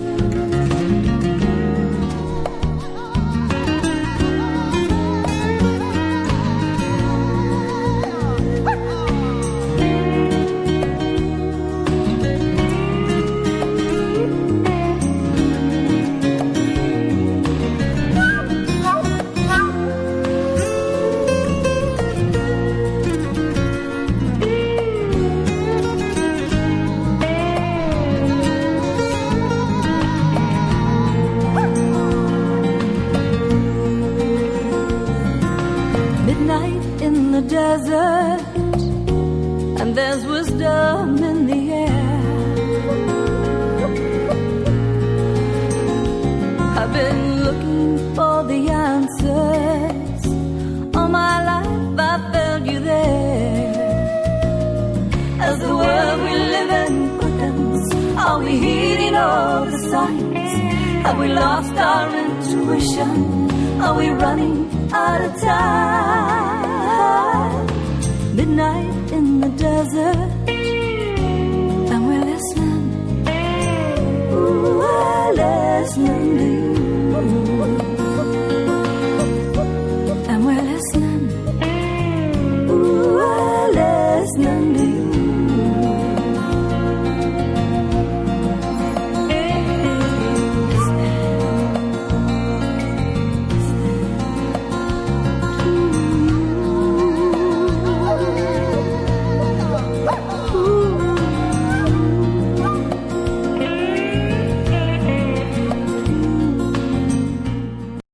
Have we lost our intuition? Are we running out of time? Midnight in the desert, and we're listening. Ooh, we're listening to you.